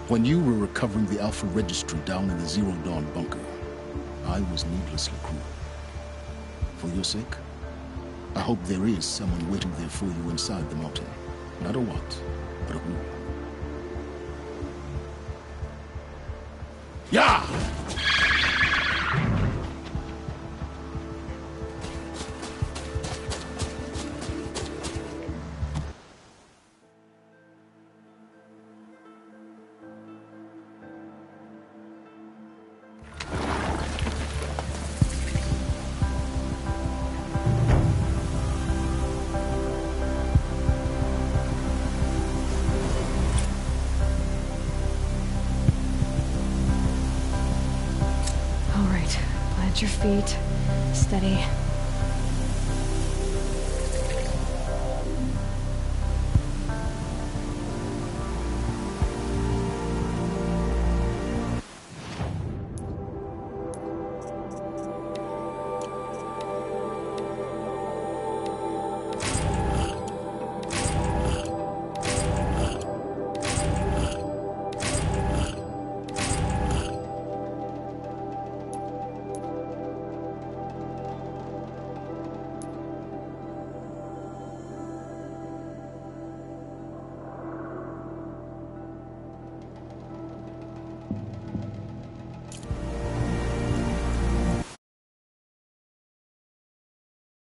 when you were recovering the Alpha Registry down in the Zero Dawn bunker, I was needlessly cruel. For your sake, I hope there is someone waiting there for you inside the mountain. Not a what, but a who. Yeah! Your feet. Steady.